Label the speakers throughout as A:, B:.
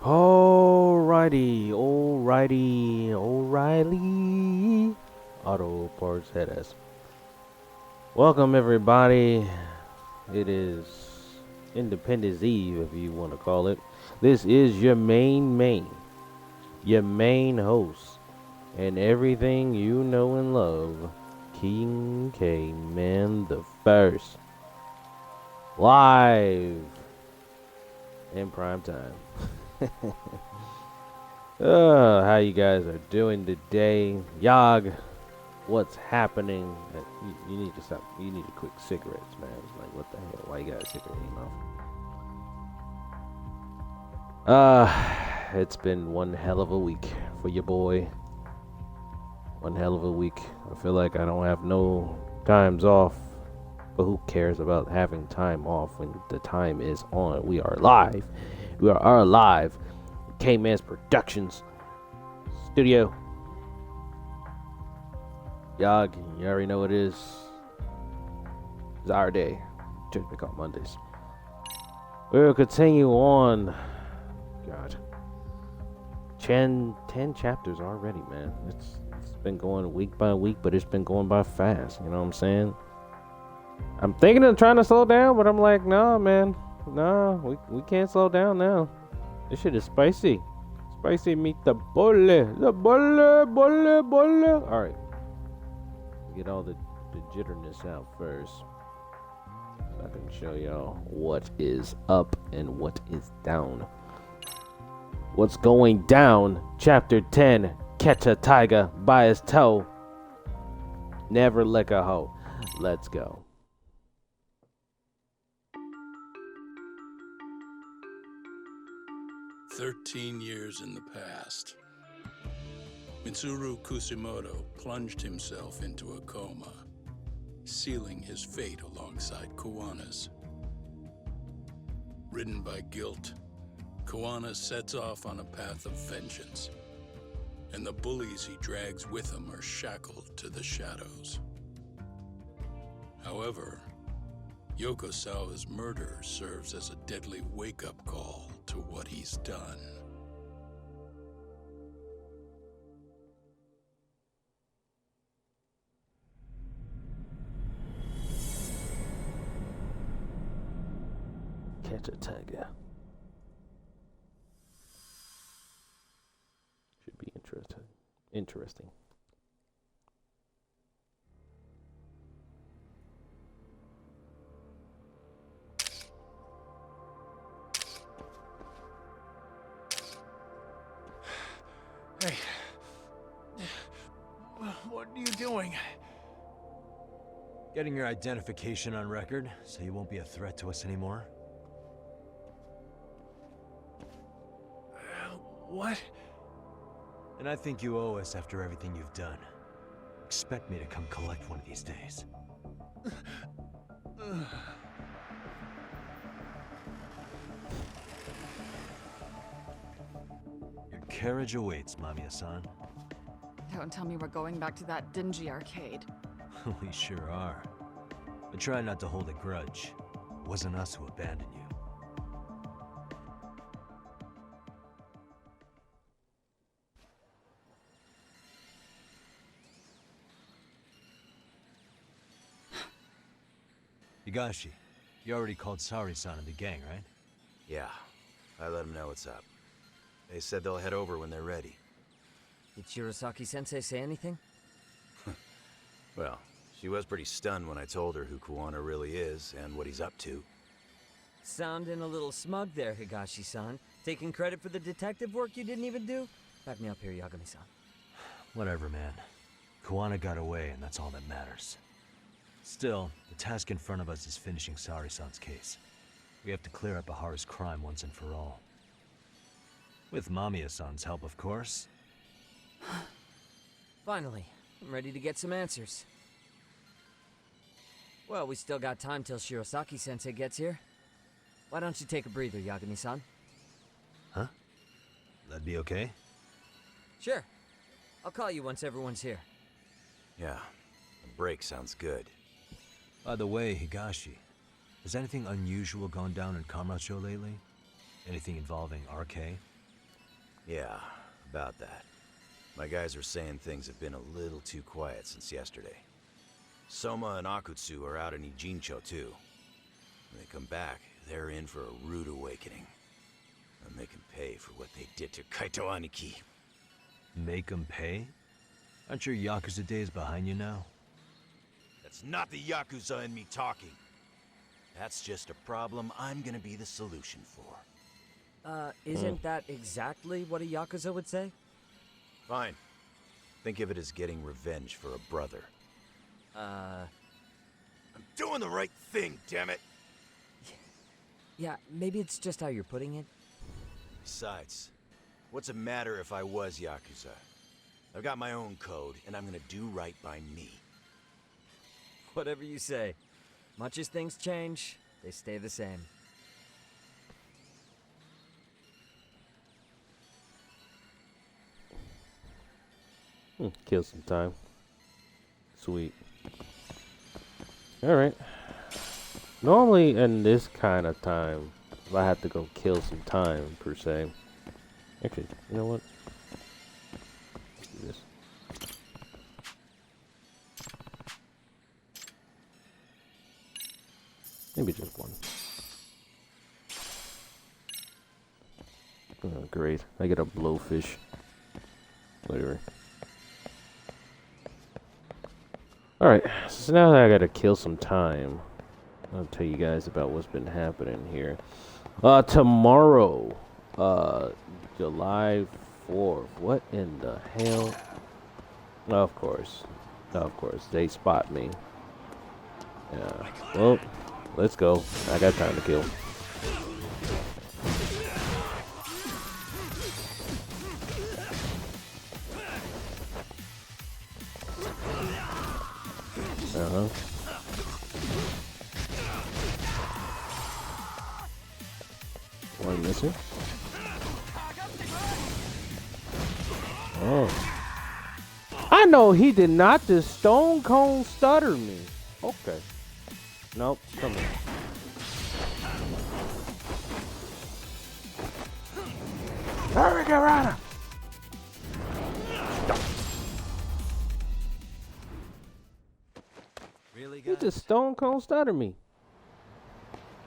A: Alrighty. Auto Parts Headass. Welcome everybody. It is Independence Eve, if you want to call it. This is your main host, and everything you know and love, King Kman the First, live in prime time. How you guys are doing today? Yag, what's happening? You need to stop. You need to quit cigarettes, man. Like, what the hell? Why you got a cigarette in your mouth? It's been one hell of a week for your boy. One hell of a week. I feel like I don't have no times off. But who cares about having time off when the time is on? We are live. We are live. Kman's Productions Studio. Yag, you already know what it is. It's our day. Typically called Mondays. We'll continue on. God. 10 chapters already, man. It's been going week by week, but it's been going by fast. You know what I'm saying? I'm thinking of trying to slow down, but I'm like, nah, man. Nah, we can't slow down now. This shit is spicy. Spicy meet the bolle. Alright. Get all the jitterness out first. So I can show y'all what is up and what is down. What's going down? Chapter 10. Catch a tiger by his toe. Never lick a hoe. Let's go.
B: "13 years in the past, Mitsuru Kusimoto plunged himself into a coma, sealing his fate alongside Kawana's. Ridden by guilt, Kawana sets off on a path of vengeance, and the bullies he drags with him are shackled to the shadows. However, Yokosawa's murder serves as a deadly wake-up call to what he's done.
A: Catch a tiger. Should be interesting.
C: What are you doing?
D: Getting your identification on record, so you won't be a threat to us anymore.
C: What?
D: And I think you owe us after everything you've done. Expect me to come collect one of these days. Your carriage awaits, Mamiya-san.
E: Don't tell me we're going back to that dingy arcade.
D: We sure are. But try not to hold a grudge. It wasn't us who abandoned you. Higashi, you already called Sari-san and the gang, right?
F: Yeah, I let them know what's up. They said they'll head over when they're ready.
G: Did Shirosaki-sensei say anything?
F: Well, she was pretty stunned when I told her who Kuwana really is and what he's up to.
G: Sounding a little smug there, Higashi-san. Taking credit for the detective work you didn't even do? Back me up here, Yagami-san.
D: Whatever, man. Kuwana got away, and that's all that matters. Still, the task in front of us is finishing Sari-san's case. We have to clear up Ahara's crime once and for all. With Mamiya-san's help, of course.
G: Finally, I'm ready to get some answers. Well, we still got time till Shirosaki-sensei gets here. Why don't you take a breather, Yagami-san?
D: Huh? That'd be okay?
G: Sure. I'll call you once everyone's here.
F: Yeah, a break sounds good.
D: By the way, Higashi, has anything unusual gone down in Kamurocho lately? Anything involving RK?
F: Yeah, about that. My guys are saying things have been a little too quiet since yesterday. Soma and Akutsu are out in Ijincho too. When they come back, they're in for a rude awakening. And they can pay for what they did to Kaito Aniki.
D: Make 'em pay? Aren't your Yakuza days behind you now?
F: That's not the Yakuza in me talking. That's just a problem I'm gonna be the solution for.
G: Isn't that exactly what a Yakuza would say?
F: Fine. Think of it as getting revenge for a brother. I'm doing the right thing, damn it!
G: Yeah, maybe it's just how you're putting it.
F: Besides, what's it matter if I was Yakuza? I've got my own code, and I'm gonna do right by me.
G: Whatever you say. Much as things change, they stay the same.
A: Kill some time. Sweet. Alright. Normally in this kind of time, if I have to go kill some time, per se. Actually, you know what? Let's do this. Maybe just one. Oh, great. I get a blowfish. Whatever. Alright, so now that I gotta kill some time, I'll tell you guys about what's been happening here. Tomorrow, July 4th. What in the hell? Of course, they spot me. Yeah, well, let's go. I got time to kill. One missing. Oh. I know he did not just stone cold stutter me. Okay. Nope. Come here. Hurry, Garana!
D: Really,
A: You
D: guys?
A: just stone cold stutter me.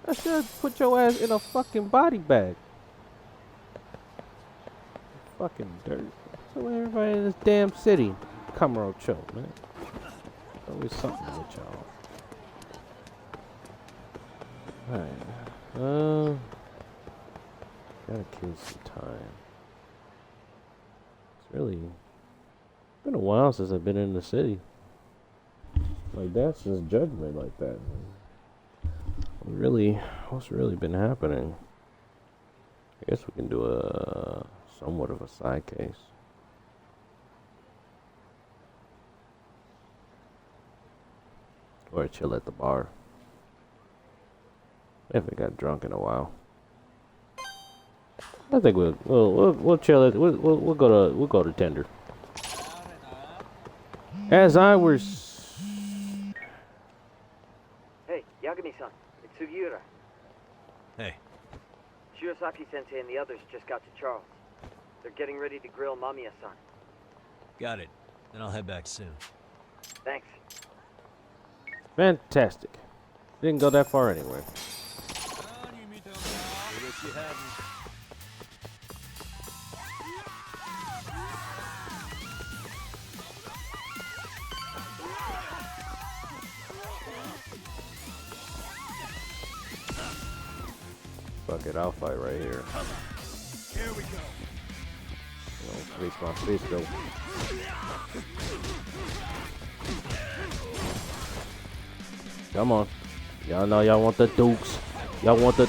A: I should put your ass in a fucking body bag. Fucking dirt. So everybody in this damn city, Kamurocho, man. Always something with y'all. Alright. Gotta kill some time. It's really been a while since I've been in the city. Like that, since Judgment, like that. What's really been happening? I guess we can do a somewhat of a side case. Or chill at the bar. I haven't got drunk in a while. I think we'll chill at we'll go to Tender. As I was.
C: Hey, Yagami-san, it's Sugiura.
D: Hey,
C: Shirosaki-sensei and the others just got to Charles. They're getting ready to grill Mamiya-san.
D: got it. Then I'll head back soon.
C: Thanks.
A: Fantastic. Didn't go that far anyway.
D: I wish you hadn't.
A: Fuck it, I'll fight right here.
B: Here we go.
A: Face my face though. Come on. Y'all know y'all want the dukes. Y'all want the.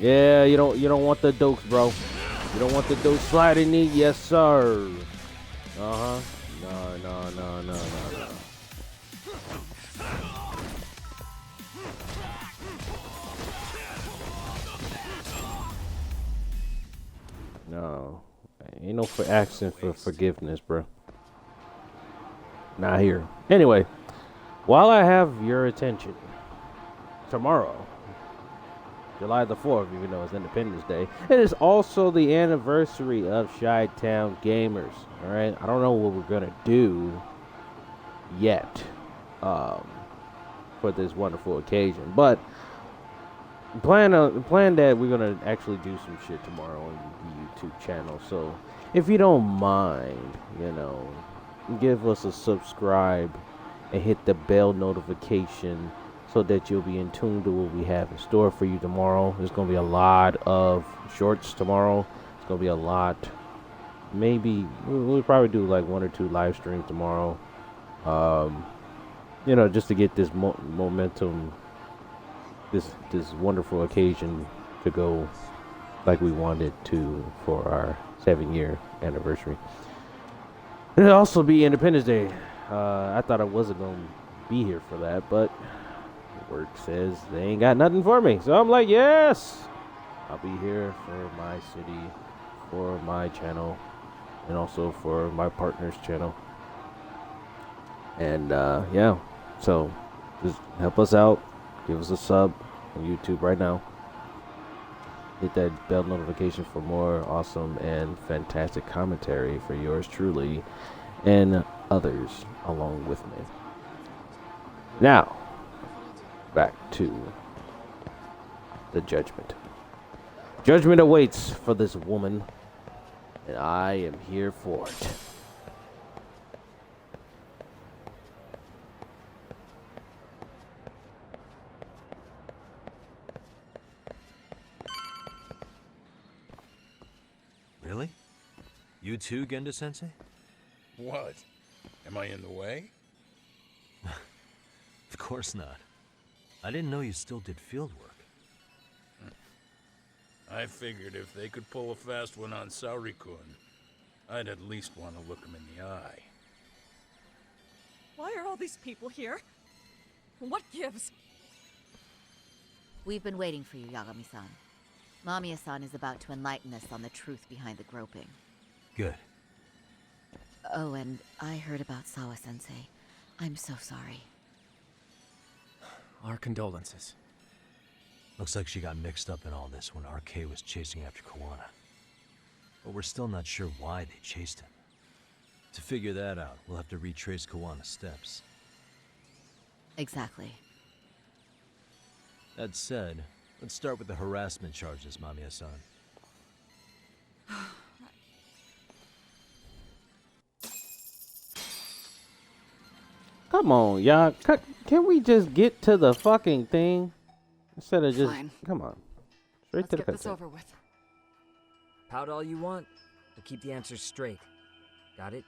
A: Yeah, you don't want the dukes, bro. You don't want the dukes sliding knee, yes sir. Uh-huh. No. No, ain't no asking for forgiveness, bro. Not here. Anyway, while I have your attention, tomorrow, July the 4th, even though it's Independence Day, it is also the anniversary of Chi-Town Gamers. All right, I don't know what we're gonna do yet for this wonderful occasion, but plan that we're gonna actually do some shit tomorrow on the YouTube channel. So if you don't mind, give us a subscribe and hit the bell notification so that you'll be in tune to what we have in store for you tomorrow. There's gonna be a lot of shorts tomorrow. It's gonna be a lot. Maybe we'll probably do like 1 or 2 live streams tomorrow. Just to get this momentum. This wonderful occasion to go like we wanted to for our 7-year anniversary. It'll also be Independence Day. I thought I wasn't going to be here for that, but work says they ain't got nothing for me. So I'm like, yes! I'll be here for my city, for my channel, and also for my partner's channel. And yeah, so just help us out. Give us a sub on YouTube right now. Hit that bell notification for more awesome and fantastic commentary for yours truly and others along with me. Now, back to the judgment. Judgment awaits for this woman, and I am here for it.
D: Really? You too, Gendo-sensei?
B: What? Am I in the way?
D: Of course not. I didn't know you still did field work.
B: I figured if they could pull a fast one on Saori-kun, I'd at least want to look him in the eye.
E: Why are all these people here? What gives?
H: We've been waiting for you, Yagami-san. Mamiya-san is about to enlighten us on the truth behind the groping.
D: Good.
H: Oh, and I heard about Sawa-sensei. I'm so sorry.
I: Our condolences.
D: Looks like she got mixed up in all this when RK was chasing after Kawana. But we're still not sure why they chased him. To figure that out, we'll have to retrace Kawana's steps.
H: Exactly.
D: That said, let's start with the harassment charges, Mamiya-san.
A: Come on, y'all. Can we just get to the fucking thing? Instead of just...
E: Fine.
A: Come on. Straight
E: Let's
A: to the
E: get this
A: cutscene.
E: over with.
G: Pout all you want. but keep the answers straight. Got it?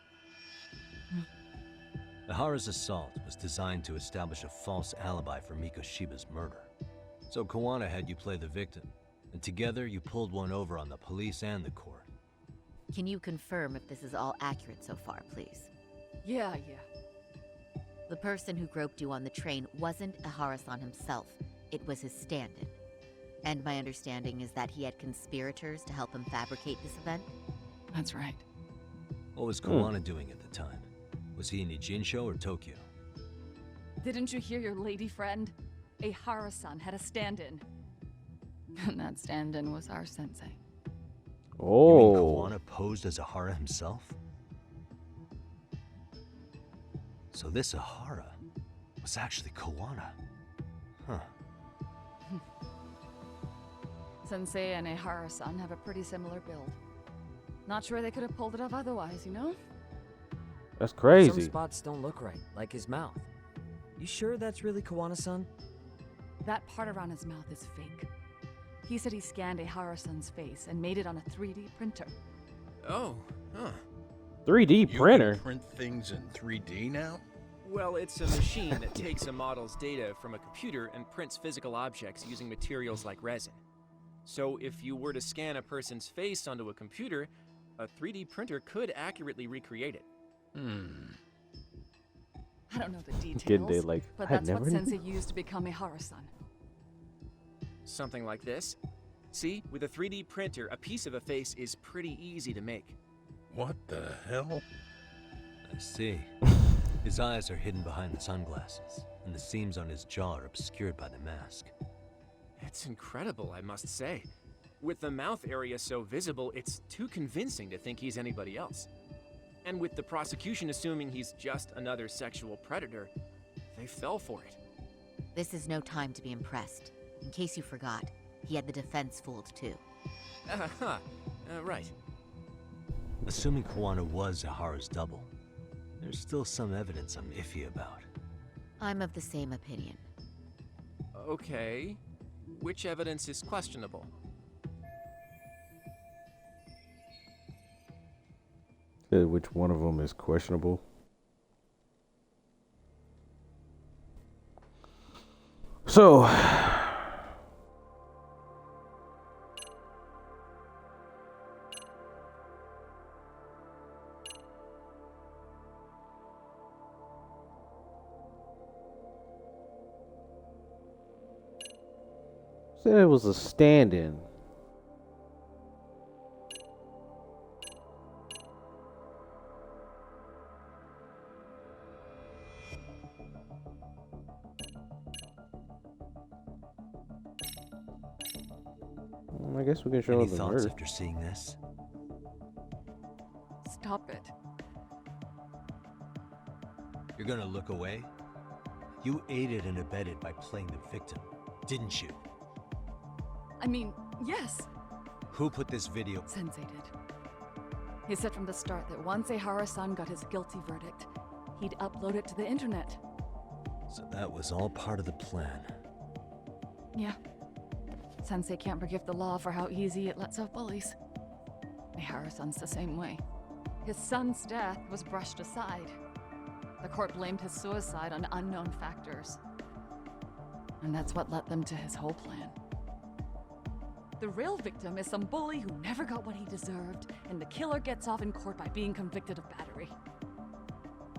D: Ihara's assault was designed to establish a false alibi for Mikoshiba's murder. So Kawana had you play the victim, and together you pulled one over on the police and the court.
H: Can you confirm if this is all accurate so far, please?
E: Yeah.
H: The person who groped you on the train wasn't Ihara-san himself. It was his stand-in. And my understanding is that he had conspirators to help him fabricate this event?
E: That's right.
D: What was Kawana doing at the time? Was he in Ijinsho or Tokyo?
E: Didn't you hear your lady friend? Ihara-san had a stand-in. And that stand-in was our sensei.
D: You mean
A: Oh.
D: Kawana posed as Ihara himself? So this Ihara was actually Kawana. Huh.
E: Sensei and Ihara-san have a pretty similar build. Not sure they could have pulled it off otherwise, you know?
A: That's
G: Some
A: crazy.
G: spots don't look right, like his mouth. You sure that's really Kawana-san?
E: That part around his mouth is fake. He said he scanned Ihara-san's face and made it on a 3D printer.
B: Oh, huh.
A: 3D
B: You
A: printer.
B: can print things in 3D now?
I: Well, it's a machine that takes a model's data from a computer and prints physical objects using materials like resin. So if you were to scan a person's face onto a computer, a 3D printer could accurately recreate it.
E: I don't know the details,
A: Didn't they, like,
E: but
A: I
E: that's what
A: never knew.
E: Sensei used to become Ihara-san.
I: Something like this. See, with a 3D printer, a piece of a face is pretty easy to make.
B: What the hell?
D: I see. His eyes are hidden behind the sunglasses, and the seams on his jaw are obscured by the mask.
I: It's incredible, I must say. With the mouth area so visible, it's too convincing to think he's anybody else. And with the prosecution assuming he's just another sexual predator, they fell for it.
H: This is no time to be impressed. In case you forgot, he had the defense fooled too.
I: Right.
D: Assuming Kawana was Ihara's double, there's still some evidence I'm iffy about.
H: I'm of the same opinion.
I: Okay. Which evidence is questionable?
A: Which one of them is questionable? So, said it was a stand-in. I guess we can show
D: Any
A: the
D: thoughts
A: murder.
D: after seeing this?
E: Stop it.
D: You're gonna look away? You aided and abetted by playing the victim, didn't you?
E: I mean, yes,
D: Who put this video?
E: Sensei did. He said from the start that once Ihara-san got his guilty verdict, he'd upload it to the internet.
D: So that was all part of the plan.
E: Yeah. Sensei can't forgive the law for how easy it lets out bullies. Ihara-san's the same way. His son's death was brushed aside. The court blamed his suicide on unknown factors. And that's what led them to his whole plan. The real victim is some bully who never got what he deserved, and the killer gets off in court by being convicted of battery.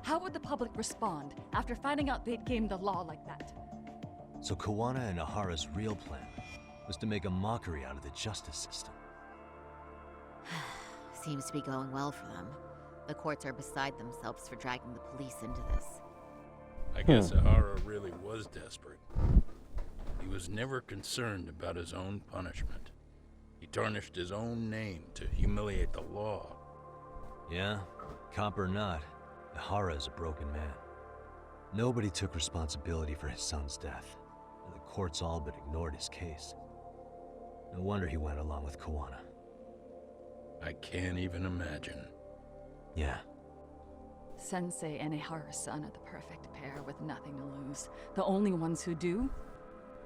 E: How would the public respond after finding out they'd gamed the law like that?
D: So Kawana and Ihara's real plan was to make a mockery out of the justice system.
H: Seems to be going well for them. The courts are beside themselves for dragging the police into this.
B: I guess Ihara really was desperate. He was never concerned about his own punishment. He tarnished his own name to humiliate the law.
D: Yeah, cop or not, Ihara is a broken man. Nobody took responsibility for his son's death, and the courts all but ignored his case. No wonder he went along with Kawana.
B: I can't even imagine.
D: Yeah,
E: Sensei and Ihara-san are the perfect pair with nothing to lose. The only ones who do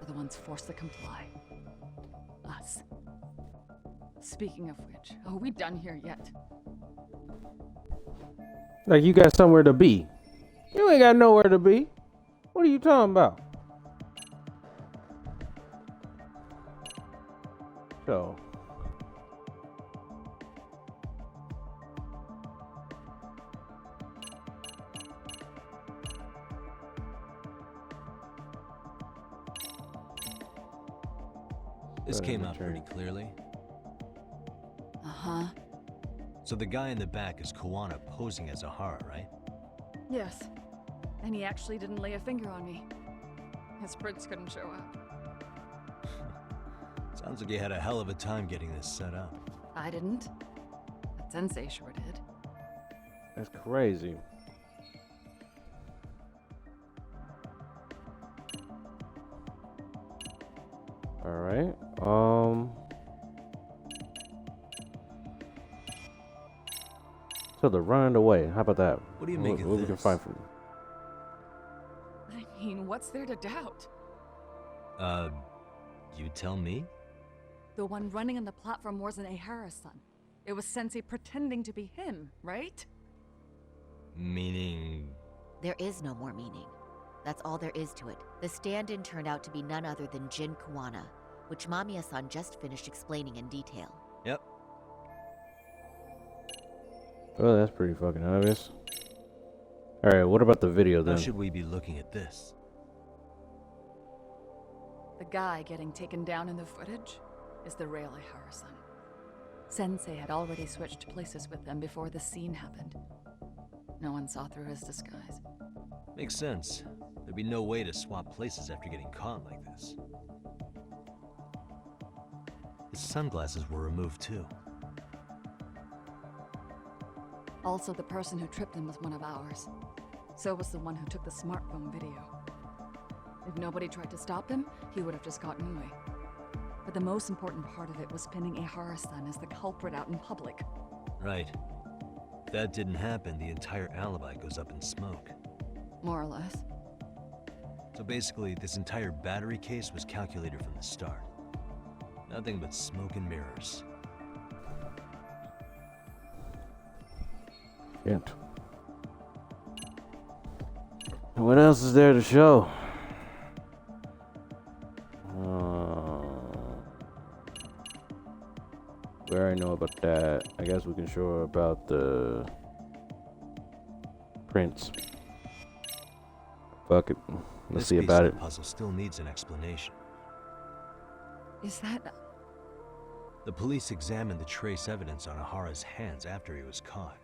E: are the ones forced to comply. Us. Speaking of which, are we done here yet?
A: Like you got somewhere to be. You ain't got nowhere to be. What are you talking about? So.
D: This came out pretty clearly.
E: Uh-huh.
D: So the guy in the back is Kawana posing as Ahara, right?
E: Yes. And he actually didn't lay a finger on me. His prints couldn't show up.
D: Sounds like you had a hell of a time getting this set up.
E: I didn't. But Sensei sure did.
A: That's crazy. All right. So they're running away. How about that?
D: What do you make of
A: what we can
D: this?
A: find from them?
E: I mean, what's there to doubt?
D: You tell me?
E: The one running on the platform wasn't Ahara-san. It was Sensei pretending to be him, right?
D: Meaning...
H: There is no more meaning. That's all there is to it. The stand-in turned out to be none other than Jin Kawana, which Mamiya-san just finished explaining in detail.
D: Yep.
A: Oh, that's pretty fucking obvious. All right, what about the video then?
D: How should we be looking at this?
E: The guy getting taken down in the footage is the real Ahara-san. Sensei had already switched places with them before the scene happened. No one saw through his disguise.
D: Makes sense. There'd be no way to swap places after getting caught like this. His sunglasses were removed too.
E: Also, the person who tripped him was one of ours. So was the one who took the smartphone video. If nobody tried to stop him, he would have just gotten away. But the most important part of it was pinning Ahara-san as the culprit out in public.
D: Right. If that didn't happen, the entire alibi goes up in smoke.
E: More or less.
D: So basically, this entire battery case was calculated from the start. Nothing but smoke and mirrors.
A: Shit. What else is there to show? We already know about that. I guess we can show about the prints. Fuck it. Let's see about it.
D: This puzzle still needs an explanation.
E: Is that...
D: The police examined the trace evidence on Ahara's hands after he was caught.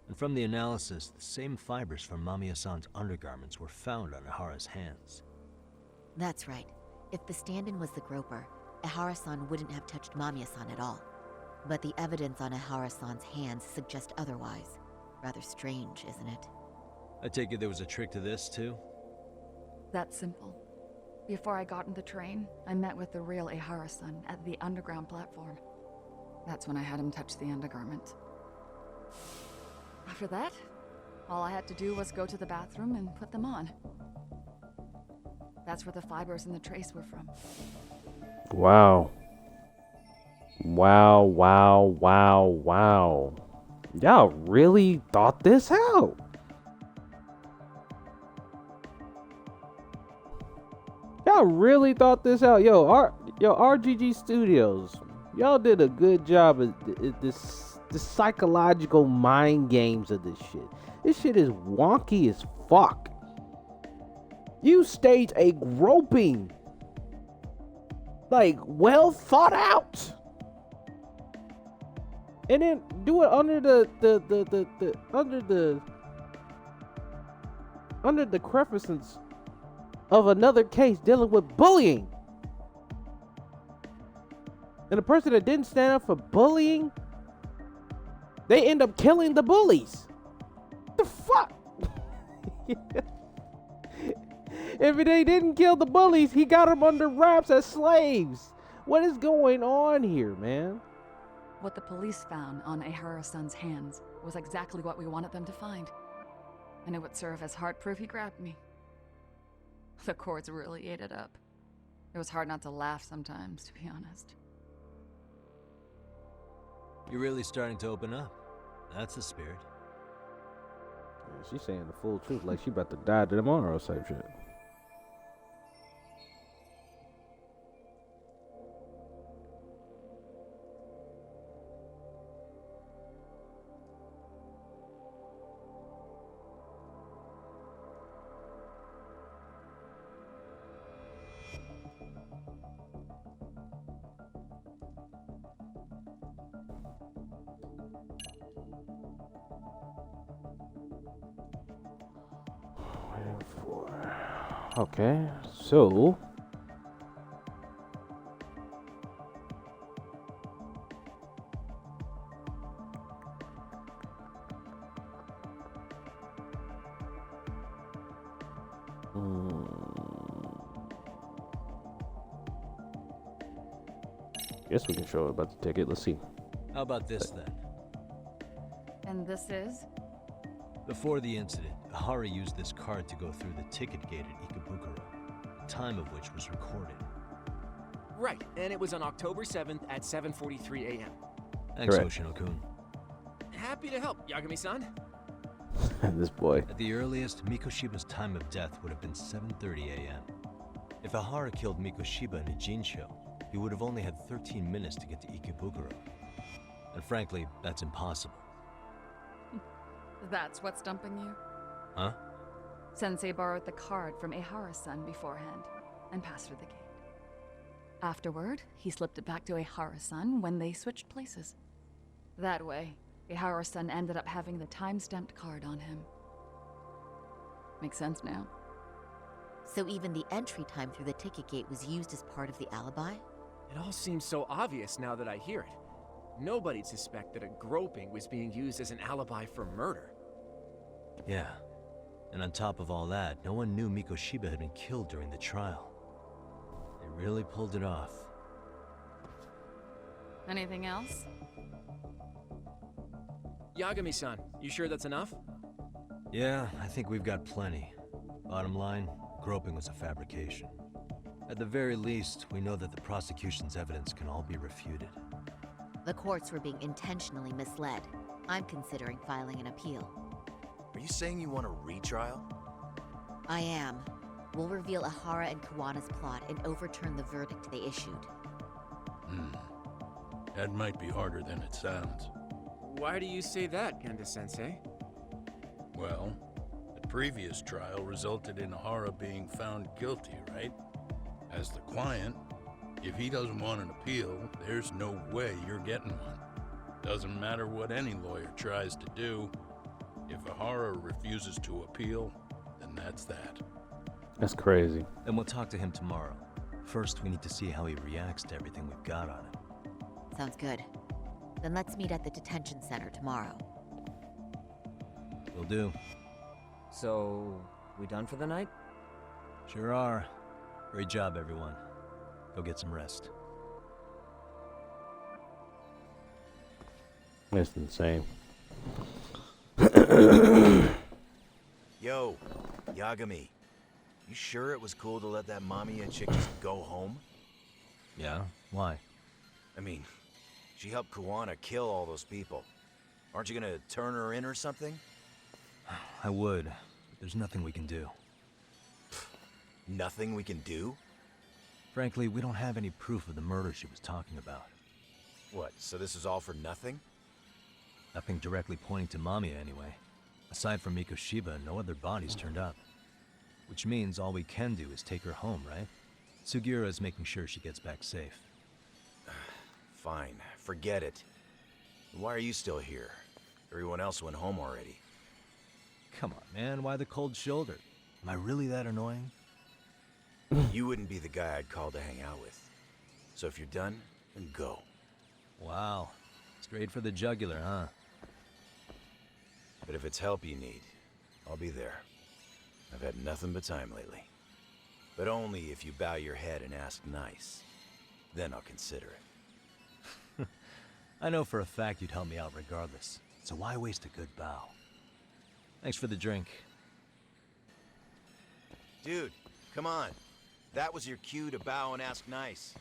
D: And from the analysis, the same fibers from Mamiya-san's undergarments were found on Ahara's hands.
H: That's right. If the stand-in was the groper, Ahara-san wouldn't have touched Mamiya-san at all. But the evidence on Ahara-san's hands suggests otherwise. Rather strange, isn't it?
D: I take it there was a trick to this, too?
E: That's simple. Before I got in the train, I met with the real Ahara-san at the underground platform. That's when I had him touch the undergarment. After that, all I had to do was go to the bathroom and put them on. That's where the fibers in the trace were from.
A: Wow. Wow, wow, wow, wow. Y'all really thought this out? Y'all really thought this out? Yo, RGG Studios, y'all did a good job of this psychological mind games of this shit. This shit is wonky as fuck. You stage a groping, like, well thought out, and then do it under the crevices of another case dealing with bullying. And the person that didn't stand up for bullying, they end up killing the bullies. What the fuck? If they didn't kill the bullies, he got them under wraps as slaves. What is going on here, man?
E: What the police found on Ahara-san's hands was exactly what we wanted them to find. And it would serve as hard proof he grabbed me. The courts really ate it up. It was hard not to laugh sometimes, to be honest.
D: You're really starting to open up. That's the spirit.
A: She's saying the full truth, like she about to die tomorrow, type shit. Okay, so guess we can show it about the ticket. Let's see.
D: How about this then?
E: And this is?
D: Before the incident, Ahara used this card to go through the ticket gate at Ikebukuro, the time of which was recorded.
I: Right, and it was on October 7th at 7:43 a.m.
D: Thanks,
A: Correct.
D: Hoshino-kun.
I: Happy to help, Yagami-san.
A: This boy.
D: At the earliest, Mikoshiba's time of death would have been 7:30 a.m. If Ahara killed Mikoshiba in a Jinsho, he would have only had 13 minutes to get to Ikebukuro. And frankly, that's impossible.
E: That's what's stumping you?
D: Huh?
E: Sensei borrowed the card from Ehara-san beforehand and passed her the gate. Afterward, he slipped it back to Ehara-san when they switched places. That way, Ehara-san ended up having the time-stamped card on him. Makes sense now.
H: So even the entry time through the ticket gate was used as part of the alibi?
I: It all seems so obvious now that I hear it. Nobody'd suspect that a groping was being used as an alibi for murder.
D: Yeah. And on top of all that, no one knew Mikoshiba had been killed during the trial. They really pulled it off.
E: Anything else?
I: Yagami-san, you sure that's enough?
D: Yeah, I think we've got plenty. Bottom line, groping was a fabrication. At the very least, we know that the prosecution's evidence can all be refuted.
H: The courts were being intentionally misled. I'm considering filing an appeal.
F: Are you saying you want a retrial?
H: I am. We'll reveal Ahara and Kawana's plot and overturn the verdict they issued.
B: That might be harder than it sounds.
I: Why do you say that, Genda-sensei?
B: Well, the previous trial resulted in Ahara being found guilty, right? As the client, if he doesn't want an appeal, there's no way you're getting one. Doesn't matter what any lawyer tries to do. If Ahara refuses to appeal, then that's that.
A: That's crazy.
D: Then we'll talk to him tomorrow. First, we need to see how he reacts to everything we've got on him.
H: Sounds good. Then let's meet at the detention center tomorrow.
D: Will do.
G: So, we done for the night?
D: Sure are. Great job, everyone. Go get some rest.
A: That's insane.
F: Yo, Yagami. You sure it was cool to let that Mamiya chick just go home?
D: Yeah? Why?
F: I mean, she helped Kawana kill all those people. Aren't you gonna turn her in or something?
D: I would, but there's nothing we can do.
F: Nothing we can do?
D: Frankly, we don't have any proof of the murder she was talking about.
F: What, so this is all for nothing?
D: Nothing directly pointing to Mamiya anyway. Aside from Mikoshiba, no other bodies turned up. Which means all we can do is take her home, right? Sugiura is making sure she gets back safe.
F: Fine, forget it. Why are you still here? Everyone else went home already.
D: Come on, man, why the cold shoulder? Am I really that annoying?
F: You wouldn't be the guy I'd call to hang out with. So if you're done, then go.
D: Wow. Straight for the jugular, huh?
F: But if it's help you need, I'll be there. I've had nothing but time lately. But only if you bow your head and ask nice. Then I'll consider it.
D: I know for a fact you'd help me out regardless, so why waste a good bow? Thanks for the drink.
F: Dude, come on. That was your cue to bow and ask nice.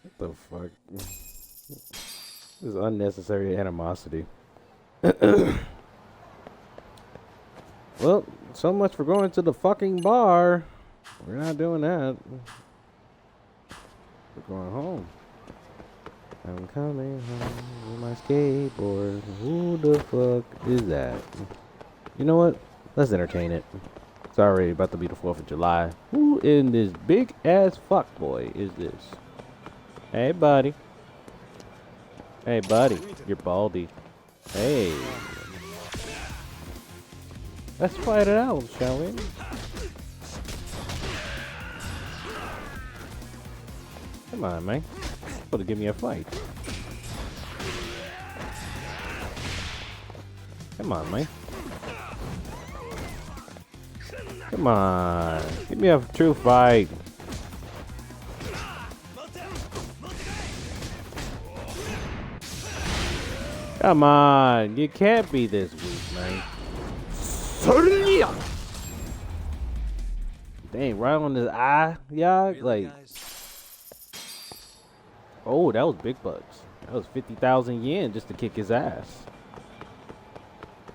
A: What the fuck? This is unnecessary animosity. Well, so much for going to the fucking bar. We're not doing that. We're going home. I'm coming home with my skateboard. Who the fuck is that? You know what? Let's entertain it. It's already about to be the 4th of July. Who in this big ass fuck boy is this? Hey, buddy. Hey, buddy. You're baldy. Hey. Let's fight it out, shall we? Come on, man. You're supposed to give me a fight. Come on, man. Come on. Give me a true fight. Come on. You can't be this weak, man. Dang, right on his eye, yeah.
D: Really,
A: Like,
D: guys?
A: oh, that was big bucks. That was 50,000 yen just to kick his ass.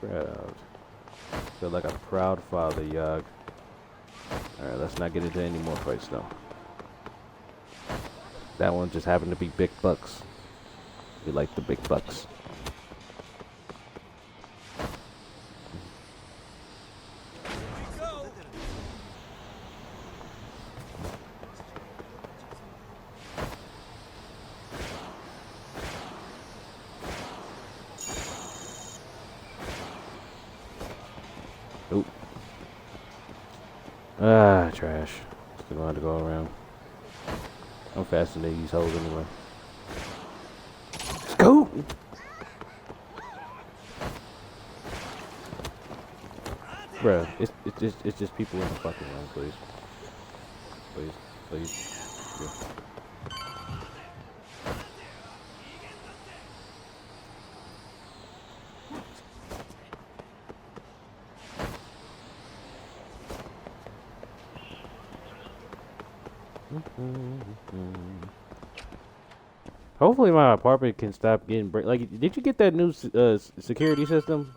A: Proud. Feel like a proud father, Yag. Alright, let's not get into any more fights, though. That one just happened to be big bucks. We like the big bucks. Oop. Ah, trash. Still gonna have to go around. I'm faster than these hoes anyway. Scoop! Bruh, it's just people in the fucking room, please. Please, please. Yeah. Hopefully my apartment can stop getting like, did you get that new security system?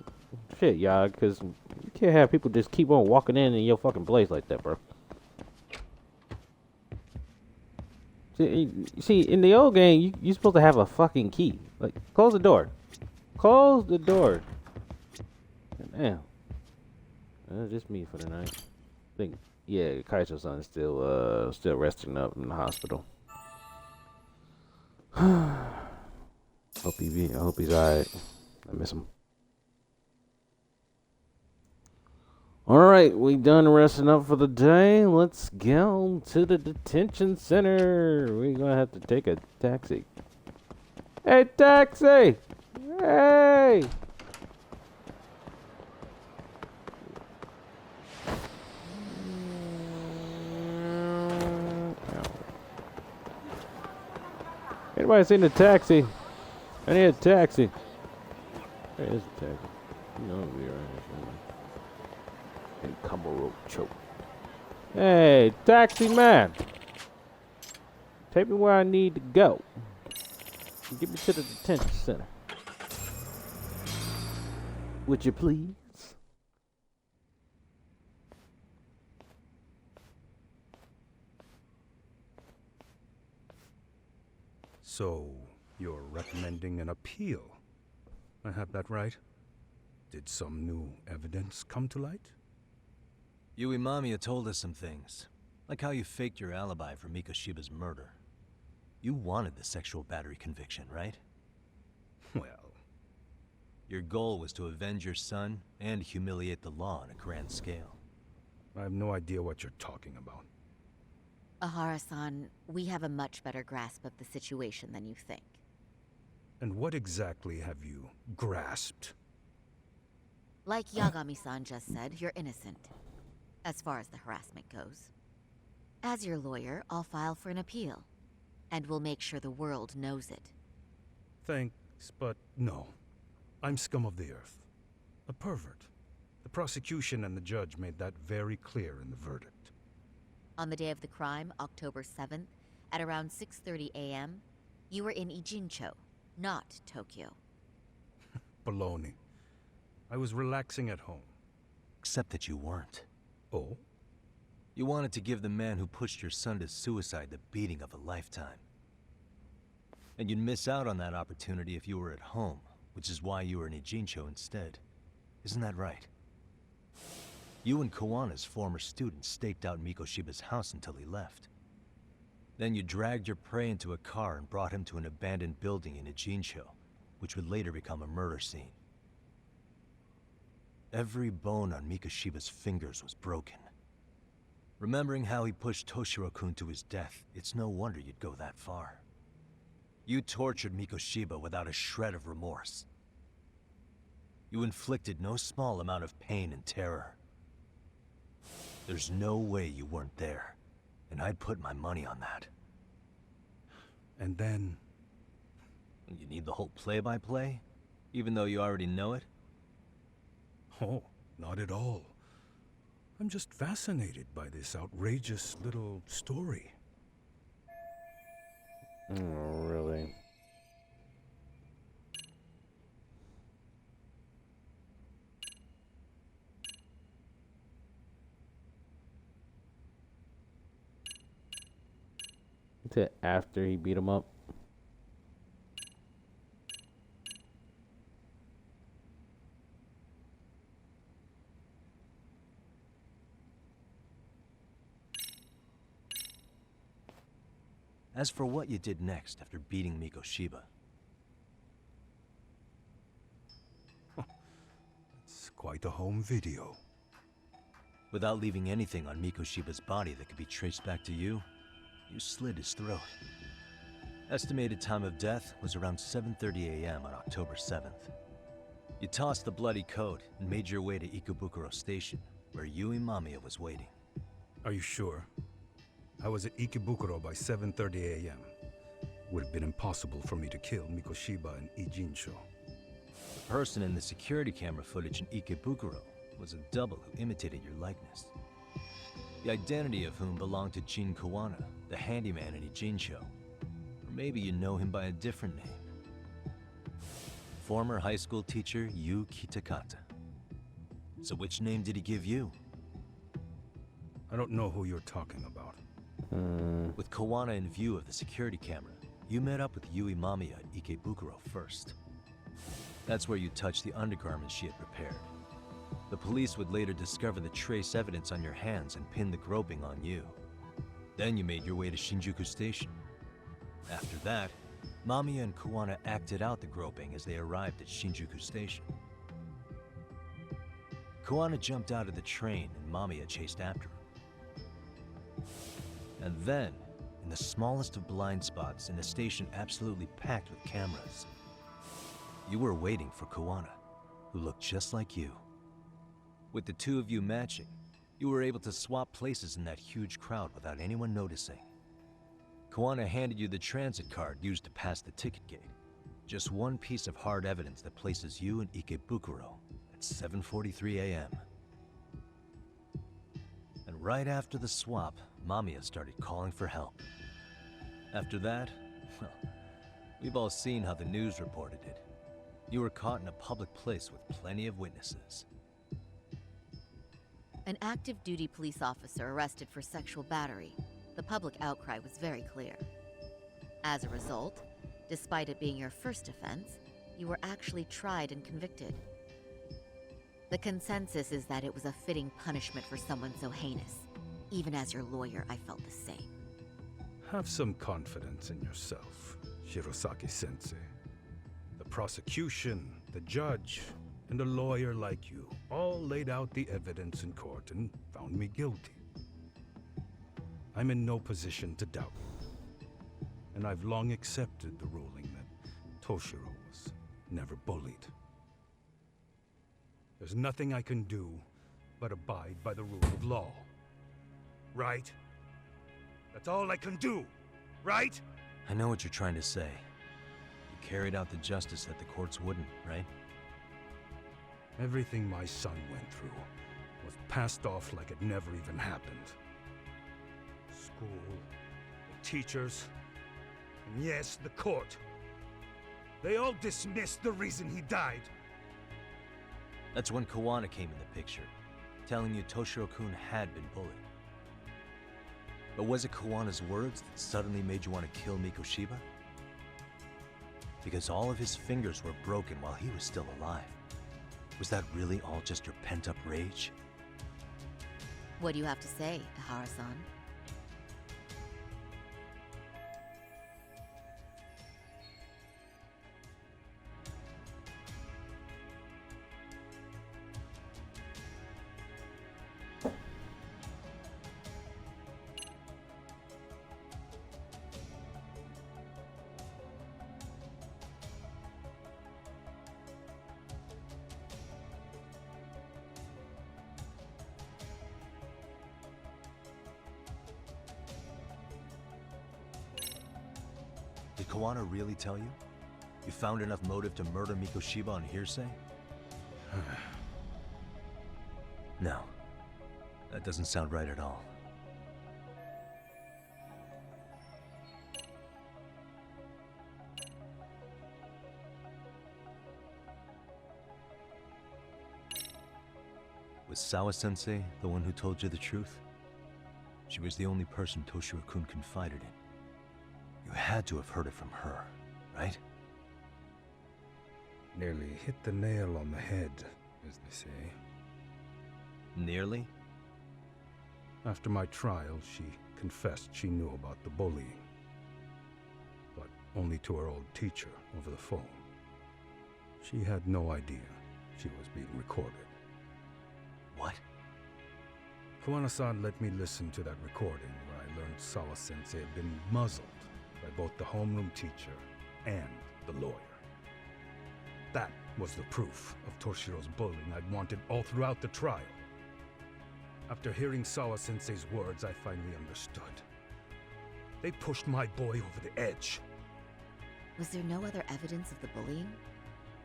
A: Shit, y'all, because you can't have people just keep on walking in your fucking place like that, bro. See, in the old game, you're supposed to have a fucking key. Like, close the door. Close the door. Damn. Just me for the night. I think, yeah, Kaiser-san is still resting up in the hospital. I hope he's alright. I miss him. Alright, we done resting up for the day. Let's go to the detention center. We're gonna have to take a taxi. Hey, taxi! Hey! Anybody seen a taxi? I need a taxi. Where is the taxi? You know, it'll be right here. And combo rope choke. Hey, taxi man! Take me where I need to go. Get me to the detention center. Would you please?
B: So, you're recommending an appeal. I have that right? Did some new evidence come to light?
D: Yui Mamiya told us some things, like how you faked your alibi for Mikoshiba's murder. You wanted the sexual battery conviction, right?
B: Well,
D: your goal was to avenge your son and humiliate the law on a grand scale.
B: I have no idea what you're talking about.
H: Ahara-san, we have a much better grasp of the situation than you think.
B: And what exactly have you grasped?
H: Like Yagami-san just said, you're innocent. As far as the harassment goes. As your lawyer, I'll file for an appeal. And we'll make sure the world knows it.
B: Thanks, but no. I'm scum of the earth. A pervert. The prosecution and the judge made that very clear in the verdict.
H: On the day of the crime, October 7th, at around 6:30 a.m., you were in Ijincho, not Tokyo.
B: Baloney. I was relaxing at home.
D: Except that you weren't.
B: Oh?
D: You wanted to give the man who pushed your son to suicide the beating of a lifetime. And you'd miss out on that opportunity if you were at home, which is why you were in Ijincho instead. Isn't that right? You and Kawana's former student staked out Mikoshiba's house until he left. Then you dragged your prey into a car and brought him to an abandoned building in Ijincho, which would later become a murder scene. Every bone on Mikoshiba's fingers was broken. Remembering how he pushed Toshiro-kun to his death, it's no wonder you'd go that far. You tortured Mikoshiba without a shred of remorse. You inflicted no small amount of pain and terror. There's no way you weren't there, and I'd put my money on that.
B: And then...
D: You need the whole play-by-play? Even though you already know it?
B: Oh, not at all. I'm just fascinated by this outrageous little story.
A: Oh, really? To after he beat him up.
D: As for what you did next after beating Mikoshiba,
B: It's quite a home video.
D: without leaving anything on Mikoshiba's body that could be traced back to you, you slit his throat. Estimated time of death was around 7:30 a.m. on October 7th. You tossed the bloody coat and made your way to Ikebukuro Station, where Yui Mamiya was waiting.
B: Are you sure? I was at Ikebukuro by 7:30 a.m. Would have been impossible for me to kill Mikoshiba in Ijincho.
D: The person in the security camera footage in Ikebukuro was a double who imitated your likeness. The identity of whom belonged to Jin Kawana, the handyman in Ijincho. Or maybe you know him by a different name. Former high school teacher Yu Kitakata. So which name did he give you?
B: I don't know who you're talking about.
D: With Kawana in view of the security camera, you met up with Yui Mamiya at Ikebukuro first. That's where you touched the undergarments she had prepared. The police would later discover the trace evidence on your hands and pin the groping on you. Then you made your way to Shinjuku Station. After that, Mamiya and Kawana acted out the groping as they arrived at Shinjuku Station. Kawana jumped out of the train and Mamiya chased after him. And then, in the smallest of blind spots in a station absolutely packed with cameras, you were waiting for Kawana, who looked just like you. With the two of you matching, you were able to swap places in that huge crowd without anyone noticing. Kawana handed you the transit card used to pass the ticket gate. Just one piece of hard evidence that places you in Ikebukuro at 7:43 a.m. And right after the swap, Mamiya started calling for help. After that, well, we've all seen how the news reported it. You were caught in a public place with plenty of witnesses.
H: An active duty police officer arrested for sexual battery. The public outcry was very clear. As a result, despite it being your first offense, you were actually tried and convicted. The consensus is that it was a fitting punishment for someone so heinous. Even as your lawyer, I felt the same.
B: Have some confidence in yourself, Shirosaki-sensei. The prosecution, the judge, and a lawyer like you all laid out the evidence in court and found me guilty. I'm in no position to doubt you. And I've long accepted the ruling that Toshiro was never bullied. There's nothing I can do but abide by the rule of law. Right? That's all I can do, right?
D: I know what you're trying to say. You carried out the justice that the courts wouldn't, right?
B: Everything my son went through was passed off like it never even happened. School, the teachers, and yes, the court.
J: They all dismissed the reason he died.
D: That's when Kawana came in the picture, telling you Toshiro-kun had been bullied. But was it Kawana's words that suddenly made you want to kill Mikoshiba? Because all of his fingers were broken while he was still alive. Was that really all just your pent-up rage?
H: What do you have to say, Ihara-san?
D: Did Kawana really tell you? You found enough motive to murder Mikoshiba on hearsay? No. That doesn't sound right at all. Was Sawa-sensei the one who told you the truth? She was the only person Toshiro-kun confided in. You had to have heard it from her, right?
J: Nearly hit the nail on the head, as they say.
D: Nearly?
J: After my trial, she confessed she knew about the bullying. But only to her old teacher over the phone. She had no idea she was being recorded.
D: What?
J: Kawana-san let me listen to that recording where I learned Sawa-sensei had been muzzled by both the homeroom teacher and the lawyer. That was the proof of Toshiro's bullying I'd wanted all throughout the trial. After hearing Sawa-sensei's words, I finally understood. They pushed my boy over the edge.
H: Was there no other evidence of the bullying?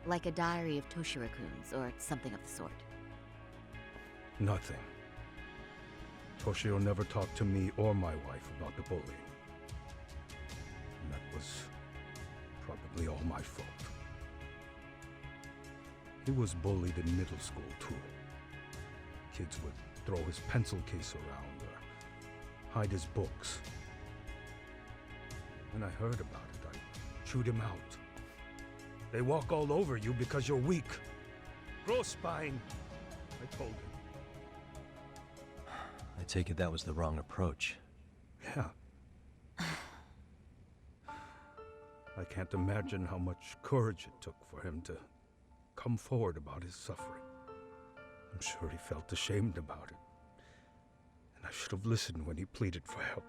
H: Like a diary of Toshiro-kun's or something of the sort?
J: Nothing. Toshiro never talked to me or my wife about the bullying. And that was probably all my fault. He was bullied in middle school, too. Kids would throw his pencil case around or hide his books. When I heard about it, I chewed him out. They walk all over you because you're weak. Grow spine, I told him.
D: I take it that was the wrong approach.
J: Yeah. I can't imagine how much courage it took for him to come forward about his suffering. I'm sure he felt ashamed about it. And I should have listened when he pleaded for help.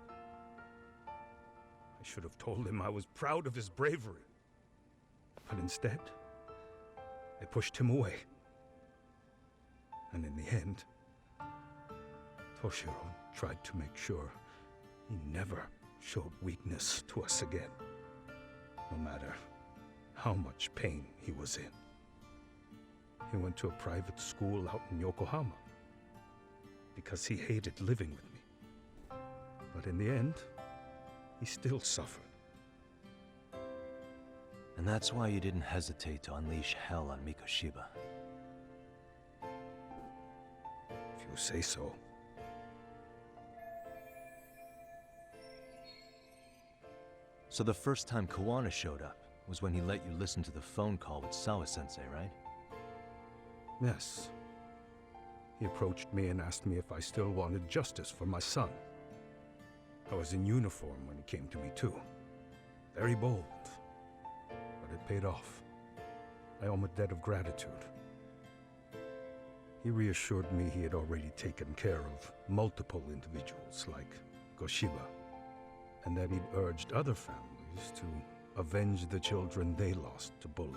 J: I should have told him I was proud of his bravery. But instead, I pushed him away. And in the end, Toshiro tried to make sure he never showed weakness to us again, no matter how much pain he was in. He went to a private school out in Yokohama because he hated living with me. But in the end, he still suffered.
D: And that's why you didn't hesitate to unleash hell on Mikoshiba.
J: If you say so.
D: So the first time Kawana showed up was when he let you listen to the phone call with Sawa-sensei, right?
J: Yes. He approached me and asked me if I still wanted justice for my son. I was in uniform when he came to me too. Very bold. But it paid off. I owe him a debt of gratitude. He reassured me he had already taken care of multiple individuals like Goshiba, and that he'd urged other families to avenge the children they lost to bullying.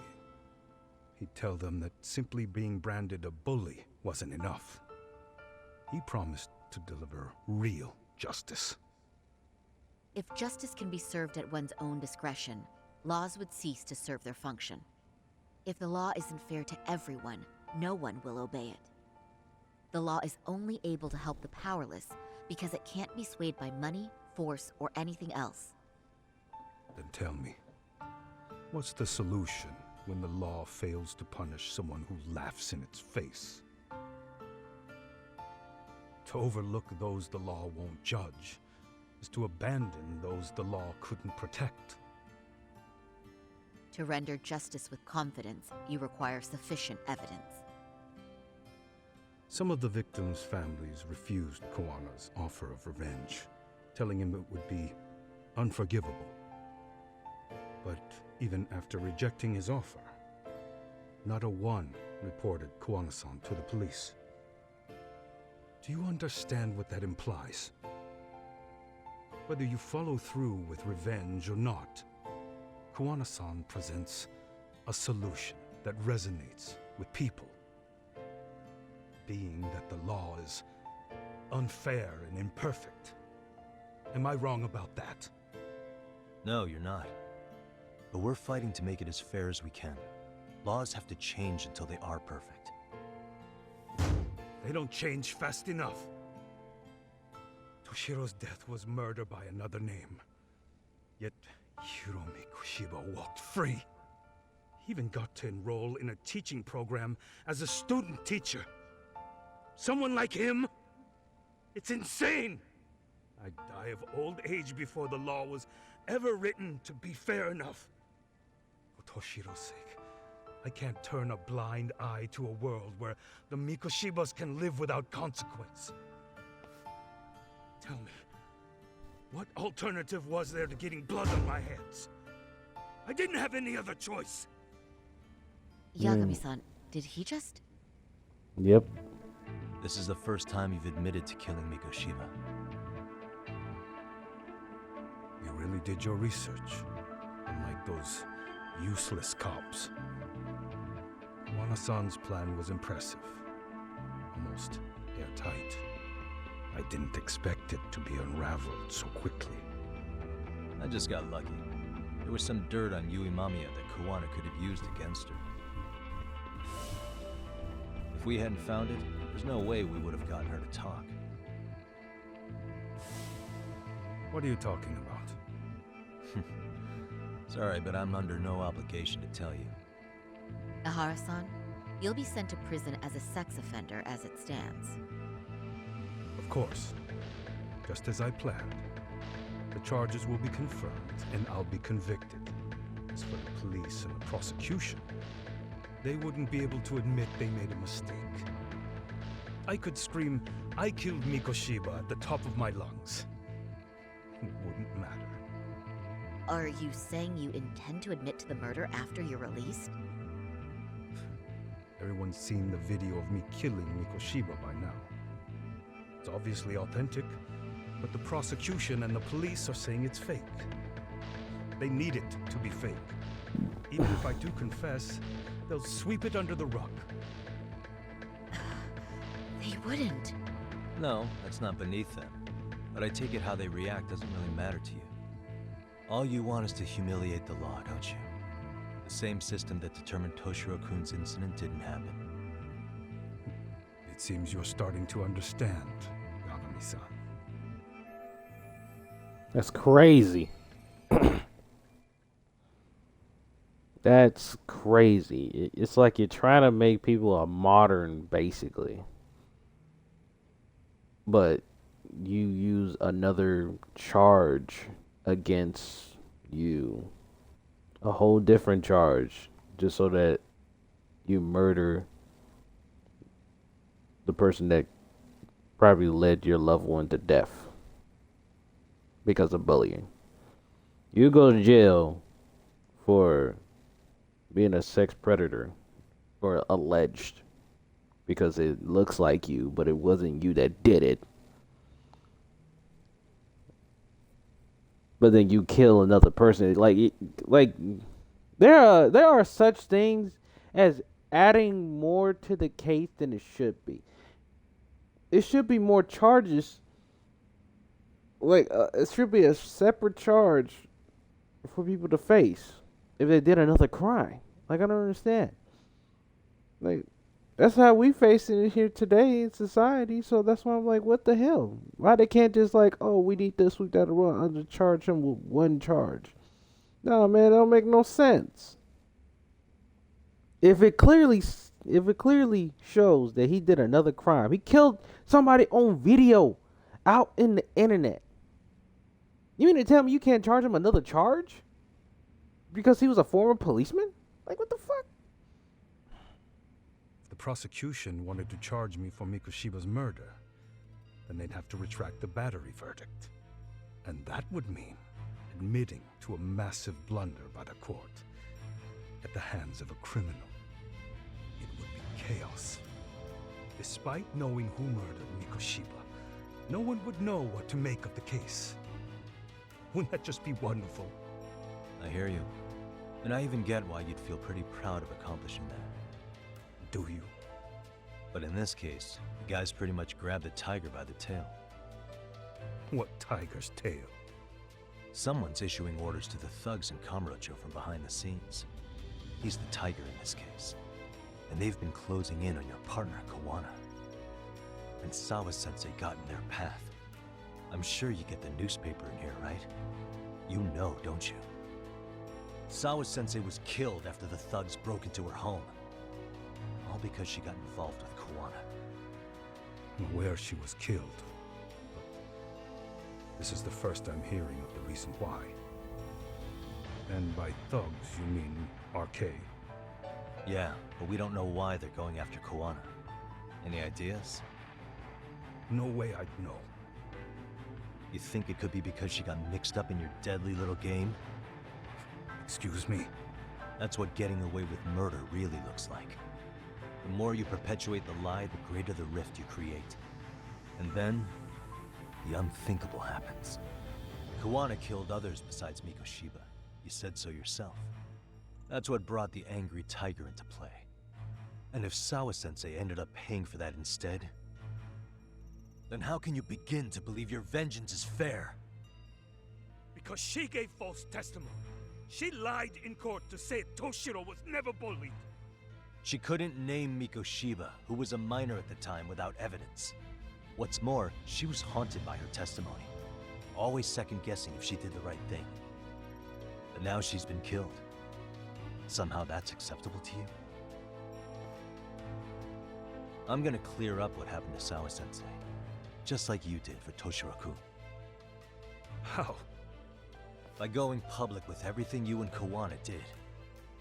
J: He'd tell them that simply being branded a bully wasn't enough. He promised to deliver real justice.
H: If justice can be served at one's own discretion, laws would cease to serve their function. If the law isn't fair to everyone, no one will obey it. The law is only able to help the powerless because it can't be swayed by money, force, or anything else.
J: Then tell me, What's the solution when the law fails to punish someone who laughs in its face? To overlook those the law won't judge is to abandon those the law couldn't protect.
H: To render justice with confidence, you require sufficient evidence.
J: Some of the victims' families refused Kawana's offer of revenge, telling him it would be unforgivable. But even after rejecting his offer, not a one reported Kawana-san to the police. Do you understand what that implies? Whether you follow through with revenge or not, Kawana-san presents a solution that resonates with people. Being that the law is unfair and imperfect. Am I wrong about that?
D: No, you're not. But we're fighting to make it as fair as we can. Laws have to change until they are perfect.
J: They don't change fast enough. Toshiro's death was murder by another name. Yet Hiromi Kushiba walked free. He even got to enroll in a teaching program as a student teacher. Someone like him? It's insane! I'd die of old age before the law was ever written to be fair enough. For Toshiro's sake, I can't turn a blind eye to a world where the Mikoshibas can live without consequence. Tell me, what alternative was there to getting blood on my hands? I didn't have any other choice.
H: Yagami-san, did he just...
A: Yep.
D: This is the first time you've admitted to killing Mikoshiba.
J: You really did your research, unlike those useless cops. Kawana-san's plan was impressive, almost airtight. I didn't expect it to be unraveled so quickly.
D: I just got lucky. There was some dirt on Yui Mamiya that Kawana could have used against her. If we hadn't found it, there's no way we would have gotten her to talk.
J: What are you talking about?
D: Sorry, but I'm under no obligation to tell you.
H: Ahara-san, you'll be sent to prison as a sex offender as it stands.
J: Of course. Just as I planned. The charges will be confirmed, and I'll be convicted. As for the police and the prosecution, they wouldn't be able to admit they made a mistake. I could scream, "I killed Mikoshiba" at the top of my lungs. It wouldn't matter.
H: Are you saying you intend to admit to the murder after you're released?
J: Everyone's seen the video of me killing Mikoshiba by now. It's obviously authentic, but the prosecution and the police are saying it's fake. They need it to be fake. Even if I do confess, they'll sweep it under the rug.
H: They wouldn't.
D: No, that's not beneath them. But I take it how they react doesn't really matter to you. All you want is to humiliate the law, don't you? The same system that determined Toshiro-kun's incident didn't happen.
J: It seems you're starting to understand, Yagami-san.
A: That's crazy. That's crazy. It's like you're trying to make people a modern, basically. But you use another charge against you. A whole different charge. Just so that you murder the person that probably led your loved one to death. Because of bullying. You go to jail for being a sex predator, or alleged, because it looks like you, but it wasn't you that did it. But then you kill another person. Like there are such things as adding more to the case than it should be. It should be more charges. Like it should be a separate charge for people to face if they did another crime. Like, I don't understand. Like, that's how we face it here today in society. So that's why I'm like, what the hell? Why they can't just like, oh, we need to sweep that around, charge him with one charge. No, man, that don't make no sense. If it clearly shows that he did another crime, he killed somebody on video out in the internet. You mean to tell me you can't charge him another charge because he was a former policeman? Like, what the fuck?
J: If the prosecution wanted to charge me for Mikoshiba's murder, then they'd have to retract the battery verdict. And that would mean admitting to a massive blunder by the court at the hands of a criminal. It would be chaos. Despite knowing who murdered Mikoshiba, no one would know what to make of the case. Wouldn't that just be wonderful?
D: I hear you. And I even get why you'd feel pretty proud of accomplishing that.
J: Do you?
D: But in this case, the guy's pretty much grabbed the tiger by the tail.
J: What tiger's tail?
D: Someone's issuing orders to the thugs in Kamurocho from behind the scenes. He's the tiger in this case. And they've been closing in on your partner, Kawana. And Sawa-sensei got in their path. I'm sure you get the newspaper in here, right? You know, don't you? Sawa-sensei was killed after the thugs broke into her home. All because she got involved with Kawana.
J: Where she was killed. This is the first I'm hearing of the reason why. And by thugs, you mean arcade?
D: Yeah, but we don't know why they're going after Kawana. Any ideas?
J: No way I'd know.
D: You think it could be because she got mixed up in your deadly little game?
J: Excuse me?
D: That's what getting away with murder really looks like. The more you perpetuate the lie, the greater the rift you create. And then, the unthinkable happens. Kawana killed others besides Mikoshiba. You said so yourself. That's what brought the angry tiger into play. And if Sawa-sensei ended up paying for that instead, then how can you begin to believe your vengeance is fair?
J: Because she gave false testimony. She lied in court to say Toshiro was never bullied.
D: She couldn't name Mikoshiba, who was a minor at the time, without evidence. What's more, she was haunted by her testimony, always second-guessing if she did the right thing. But now she's been killed. Somehow that's acceptable to you? I'm gonna clear up what happened to Sawa-sensei, just like you did for Toshiro-kun.
J: How?
D: By going public with everything you and Kawana did.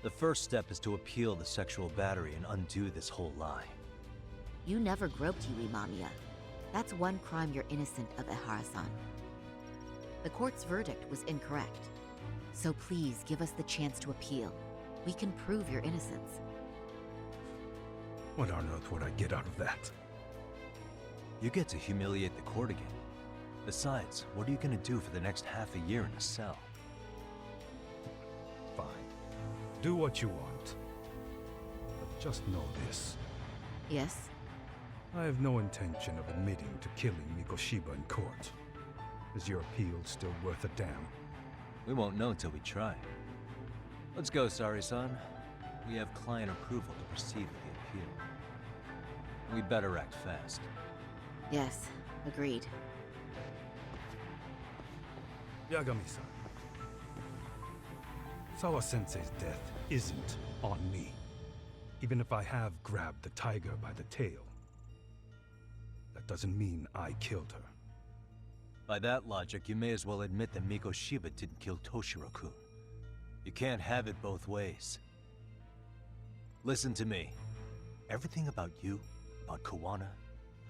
D: The first step is to appeal the sexual battery and undo this whole lie.
H: You never groped Yui Mamiya. That's one crime you're innocent of, Ehara-san. The court's verdict was incorrect. So please give us the chance to appeal. We can prove your innocence.
J: What on earth would I get out of that?
D: You get to humiliate the court again. Besides, what are you gonna do for the next half a year in a cell?
J: Fine. Do what you want. But just know this.
H: Yes?
J: I have no intention of admitting to killing Mikoshiba in court. Is your appeal still worth a damn?
D: We won't know till we try. Let's go, Sari-san. We have client approval to proceed with the appeal. We better act fast.
H: Yes, agreed.
J: Yagami-san. Sawa-sensei's death isn't on me. Even if I have grabbed the tiger by the tail. That doesn't mean I killed her.
D: By that logic, you may as well admit that Mikoshiba didn't kill Toshiro-kun. You can't have it both ways. Listen to me. Everything about you, about Kawana,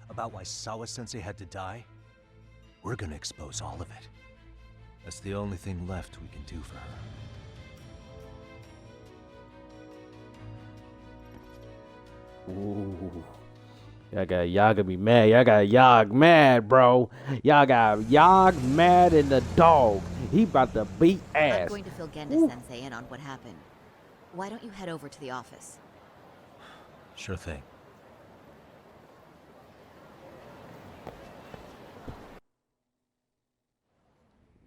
D: about why Sawa-sensei had to die, we're gonna expose all of it. That's the only thing left we can do for her.
A: Ooh. Y'all got Yagami mad. Y'all got Yag mad, bro. Y'all got Yag mad and the dog. He about to beat ass.
H: I'm going to fill Genda-sensei in on what happened. Why don't you head over to the office?
D: Sure thing.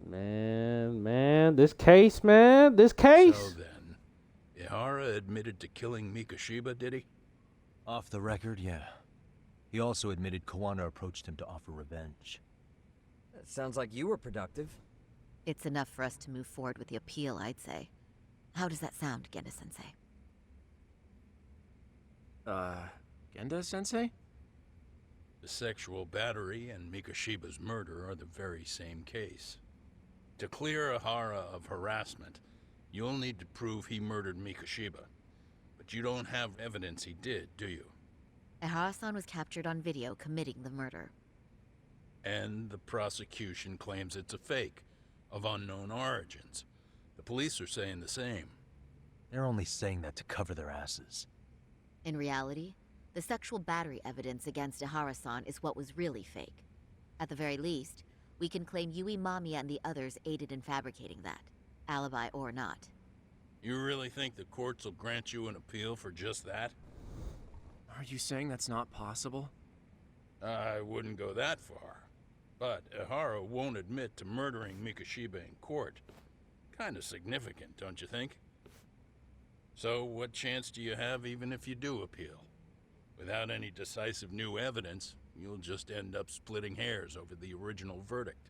A: Man, this case, this case.
B: So then, Ihara admitted to killing Mikoshiba, did he?
D: Off the record, yeah. He also admitted Kawana approached him to offer revenge.
G: That sounds like you were productive.
H: It's enough for us to move forward with the appeal, I'd say. How does that sound, Genda-sensei?
I: Genda-sensei?
B: The sexual battery and Mikoshiba's murder are the very same case. To clear Ihara of harassment, you'll need to prove he murdered Mikoshiba. But you don't have evidence he did, do you?
H: Ihara-san was captured on video committing the murder.
B: And the prosecution claims it's a fake, of unknown origins. The police are saying the same.
D: They're only saying that to cover their asses.
H: In reality, the sexual battery evidence against Ihara-san is what was really fake. At the very least, we can claim Yui, Mamiya, and the others aided in fabricating that, alibi or not.
B: You really think the courts will grant you an appeal for just that?
I: Are you saying that's not possible?
B: I wouldn't go that far. But Ihara won't admit to murdering Mikoshiba in court. Kinda significant, don't you think? So what chance do you have even if you do appeal? Without any decisive new evidence, you'll just end up splitting hairs over the original verdict.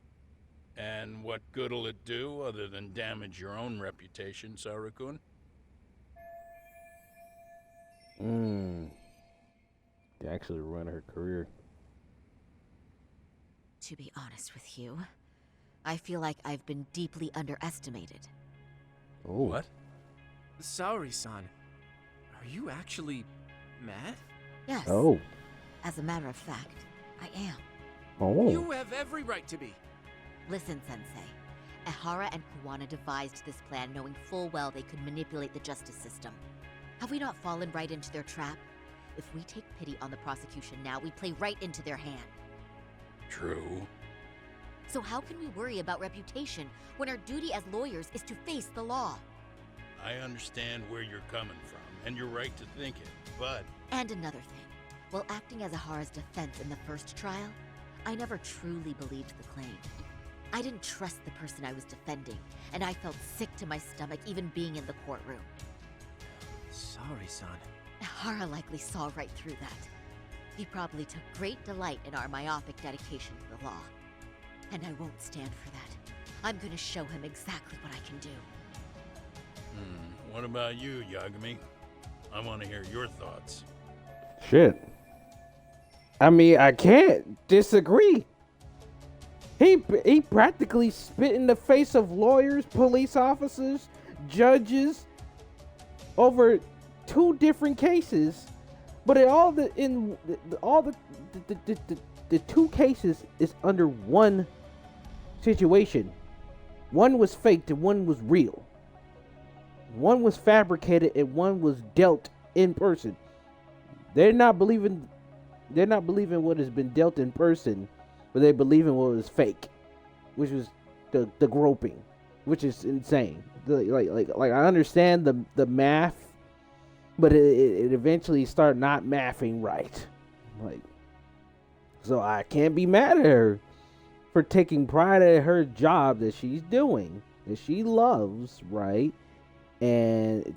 B: And what good'll it do other than damage your own reputation, Saru-kun?
A: They actually ruin her career.
H: To be honest with you, I feel like I've been deeply underestimated.
A: Oh.
B: What?
I: Saori-san, are you actually mad?
H: Yes.
A: Oh.
H: As a matter of fact, I am.
A: Oh.
I: You have every right to be.
H: Listen, Sensei. Ihara and Kuwana devised this plan knowing full well they could manipulate the justice system. Have we not fallen right into their trap? If we take pity on the prosecution now, we play right into their hand.
B: True.
H: So how can we worry about reputation when our duty as lawyers is to face the law?
B: I understand where you're coming from, and you're right to think it, but...
H: And another thing. While acting as Ihara's defense in the first trial, I never truly believed the claim. I didn't trust the person I was defending, and I felt sick to my stomach even being in the courtroom.
I: Saori-san.
H: Ihara likely saw right through that. He probably took great delight in our myopic dedication to the law. And I won't stand for that. I'm gonna show him exactly what I can do.
B: What about you, Yagami? I want to hear your thoughts.
A: Shit. I mean, I can't disagree. He practically spit in the face of lawyers, police officers, judges over 2 different cases, but the 2 cases is under one situation. One was faked and one was real. One was fabricated and one was dealt in person. They're not believing what has been dealt in person, but they believe in what was fake, which was the groping, which is insane. Like I understand the math, but it eventually started not mathing right. Like, so I can't be mad at her for taking pride in her job that she's doing, that she loves, right? And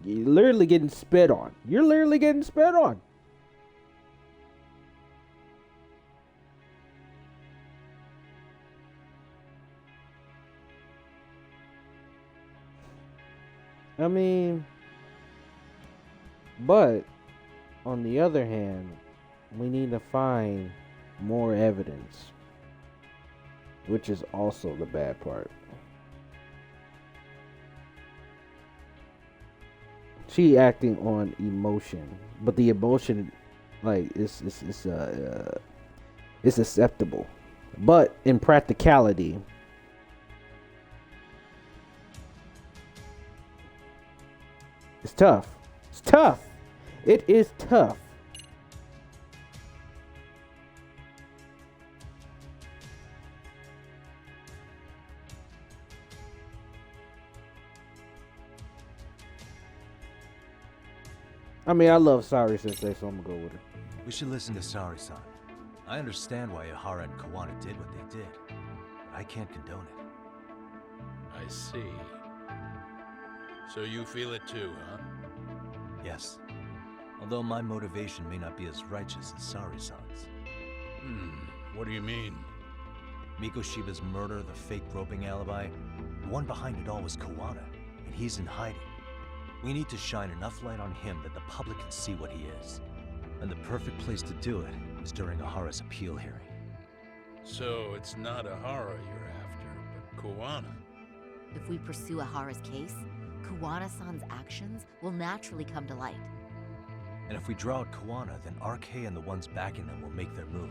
A: you're literally getting spit on. You're literally getting spit on. I mean, but on the other hand, we need to find more evidence, which is also the bad part. She acting on emotion, but the emotion, like, it's acceptable, but in practicality, it's tough. It's tough. It is tough. I mean, I love Saori Sensei, so I'm gonna go with her.
D: We should listen to Saori-san. I understand why Ihara and Kuwana did what they did, but I can't condone it.
B: I see. So you feel it too, huh?
D: Yes. Although my motivation may not be as righteous as Saori-san's.
B: What do you mean?
D: Mikoshiba's murder, the fake groping alibi, the one behind it all was Kuwana, and he's in hiding. We need to shine enough light on him that the public can see what he is. And the perfect place to do it is during Ahara's appeal hearing.
B: So it's not Ahara you're after, but Kuwana.
H: If we pursue Ahara's case, Kuwana-san's actions will naturally come to light.
D: And if we draw out Kuwana, then RK and the ones backing them will make their move.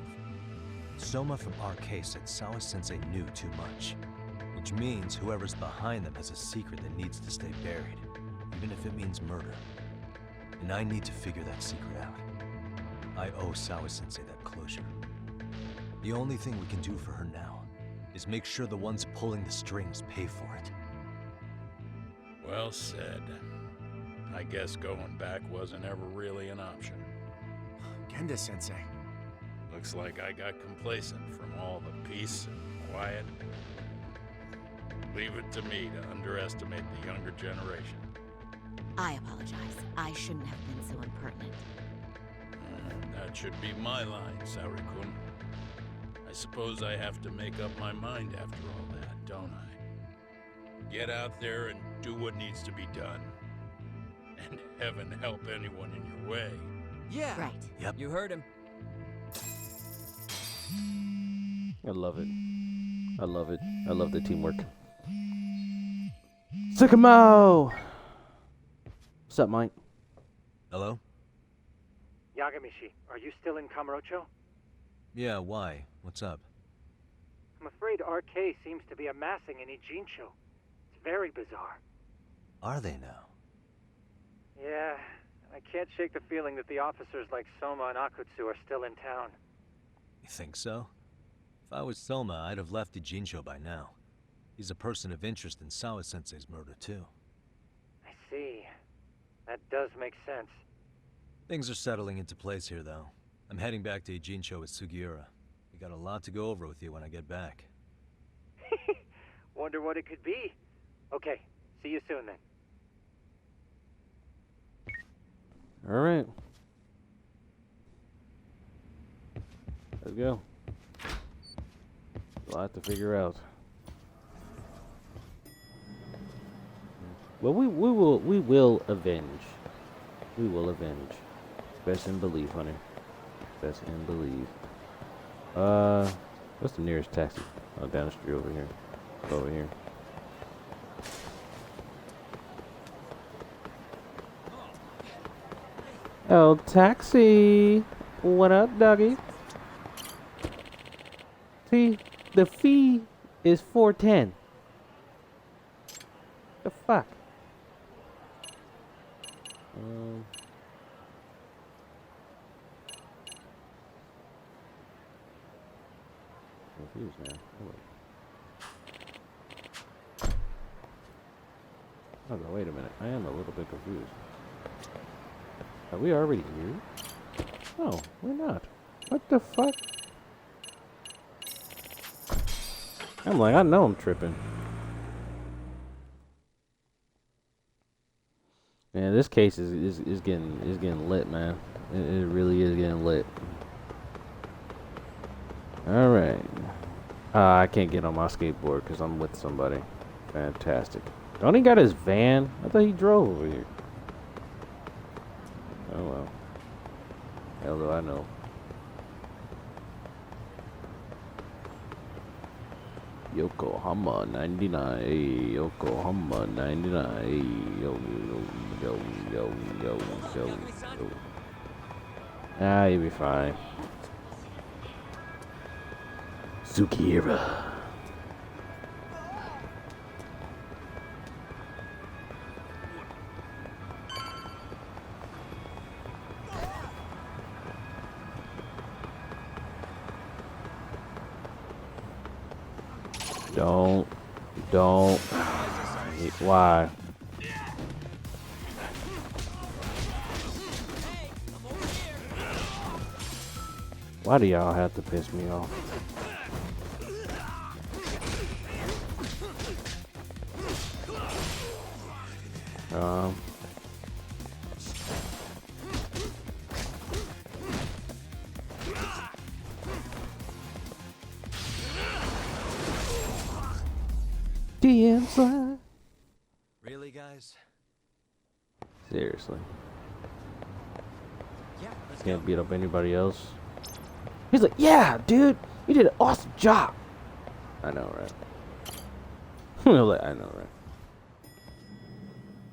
D: Soma from RK said Sawa-sensei knew too much, which means whoever's behind them has a secret that needs to stay buried, even if it means murder. And I need to figure that secret out. I owe Sawa-sensei that closure. The only thing we can do for her now is make sure the ones pulling the strings pay for it.
B: Well said. I guess going back wasn't ever really an option.
I: Genda-sensei.
B: Looks like I got complacent from all the peace and quiet. Leave it to me to underestimate the younger generation.
H: I apologize. I shouldn't have been so impertinent.
B: That should be my line, Saori-kun. I suppose I have to make up my mind after all that, don't I? Get out there and do what needs to be done. And heaven help anyone in your way.
G: Yeah.
H: Right.
D: Yep.
G: You heard him.
A: I love it. I love it. I love the teamwork. Sycamore! What's up, Mike?
D: Hello?
C: Yagami, are you still in Kamurocho?
D: Yeah, why? What's up?
C: I'm afraid RK seems to be amassing in Ijincho. It's very bizarre.
D: Are they now?
C: Yeah, I can't shake the feeling that the officers like Soma and Akutsu are still in town.
D: You think so? If I was Soma, I'd have left Ijincho by now. He's a person of interest in Sawa-sensei's murder, too.
C: I see. That does make sense.
D: Things are settling into place here, though. I'm heading back to Ijincho with Sugiura. We got a lot to go over with you when I get back.
C: Wonder what it could be. Okay, see you soon then.
A: All right. Let's go. A lot to figure out. Well, we will avenge. We will avenge. Best in belief, honey. Best in belief. What's the nearest taxi? Oh, down the street over here. Over here. Oh, taxi. What up, doggy? See, the fee is $4.10. The fuck? Confused now. Oh, no, wait a minute. I am a little bit confused. Are we already here? No, we're not. What the fuck? I'm like, I know I'm tripping. Man, this case is getting lit, man. It really is getting lit. All right. I can't get on my skateboard because I'm with somebody. Fantastic. Don't he got his van? I thought he drove over here. Oh well. Hell do I know. Yokohama 99. Hey, Yokohama 99. Hey, yo. Ah, you'll be fine. Sugiura. Don't. Why? Why do y'all have to piss me off? DM slide.
D: Really, guys?
A: Seriously.
G: Yeah, let's go.
A: Can't beat up anybody else. He's like, yeah, dude, you did an awesome job. I know, right? Like, I know, right?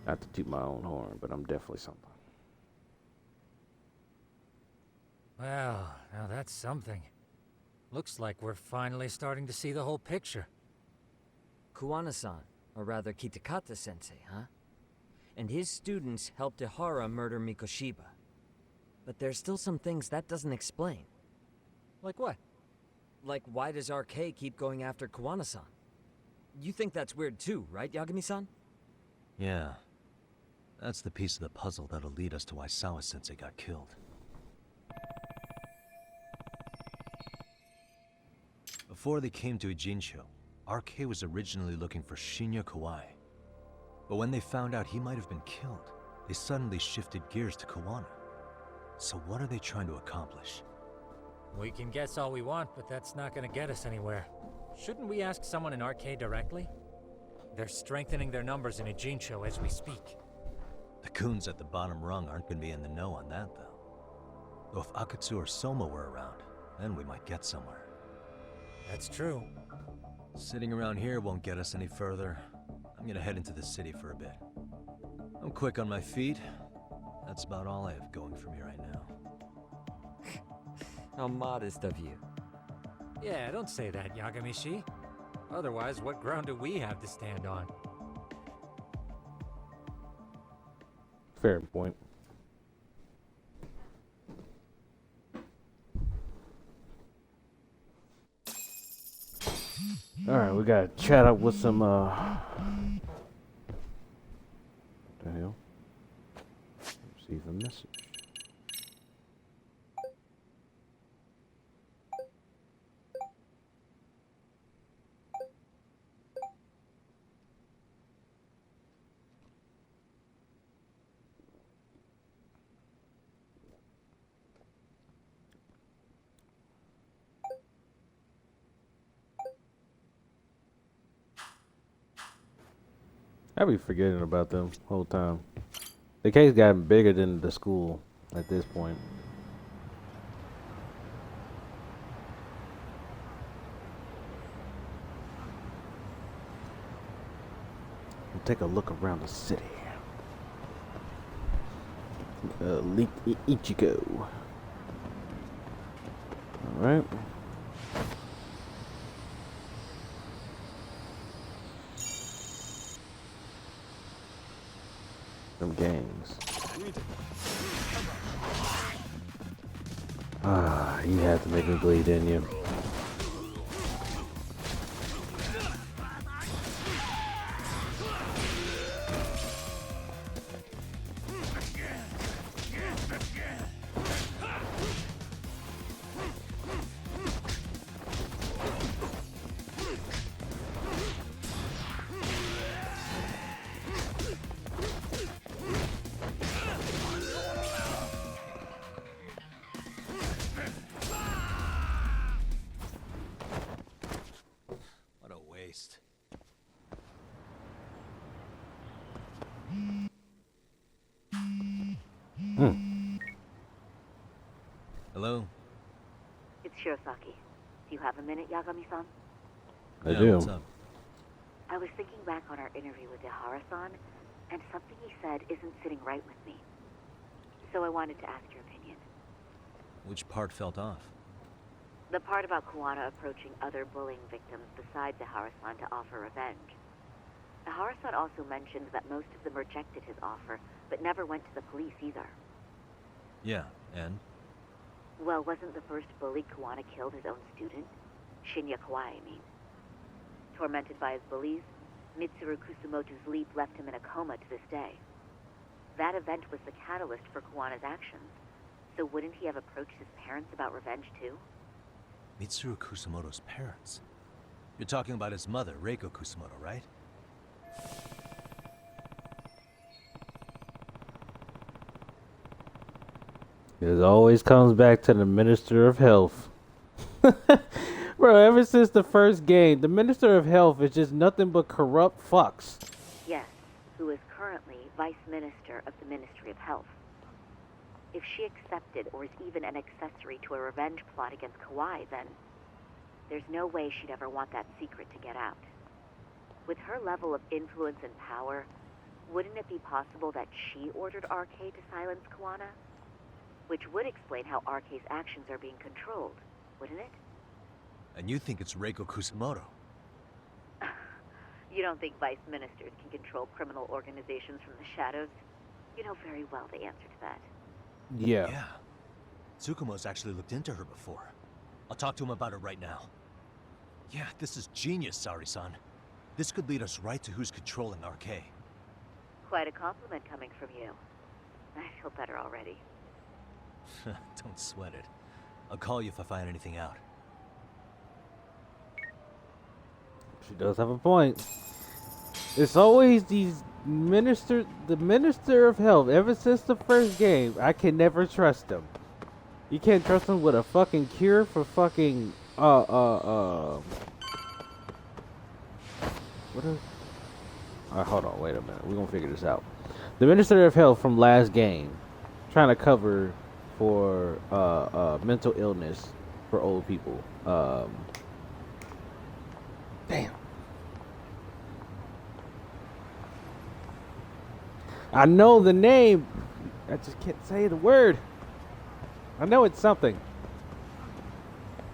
A: Not to toot my own horn, but I'm definitely something.
K: Well, now that's something. Looks like we're finally starting to see the whole picture.
G: Kuwana-san, or rather Kitakata-sensei, huh? And his students helped Ihara murder Mikoshiba. But there's still some things that doesn't explain.
K: Like what?
G: Like, why does RK keep going after Kuwana-san? You think that's weird too, right, Yagami-san?
D: Yeah. That's the piece of the puzzle that'll lead us to why Sawa-sensei got killed. Before they came to Ijincho, RK was originally looking for Shinya Kawai. But when they found out he might have been killed, they suddenly shifted gears to Kuwana. So what are they trying to accomplish?
K: We can guess all we want, but that's not gonna get us anywhere. Shouldn't we ask someone in RK directly? They're strengthening their numbers in Ijincho as we speak.
D: The goons at the bottom rung aren't gonna be in the know on that, though. Though if Akutsu or Soma were around, then we might get somewhere.
K: That's true.
D: Sitting around here won't get us any further. I'm gonna head into the city for a bit. I'm quick on my feet. That's about all I have going for me right now.
G: How modest of you.
K: Yeah, don't say that, Yagami-shi. Otherwise, what ground do we have to stand on?
A: Fair point. Alright, we gotta chat up with some, what the hell? Receive a message. I be forgetting about them whole time. The case got bigger than the school at this point. We'll take a look around the city. Ichigo. All right. Them gangs. Ah, you had to make me bleed, didn't you?
D: Hello?
H: It's Shirosaki. Do you have a minute, Yagami-san?
A: I do.
D: What's up?
H: I was thinking back on our interview with Ihara-san, and something he said isn't sitting right with me. So I wanted to ask your opinion.
D: Which part felt off?
H: The part about Kuwana approaching other bullying victims besides Ihara-san to offer revenge. Ihara-san also mentioned that most of them rejected his offer, but never went to the police either.
D: Yeah, and?
H: Well, wasn't the first bully Kuwana killed his own student? Shinya Kawai, I mean. Tormented by his bullies, Mitsuru Kusumoto's leap left him in a coma to this day. That event was the catalyst for Kuwana's actions, so wouldn't he have approached his parents about revenge too?
D: Mitsuru Kusumoto's parents? You're talking about his mother, Reiko Kusumoto, right? It
A: always comes back to the Minister of Health. Bro, ever since the first game, the Minister of Health is just nothing but corrupt fucks.
H: Yes, who is currently Vice Minister of the Ministry of Health. If she accepted or is even an accessory to a revenge plot against Kauai, then there's no way she'd ever want that secret to get out. With her level of influence and power, wouldn't it be possible that she ordered RK to silence Kuwana? Which would explain how RK's actions are being controlled, wouldn't it?
D: And you think it's Reiko Kusamoto?
H: You don't think vice ministers can control criminal organizations from the shadows? You know very well the answer to that.
A: Yeah.
D: Yeah. Tsukumo's actually looked into her before. I'll talk to him about it right now. Yeah, this is genius, Sari-san. This could lead us right to who's controlling RK.
H: Quite a compliment coming from you. I feel better already.
D: Don't sweat it. I'll call you if I find anything out.
A: She does have a point. It's always the Minister of Health. Ever since the first game, I can never trust him. You can't trust him with a fucking cure for fucking what hold on, wait a minute. We're gonna figure this out. The Minister of Health from last game, trying to cover for mental illness for old people. Damn. I know the name. I just can't say the word. I know it's something.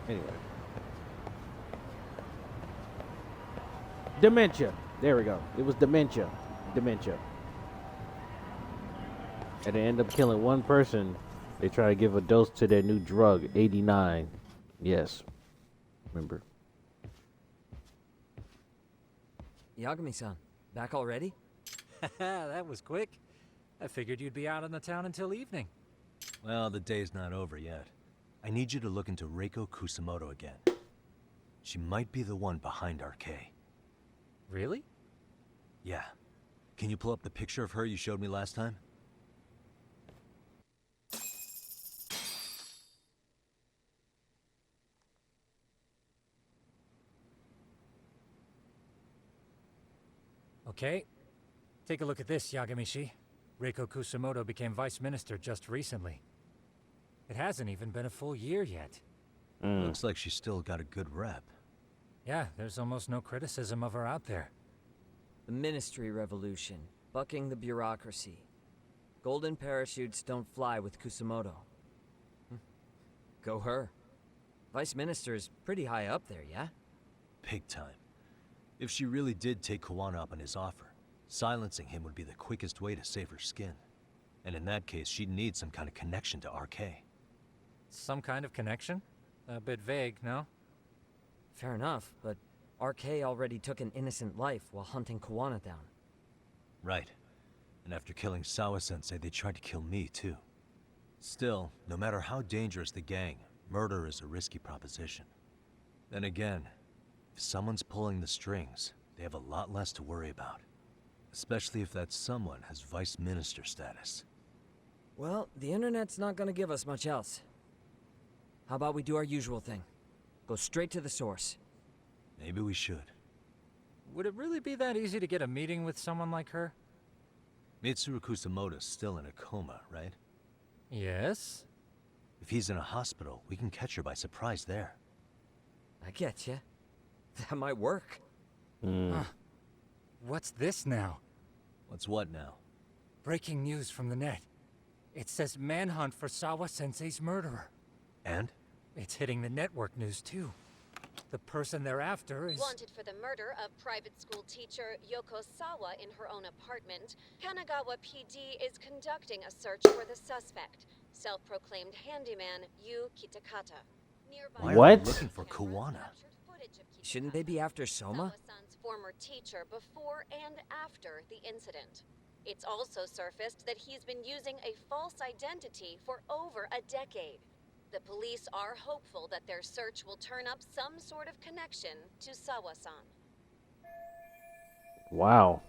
A: Anyway. Dementia. There we go. It was dementia. Dementia. And they end up killing one person. They try to give a dose to their new drug, 89. Yes. Remember?
G: Yagami-san, back already?
K: That was quick. I figured you'd be out in the town until evening.
D: Well, the day's not over yet. I need you to look into Reiko Kusamoto again. She might be the one behind RK.
K: Really?
D: Yeah. Can you pull up the picture of her you showed me last time?
K: Okay. Take a look at this, Yagami-shi. Reiko Kusamoto became vice minister just recently. It hasn't even been a full year yet.
D: Looks like she's still got a good rep.
K: Yeah, there's almost no criticism of her out there.
G: The Ministry Revolution, bucking the bureaucracy. Golden parachutes don't fly with Kusamoto. Go her. Vice Minister is pretty high up there, yeah?
D: Big time. If she really did take Kuwana up on his offer, silencing him would be the quickest way to save her skin. And in that case, she'd need some kind of connection to RK.
K: Some kind of connection? A bit vague, no?
G: Fair enough, but RK already took an innocent life while hunting Kuwana down.
D: Right. And after killing Sawa-sensei, they tried to kill me, too. Still, no matter how dangerous the gang, murder is a risky proposition. Then again, if someone's pulling the strings, they have a lot less to worry about. Especially if that someone has vice minister status.
G: Well, the internet's not gonna give us much else. How about we do our usual thing? Go straight to the source.
D: Maybe we should.
K: Would it really be that easy to get a meeting with someone like her?
D: Mitsuru Kusamoto's still in a coma, right?
K: Yes?
D: If he's in a hospital, we can catch her by surprise there.
G: I get ya. That might work.
K: What's this now?
D: What's what now?
K: Breaking news from the net. It says manhunt for Sawa-sensei's murderer.
D: And?
K: It's hitting the network news, too. The person they're after is...
L: Wanted for the murder of private school teacher Yoko Sawa in her own apartment, Kanagawa PD is conducting a search for the suspect, self-proclaimed handyman Yu Kitakata. Nearby
A: What?
D: Looking for Kuwana.
G: Shouldn't they be after Soma?
L: Sawa-san's former teacher before and after the incident. It's also surfaced that he's been using a false identity for over a decade. The police are hopeful that their search will turn up some sort of connection to Sawa-san.
A: Wow.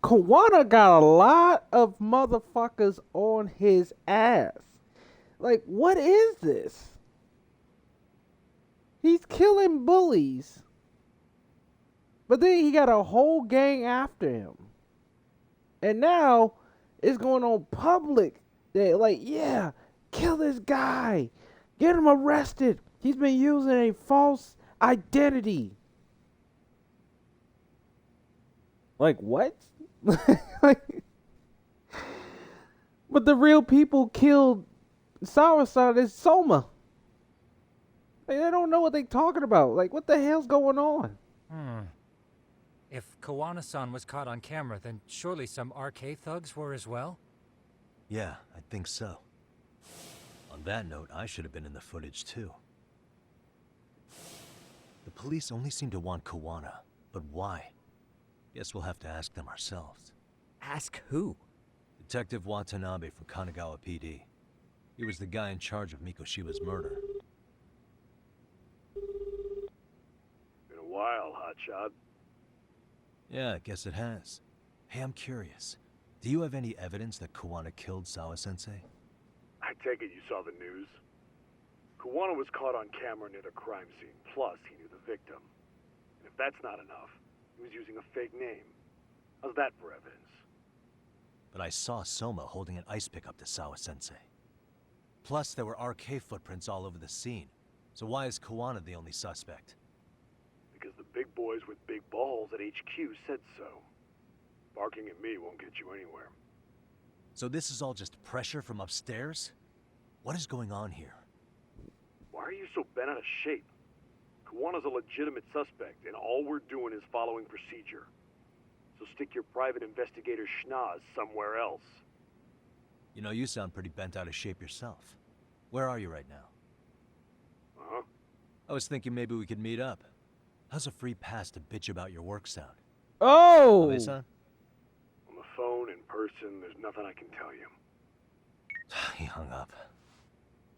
A: Kuwana got a lot of motherfuckers on his ass. Like, what is this? He's killing bullies. But then he got a whole gang after him. And now it's going on public. That, like, yeah, kill this guy. Get him arrested. He's been using a false identity. Like, what? Like, but the real people killed Sawa-san is Soma. Like, they don't know what they're talking about. Like, what the hell's going on?
K: If Kawana-san was caught on camera, then surely some RK thugs were as well?
D: Yeah, I think so. On that note, I should have been in the footage too. The police only seem to want Kawana, but why? Guess we'll have to ask them ourselves.
G: Ask who?
D: Detective Watanabe from Kanagawa PD. He was the guy in charge of Mikoshiba's murder.
M: Been a while, hotshot.
D: Yeah, I guess it has. Hey, I'm curious. Do you have any evidence that Kawana killed Sawa-sensei?
M: I take it you saw the news. Kawana was caught on camera near the crime scene, plus he knew the victim. And if that's not enough, he was using a fake name. How's that for evidence?
D: But I saw Soma holding an ice pick up to Sawa-sensei. Plus, there were RK footprints all over the scene. So why is Kawana the only suspect?
M: Because the big boys with big balls at HQ said so. Barking at me won't get you anywhere.
D: So this is all just pressure from upstairs? What is going on here?
M: Why are you so bent out of shape? Kawana's a legitimate suspect, and all we're doing is following procedure. So stick your private investigator schnoz somewhere else.
D: You know, you sound pretty bent out of shape yourself. Where are you right now?
M: Uh-huh.
D: I was thinking maybe we could meet up. How's a free pass to bitch about your work sound?
A: Oh!
D: Abe-san?
M: On the phone, in person, there's nothing I can tell you.
D: He hung up.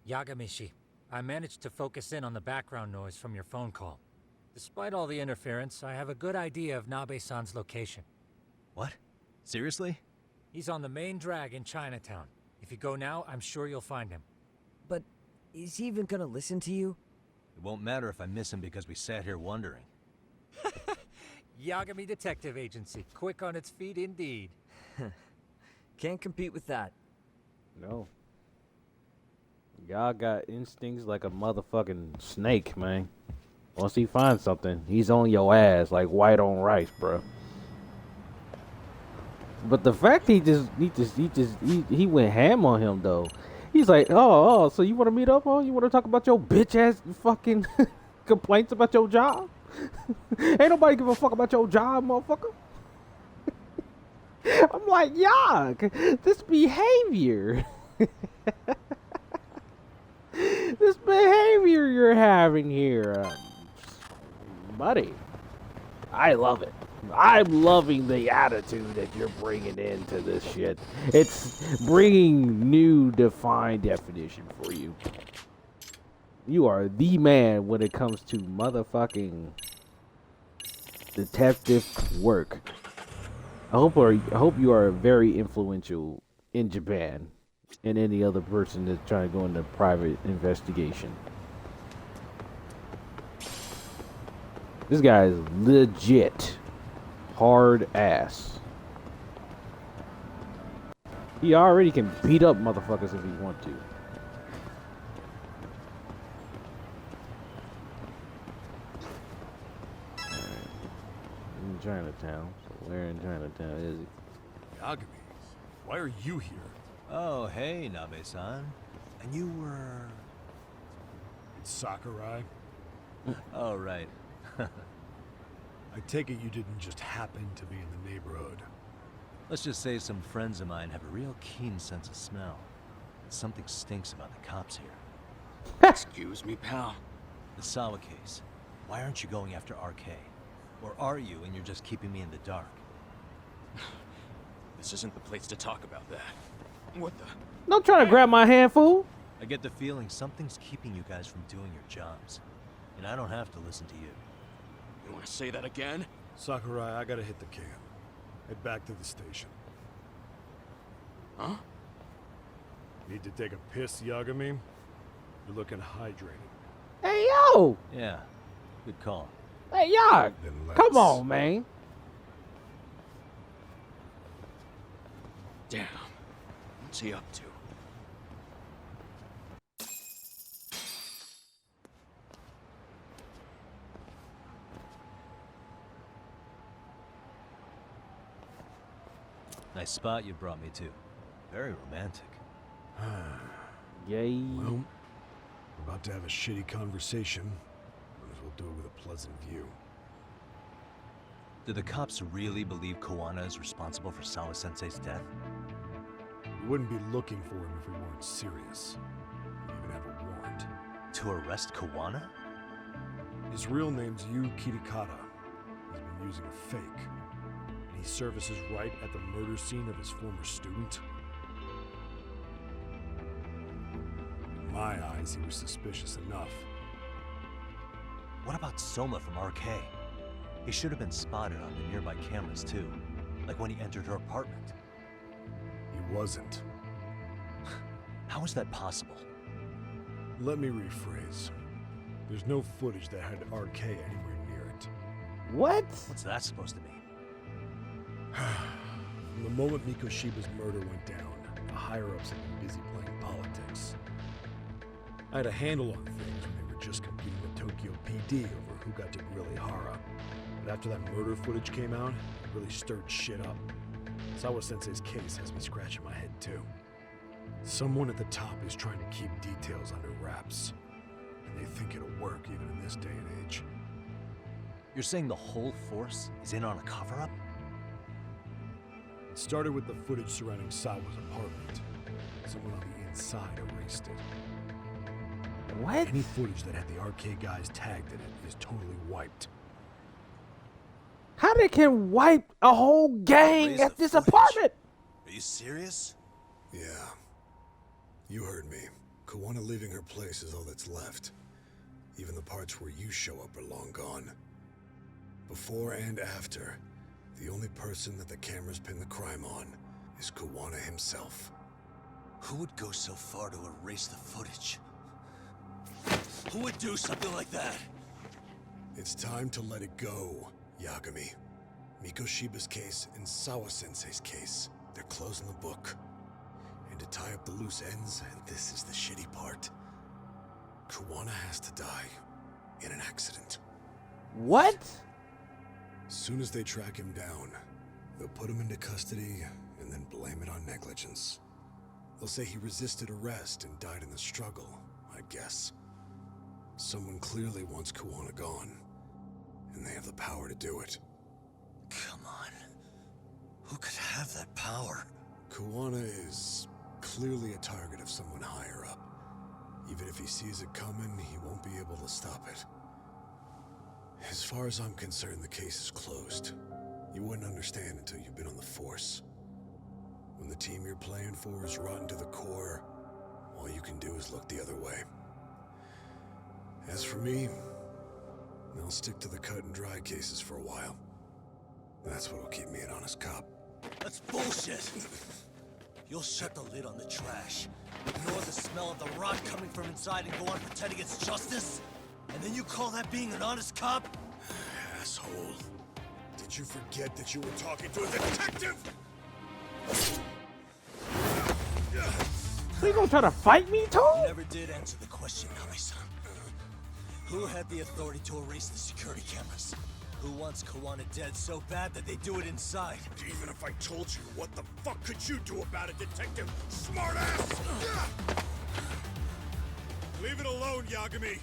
K: Yagami-shi, I managed to focus in on the background noise from your phone call. Despite all the interference, I have a good idea of Nabe-san's location.
D: What? Seriously?
K: He's on the main drag in Chinatown. If you go now, I'm sure you'll find him.
G: But is he even gonna listen to you?
D: It won't matter if I miss him because we sat here wondering.
K: Yagami Detective Agency, quick on its feet indeed.
G: Can't compete with that.
A: No. Y'all got instincts like a motherfucking snake, man. Once he finds something, he's on your ass like white on rice, bro. But the fact he went ham on him though. He's like, oh, so you want to meet up? Oh, you want to talk about your bitch ass fucking complaints about your job? Ain't nobody give a fuck about your job, motherfucker. I'm like, yuck, this behavior. This behavior you're having here, buddy. I love it. I'm loving the attitude that you're bringing into this shit. It's bringing new defined definition for you. You are the man when it comes to motherfucking detective work. I hope you are very influential in Japan and any other person that's trying to go into private investigation. This guy is legit hard ass. He already can beat up motherfuckers if he want to. In Chinatown. So where in Chinatown is he?
N: Yagami, why are you here?
D: Oh, hey, Nabe-san. And you were...
N: It's Sakurai.
D: Oh, right.
N: I take it you didn't just happen to be in the neighborhood.
D: Let's just say some friends of mine have a real keen sense of smell. Something stinks about the cops here.
N: Excuse me, pal.
D: The Sawa case. Why aren't you going after RK? Or are you and you're just keeping me in the dark?
N: This isn't the place to talk about that. What the?
A: Don't try to grab my hand, fool.
D: I get the feeling something's keeping you guys from doing your jobs. And I don't have to listen to you.
N: You want to say that again? Sakurai, I gotta hit the camp. Head back to the station. Huh? Need to take a piss, Yagami? You're looking hydrated.
A: Hey, yo!
D: Yeah, good call.
A: Hey, Yag!
N: Then
A: Come
N: let's.
A: on, man.
B: Damn. What's he up to?
D: Nice spot you brought me to. Very romantic.
A: Yay.
N: Well, we're about to have a shitty conversation. Might as well do it with a pleasant view.
D: Do the cops really believe Kawana is responsible for Sawa-sensei's death?
N: We wouldn't be looking for him if we weren't serious. We even have a warrant.
D: To arrest Kawana?
N: His real name's Yu Kitakata. He's been using a fake. And he services right at the murder scene of his former student. In my eyes, he was suspicious enough.
D: What about Soma from RK? He should have been spotted on the nearby cameras too, like when he entered her apartment.
N: He wasn't.
D: How is that possible?
N: Let me rephrase. There's no footage that had RK anywhere near it.
A: What?
D: What's that supposed to mean?
N: From the moment Mikoshiba's murder went down, the higher-ups have been busy playing politics. I had a handle on things when they were just competing with Tokyo PD over who got to grill Ihara. But after that murder footage came out, it really stirred shit up. Sawa-sensei's case has me scratching my head too. Someone at the top is trying to keep details under wraps. And they think it'll work even in this day and age.
D: You're saying the whole force is in on a cover-up?
N: It started with the footage surrounding Sawa's apartment. Someone on the inside erased it.
A: What?
N: Any footage that had the RK guys tagged in it is totally wiped.
A: How they can wipe a whole gang
F: Erase
A: at
F: the
A: this
F: footage?
A: apartment?
F: Are you serious?
N: Yeah. You heard me. Kawana leaving her place is all that's left. Even the parts where you show up are long gone. Before and after, the only person that the cameras pin the crime on is Kawana himself.
F: Who would go so far to erase the footage? Who would do something like that?
N: It's time to let it go, Yagami. Mikoshiba's case and Sawa-sensei's case, they're closing the book. And to tie up the loose ends, and this is the shitty part, Kawana has to die in an accident.
A: What?
N: As soon as they track him down, they'll put him into custody and then blame it on negligence. They'll say he resisted arrest and died in the struggle, I guess. Someone clearly wants Kawana gone, and they have the power to do it.
F: Come on. Who could have that power?
N: Kawana is clearly a target of someone higher up. Even if he sees it coming, he won't be able to stop it. As far as I'm concerned, the case is closed. You wouldn't understand until you've been on the force. When the team you're playing for is rotten to the core, all you can do is look the other way. As for me, I'll stick to the cut and dry cases for a while. That's what'll keep me an honest cop.
F: That's bullshit! You'll shut the lid on the trash, ignore the smell of the rot coming from inside and go on pretending it's justice? And then you call that being an honest cop?
N: Asshole. Did you forget that you were talking to a detective?
A: So you gonna try to fight me,
F: You
A: Toad?
F: never did answer the question, Kami-san. Who had the authority to erase the security cameras? Who wants Kawana dead so bad that they do it inside?
N: Even if I told you, what the fuck could you do about it, detective? Smartass! Leave it alone, Yagami.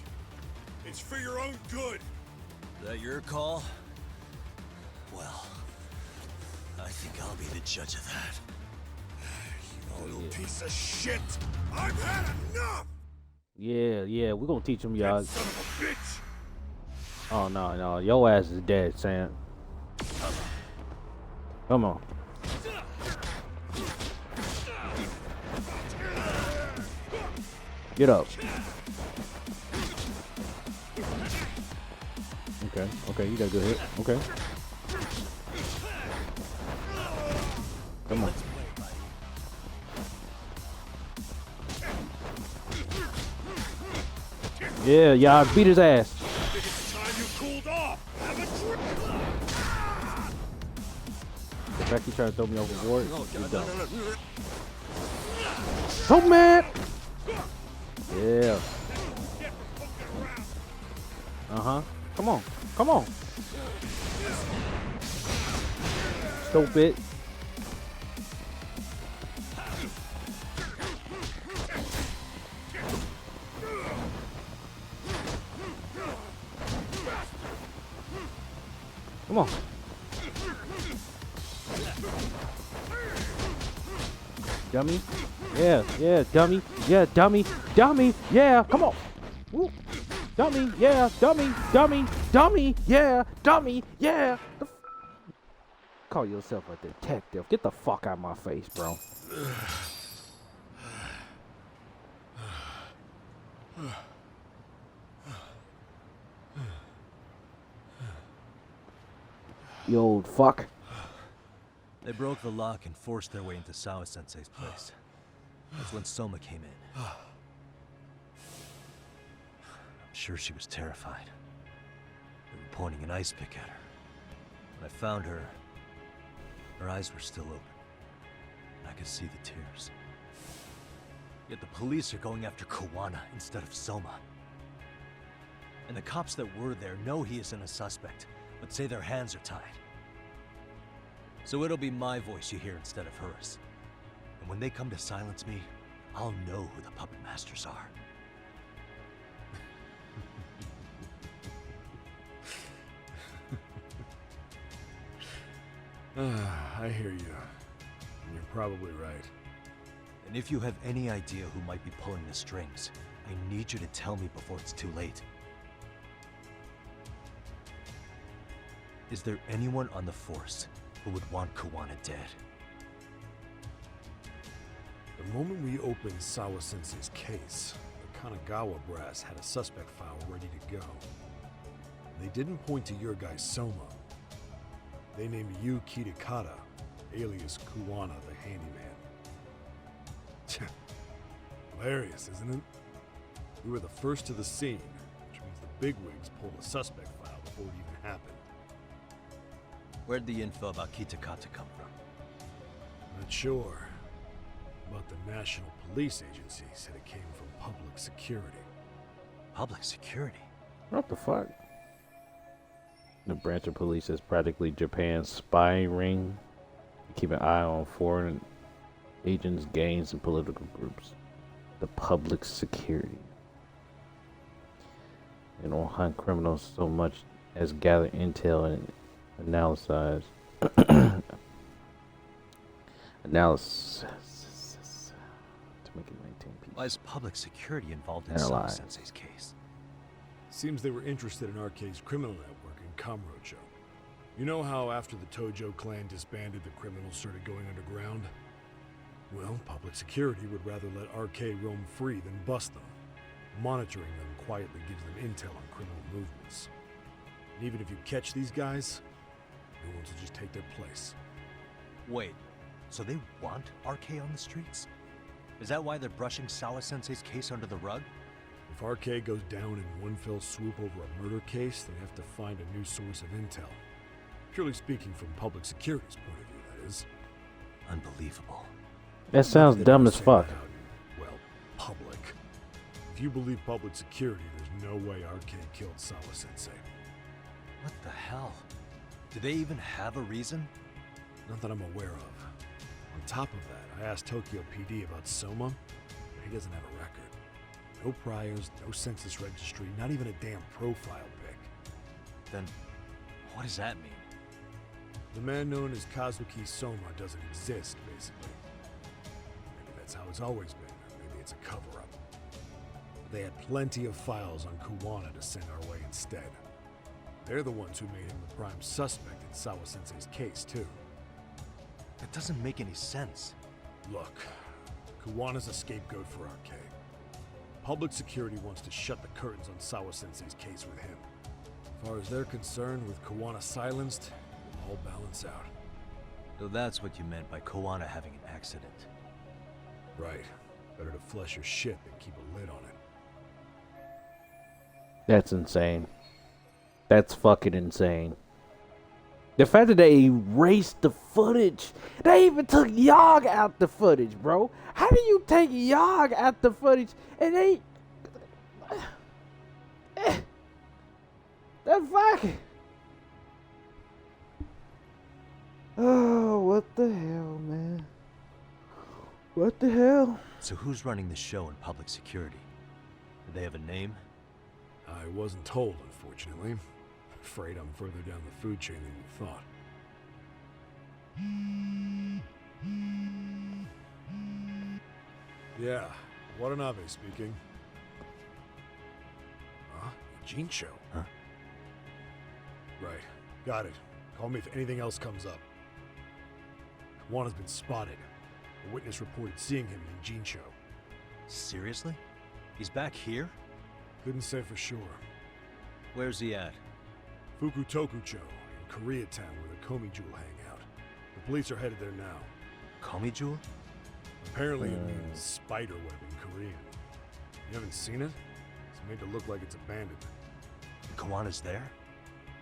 N: It's for your own good.
F: Is that your call? Well, I think I'll be the judge of that.
N: You little piece of shit! I've had enough!
A: Yeah, we're gonna teach him, y'all.
N: Son of a bitch!
A: Oh, no, your ass is dead, Sam. Come on. Get up. Okay, you got a good hit. Okay. Come on. Yeah, y'all beat his ass.
M: It's time you cooled off. Have a drink.
A: The fact he tried to throw me overboard, he's dumb. So mad. Yeah. Come on. Come on. Stupid. Come on. Dummy. Yeah, dummy. Yeah, dummy. Dummy. Yeah, come on. Woo. Dummy. Yeah, dummy. Dummy. Dummy. Yeah, dummy. Yeah. Call yourself a detective. Get the fuck out of my face, bro. You old fuck.
D: They broke the lock and forced their way into Sawa-sensei's place. That's when Soma came in. I'm sure she was terrified. They were pointing an ice pick at her. When I found her, her eyes were still open. And I could see the tears. Yet the police are going after Kawana instead of Soma. And the cops that were there know he isn't a suspect, but say their hands are tied. So it'll be my voice you hear instead of hers. And when they come to silence me, I'll know who the puppet masters are.
M: I hear you. And you're probably right.
D: And if you have any idea who might be pulling the strings, I need you to tell me before it's too late. Is there anyone on the force who would want Kawana dead?
M: The moment we opened Sawa-sensei's case, the Kanagawa brass had a suspect file ready to go. They didn't point to your guy Soma. They named you Kitakata, alias Kawana the handyman. Hilarious, isn't it? We were the first to the scene, which means the bigwigs pulled the suspect file before it even happened.
D: Where'd the info about Kitakata come from?
M: Not sure. But the National Police Agency said it came from public security.
D: Public security?
A: What the fuck? The branch of police is practically Japan's spying ring. Keep an eye on foreign agents, gangs, and political groups. The public security. They don't hunt criminals so much as gather intel and analyze analysis to make it maintain peace.
D: Why is public security involved in Sawa-sensei's case?
M: Seems they were interested in Arcade's criminal network in Kamurocho. You know how after the Tojo clan disbanded, the criminals started going underground? Well, public security would rather let Arcade roam free than bust them. Monitoring them quietly gives them intel on criminal movements. And even if you catch these guys, no one's will just take their place.
D: Wait, so they want RK on the streets? Is that why they're brushing Sawa-sensei's case under the rug?
M: If RK goes down in one fell swoop over a murder case, they have to find a new source of intel. Purely speaking, from public security's point of view, that is.
D: Unbelievable.
A: That sounds dumb as fuck.
M: Well, public. If you believe public security, there's no way RK killed Sawa-sensei.
D: What the hell? Do they even have a reason?
M: Not that I'm aware of. On top of that, I asked Tokyo PD about Soma, but he doesn't have a record. No priors, no census registry, not even a damn profile pic.
D: Then, what does that mean?
M: The man known as Kazuki Soma doesn't exist, basically. Maybe that's how it's always been, or maybe it's a cover-up. They had plenty of files on Kawana to send our way instead. They're the ones who made him the prime suspect in Sawa-sensei's case, too.
D: That doesn't make any sense.
M: Look, Kawana's a scapegoat for RK. Public security wants to shut the curtains on Sawa-sensei's case with him. As far as they're concerned, with Kawana silenced, it'll all balance out.
D: So that's what you meant by Kawana having an accident.
M: Right. Better to flush your shit than keep a lid on it.
A: That's insane. That's fucking insane. The fact that they erased the footage. They even took Yog out the footage, bro. How do you take Yog out the footage and they... The fuck? Oh, what the hell, man? What the hell?
D: So who's running the show in public security? Do they have a name?
N: I wasn't told, unfortunately. Afraid I'm further down the food chain than you thought. Yeah, Watanabe speaking. Huh? Gene show?
D: Huh?
N: Right. Got it. Call me if anything else comes up. Juan has been spotted. A witness reported seeing him in Gene show.
D: Seriously? He's back here?
N: Couldn't say for sure.
D: Where's he at?
N: Fukutokucho, in Koreatown, where the Komi Jewel hang out. The police are headed there now.
D: Komi Jewel?
N: Apparently it means spider web in Korean. You haven't seen it? It's made to look like it's abandoned.
D: Kawana's there?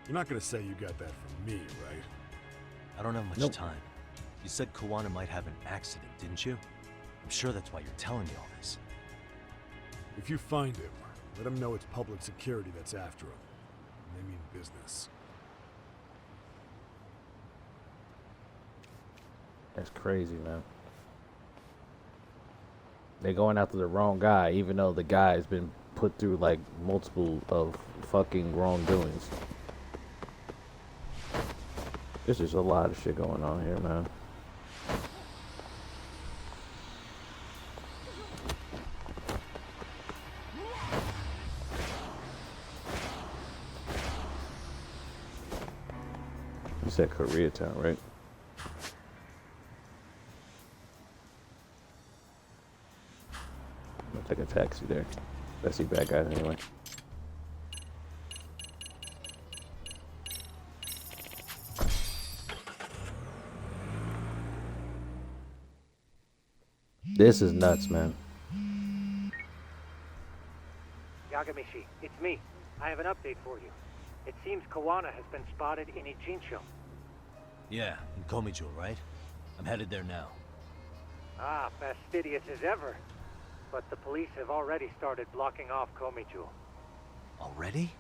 N: You're not gonna say you got that from me, right?
D: I don't have much time. You said Kawana might have an accident, didn't you? I'm sure that's why you're telling me all this.
N: If you find him, let him know it's public security that's after him. And they mean business.
A: That's crazy, man. They're going after the wrong guy, even though the guy has been put through like multiple of fucking wrongdoings. There's just a lot of shit going on here, man. You said Koreatown, right? I'm gonna take a taxi there. Let's see bad guys anyway. This is nuts, man.
C: Yagami-shi, it's me. I have an update for you. It seems Kawana has been spotted in Ijincho.
D: Yeah, in Komi Jewel, right? I'm headed there now.
C: Ah, fastidious as ever. But the police have already started blocking off Komi-Jewel.
D: Already?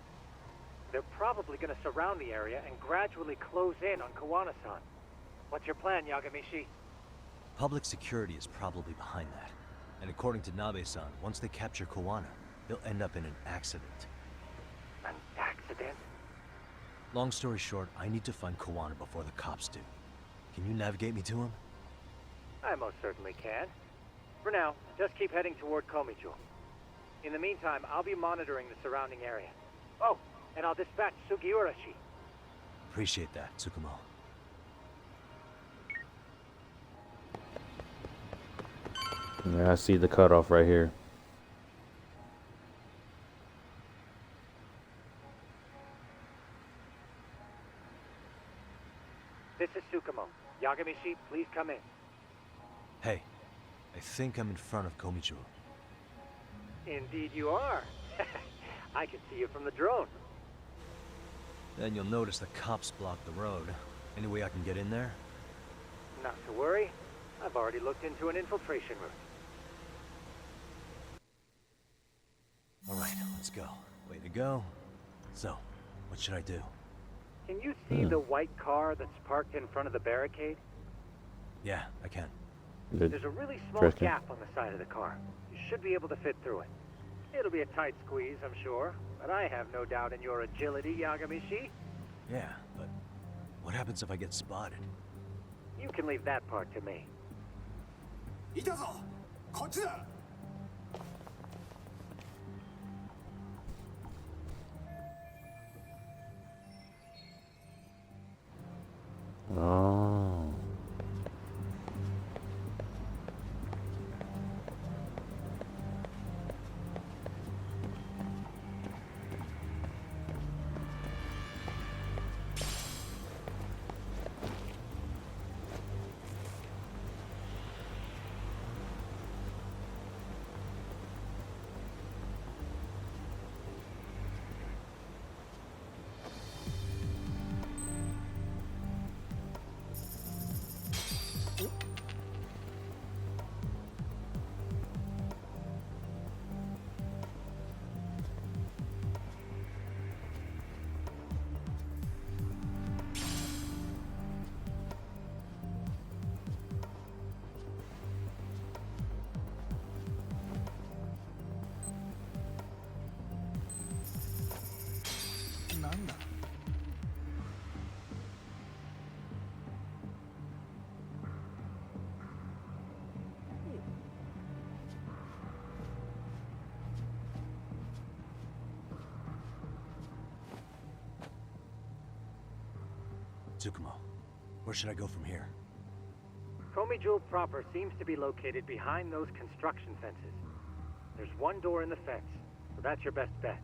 C: They're probably going to surround the area and gradually close in on Kawana-san. What's your plan, Yagami-shi?
D: Public security is probably behind that. And according to Nabe-san, once they capture Kawana, they'll end up in an accident.
C: An accident?
D: Long story short, I need to find Kawana before the cops do. Can you navigate me to him?
C: I most certainly can. For now, just keep heading toward Komi-Jewel. In the meantime, I'll be monitoring the surrounding area. Oh, and I'll dispatch Sugiura-shi.
D: Appreciate that, Tsukumo.
A: Yeah, I see the cutoff right here.
C: This is Tsukumo. Yagami-shi, please come in.
D: Hey, I think I'm in front of Komi Jewel.
C: Indeed you are. I can see you from the drone.
D: Then you'll notice the cops block the road. Any way I can get in there?
C: Not to worry. I've already looked into an infiltration route.
D: Alright, let's go. Way to go. So, what should I do?
C: Can you see the white car that's parked in front of the barricade?
D: Yeah, I can.
A: Good.
C: There's a really small gap on the side of the car. You should be able to fit through it. It'll be a tight squeeze, I'm sure, but I have no doubt in your agility, Yagami-shi.
D: Yeah, but what happens if I get spotted?
C: You can leave that part to me.
A: Oh.
D: Tsukumo, where should I go from here?
C: Komijul proper seems to be located behind those construction fences. There's one door in the fence, so that's your best bet.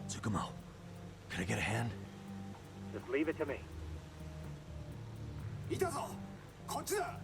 D: Tsukumo, can I get a hand?
C: Just leave it to me.
N: いたぞこっちだ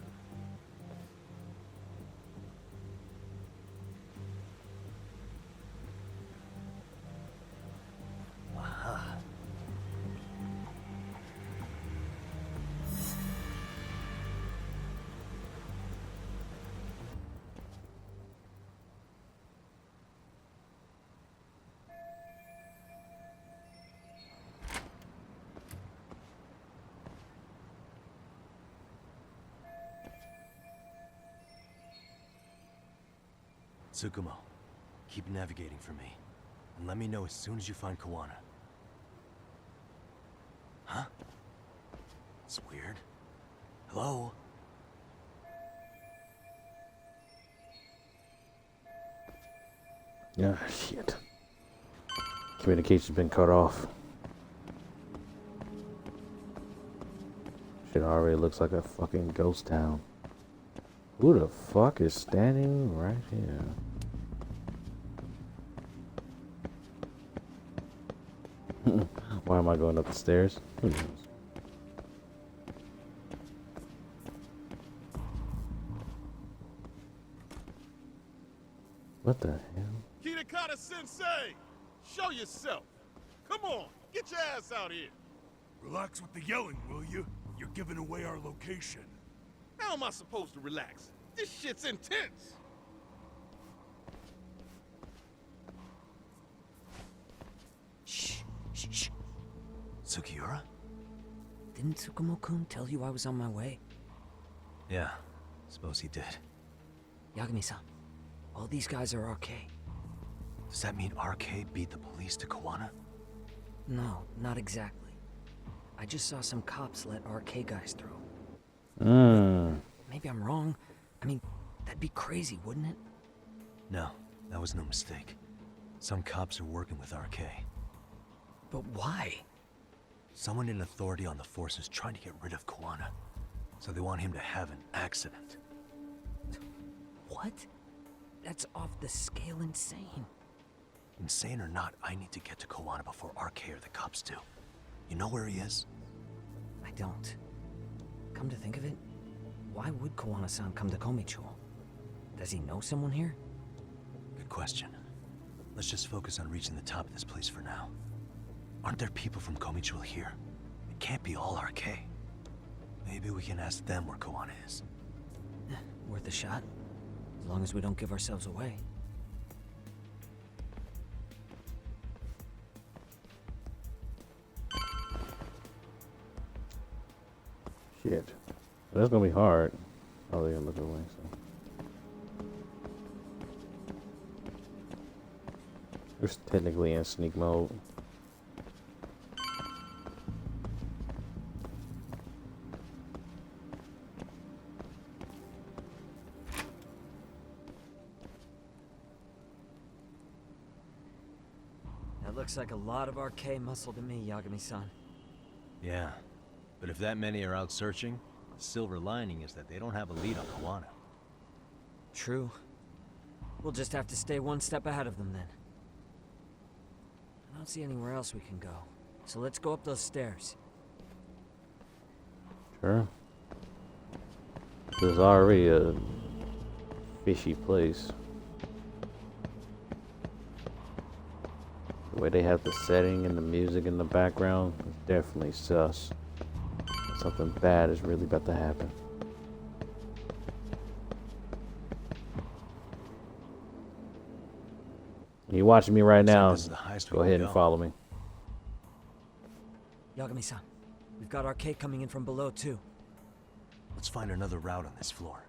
D: Tsukumo, keep navigating for me. And let me know as soon as you find Kawana. Huh? It's weird. Hello?
A: Ah, shit. Communication's been cut off. Shit already looks like a fucking ghost town. Who the fuck is standing right here? Why am I going up the stairs? Who knows? What the hell?
O: Kitakata-sensei! Show yourself! Come on, get your ass out here!
N: Relax with the yelling, will you? You're giving away our location.
O: How am I supposed to relax? This shit's intense!
G: Shh, shh, shh.
D: Sugiura?
G: Didn't Tsukumo-kun tell you I was on my way?
D: Yeah, suppose he did.
G: Yagami-san, all these guys are RK.
D: Does that mean RK beat the police to Kawana?
G: No, not exactly. I just saw some cops let RK guys through. Maybe I'm wrong. I mean, that'd be crazy, wouldn't it?
D: No, that was no mistake. Some cops are working with RK.
G: But why?
D: Someone in authority on the force is trying to get rid of Kawana. So they want him to have an accident.
G: What? That's off the scale insane.
D: Insane or not, I need to get to Kawana before RK or the cops do. You know where he is?
G: I don't. Come to think of it, why would Kawana-san come to Komijul? Does he know someone here?
D: Good question. Let's just focus on reaching the top of this place for now. Aren't there people from Komijul here? It can't be all RK. Maybe we can ask them where Kawana is.
G: Worth a shot. As long as we don't give ourselves away.
A: Shit. That's gonna be hard. Oh, they're gonna look away, so. We're technically in sneak mode.
G: That looks like a lot of RK muscle to me, Yagami-san.
D: Yeah, but if that many are out searching, the silver lining is that they don't have a lead on Kawana.
G: True. We'll just have to stay one step ahead of them then. I don't see anywhere else we can go. So let's go up those stairs.
A: Sure. There's already a fishy place. The way they have the setting and the music in the background is definitely sus. Something bad is really about to happen. You watching me right now? Go ahead and follow me.
G: Yagami-san, we've got RK coming in from below too.
D: Let's find another route on this floor.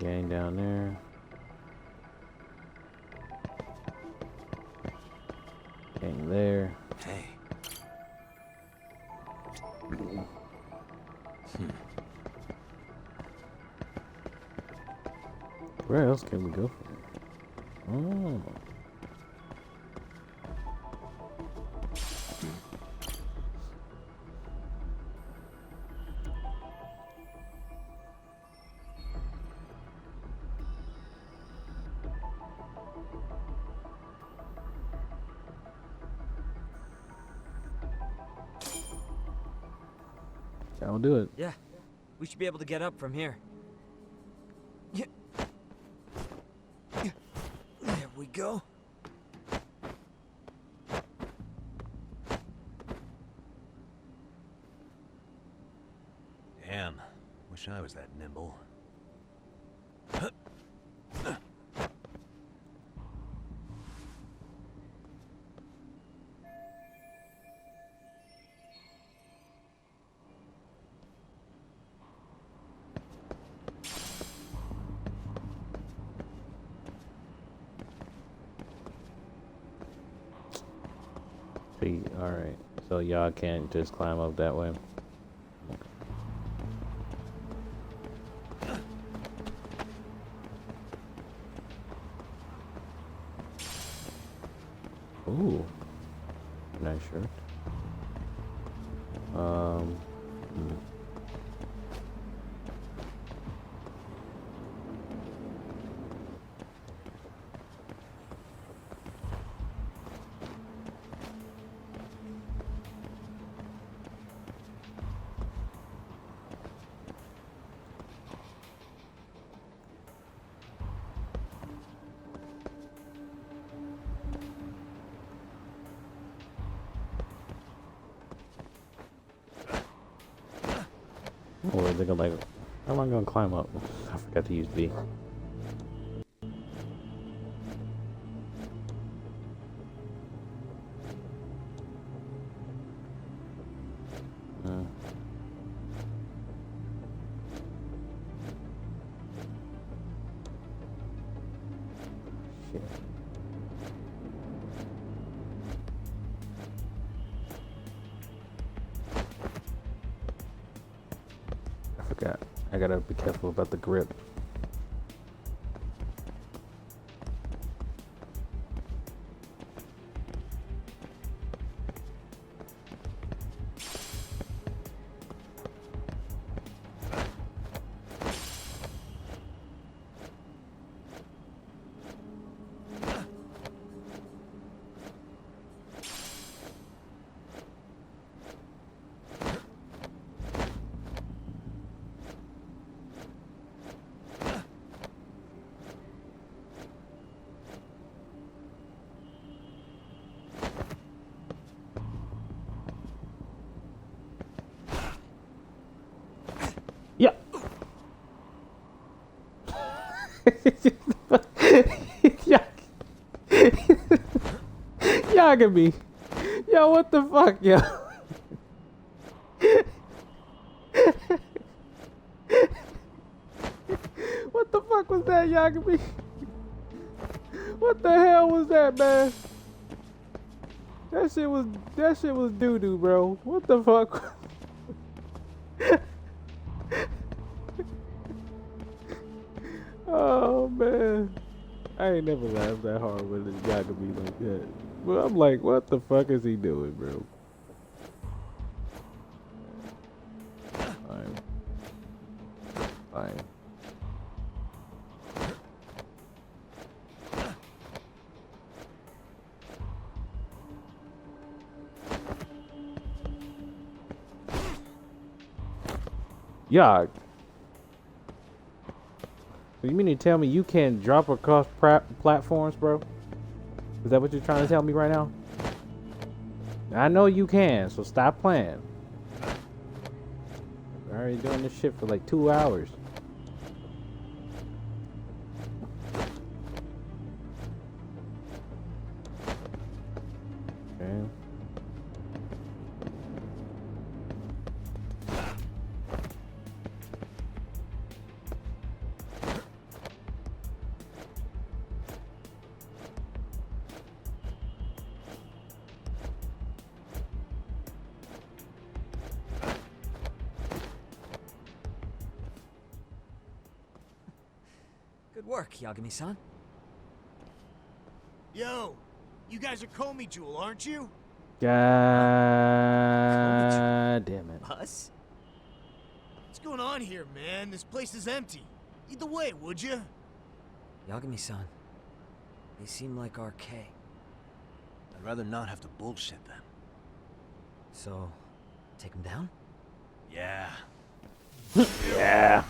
A: Gang down there. Gang there.
D: Hey.
A: Where else can we go from? Oh. I'll do it.
G: Yeah, we should be able to get up from here. Yeah. There we go.
D: Damn, wish I was that nimble.
A: Alright, so y'all can't just climb up that way. Ooh, nice shirt. Oh, they're gonna like, how am I gonna climb up? I forgot to use B. Shit. I gotta be careful about the grip. Yeah. Yagami. Yo, what the fuck, yo? What the fuck was that, Yagami? What the hell was that, man? That shit was doo-doo, bro. What the fuck? Oh man, I ain't never laughed that hard with this Yagami like that. But I'm like, what the fuck is he doing, bro? Fine. Fine. Yag. So you mean to tell me you can't drop across platforms, bro? Is that what you're trying to tell me right now? I know you can, so stop playing. We're already doing this shit for like 2 hours. Okay.
G: Good work, Yagami-san.
P: Yo, you guys are Comey Jewel, aren't you?
A: God damn it.
G: Us?
P: What's going on here, man? This place is empty. Lead the way, would you?
G: Yagami-san, they seem like RK.
D: I'd rather not have to bullshit them.
G: So, take them down?
D: Yeah.
A: Yeah.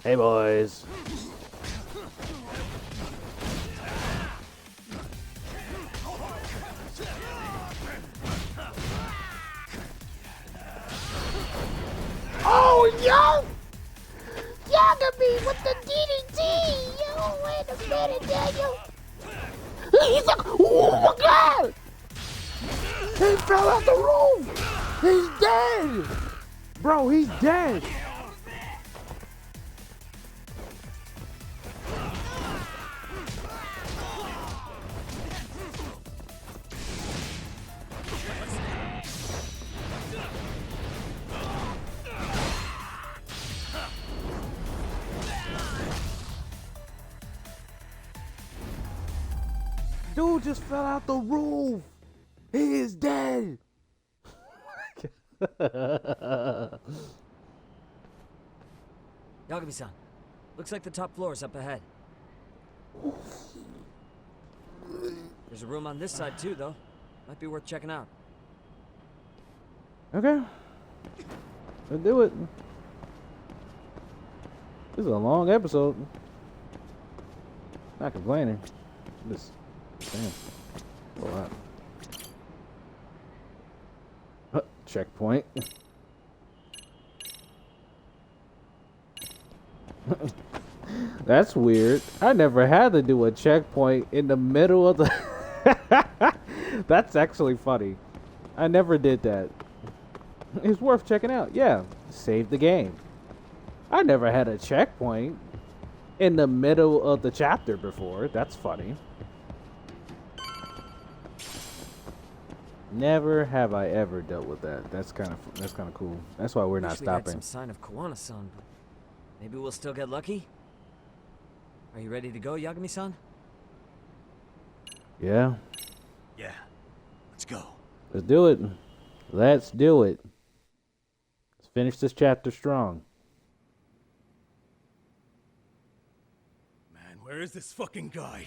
A: Hey, boys.
Q: Oh, yo! Yagami with the DDT! Yo, wait a minute, Daniel. He's like, oh my god! He fell out the roof! He's dead!
A: Bro, he's dead. Dude just fell out the roof. He is dead.
G: Yagami-san, looks like the top floor is up ahead. There's a room on this side too, though. Might be worth checking out.
A: Okay. Let's do it. This is a long episode. Not complaining. Just, damn. A lot. Checkpoint. That's weird. I never had to do a checkpoint in the middle of the... That's actually funny. I never did that. It's worth checking out. Yeah, save the game. I never had a checkpoint in the middle of the chapter before. That's funny. Never have I ever dealt with that. That's kind of cool. That's why we're not
G: Wish we had
A: stopping.
G: some sign of Kman-san, but maybe we'll still get lucky. Are you ready to go, Yagami-san?
A: Yeah.
D: Yeah. Let's go.
A: Let's do it. Let's do it. Let's finish this chapter strong.
P: Man, where is this fucking guy?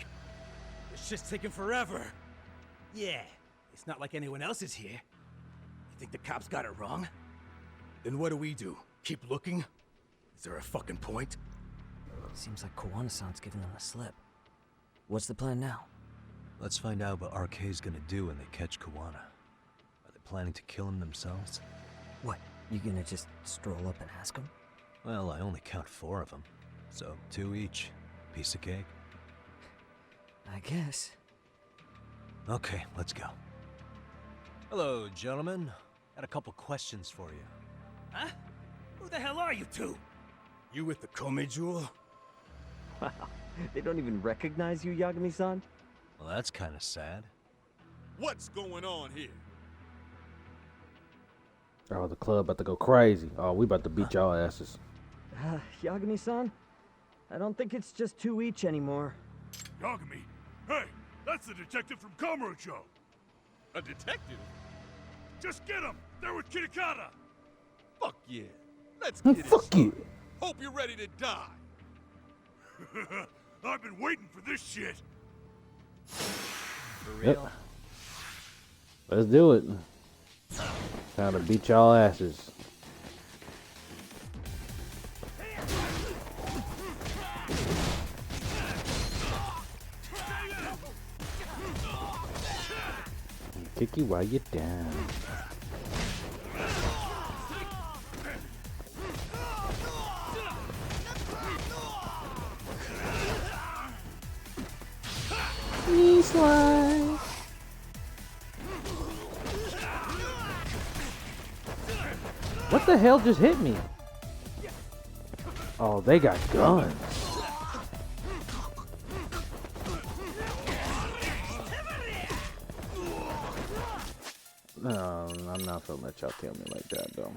P: This shit's taking forever. Yeah, it's not like anyone else is here. You think the cops got it wrong? Then what do? Keep looking? Is there a fucking point?
G: Seems like Kman-san's giving them the slip. What's the plan now?
D: Let's find out what RK's gonna do when they catch Kawana. Are they planning to kill him themselves?
G: What, you gonna just stroll up and ask him?
D: Well, I only count 4 of them. So 2 each. Piece of cake.
G: I guess.
D: Okay, let's go. Hello, gentlemen. Got a couple questions for you.
P: Huh? Who the hell are you two? You with the Comey Jewel?
G: Wow, they don't even recognize you, Yagami-san?
D: Well, that's kind of sad.
O: What's going on here?
A: Oh, the club about to go crazy. Oh, we about to beat y'all asses.
G: Yagami-san? I don't think it's just 2 each anymore.
O: Yagami? Hey, that's the detective from Kamurocho. A detective? Just get him! They're with Kitakata! Fuck yeah. Let's get it.
A: Fuck you.
O: Hope you're ready to die. I've been waiting for this shit.
D: For
A: Yep.
D: real?
A: Let's do it. Time to beat y'all asses. Kick you while you're down. Knee slide. What the hell just hit me? Oh, they got guns. No, I'm not gonna let y'all kill me like that, though.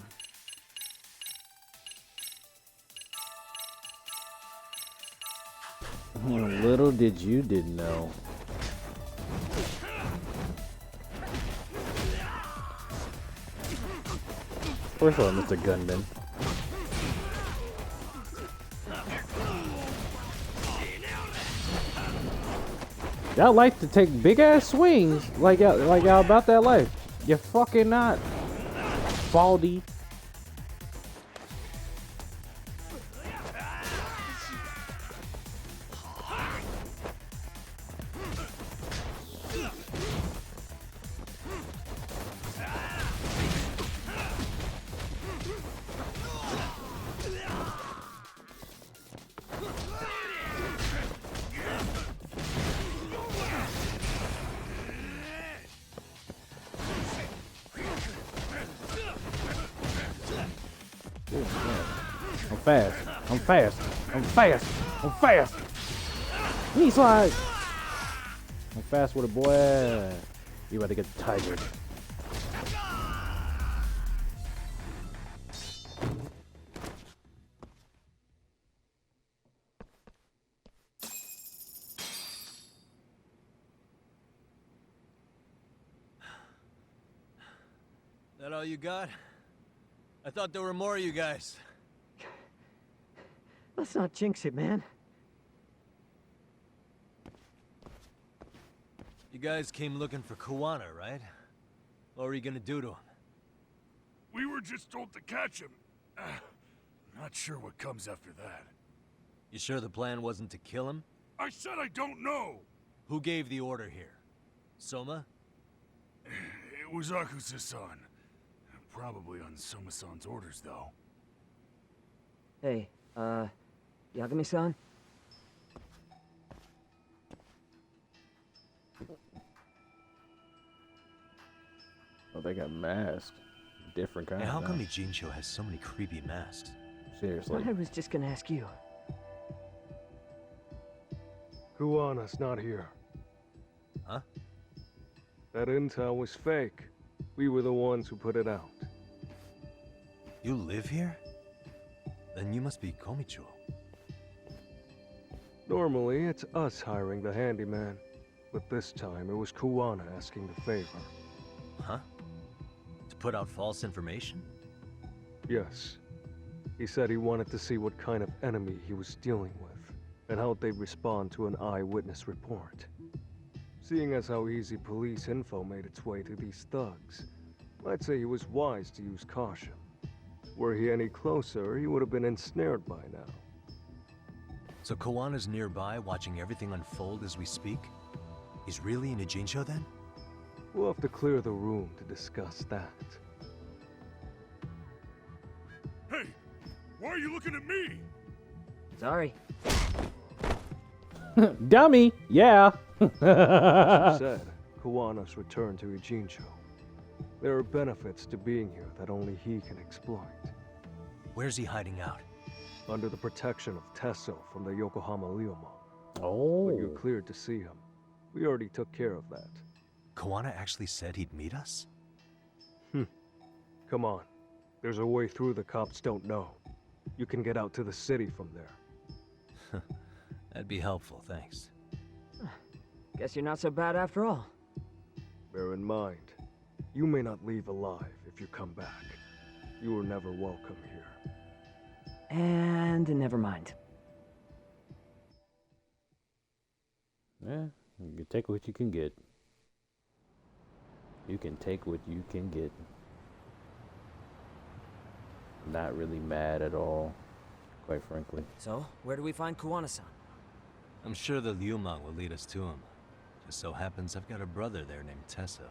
A: Little did you didn't know. First of all, Mr. Gunman. Y'all like to take big ass swings like y'all about that life. You're fucking not. Baldy. I'm fast. I'm fast. I'm fast. I'm fast. Knee slide. I'm fast with a boy. You about to get tigered.
D: That all you got? I thought there were more of you guys.
G: Let's not jinx it, man.
D: You guys came looking for Kuwana, right? What were you gonna do to him?
O: We were just told to catch him. Not sure what comes after that.
D: You sure the plan wasn't to kill him?
O: I said I don't know.
D: Who gave the order here? Soma?
O: It was Akusa-san. Probably on Soma-san's orders, though.
G: Hey, Yagami-san?
A: Oh, they got masks. Different kind.
D: Hey, how
A: of
D: come
A: masks.
D: Ijincho has so many creepy masks?
A: Seriously.
G: I was just gonna ask you.
R: Kuwana's not here.
D: Huh?
R: That intel was fake. We were the ones who put it out.
D: You live here? Then you must be Komicho.
R: Normally, it's us hiring the handyman. But this time, it was Kuwana asking the favor.
D: Huh? To put out false information?
R: Yes. He said he wanted to see what kind of enemy he was dealing with, and how they'd respond to an eyewitness report. Seeing as how easy police info made its way to these thugs, I'd say he was wise to use caution. Were he any closer, he would have been ensnared by now.
D: So Kawana's nearby, watching everything unfold as we speak? He's really in Ijincho then?
R: We'll have to clear the room to discuss that.
O: Hey, why are you looking at me?
G: Sorry.
A: Dummy! Yeah!
R: She said, Kawana's return to Ijincho. There are benefits to being here that only he can exploit.
D: Where's he hiding out?
R: Under the protection of Tesso from the Yokohama Ryoma.
A: Oh.
R: But you're cleared to see him. We already took care of that.
D: Kawana actually said he'd meet us?
R: Come on. There's a way through the cops don't know. You can get out to the city from there.
D: That'd be helpful, thanks.
G: Guess you're not so bad after all.
R: Bear in mind, you may not leave alive if you come back. You were never welcome here.
G: And never mind.
A: Yeah, you can take what you can get. You can take what you can get. Not really mad at all, quite frankly.
G: So, where do we find Kuwana-san?
D: I'm sure the Ryuma will lead us to him. Just so happens I've got a brother there named Tesso.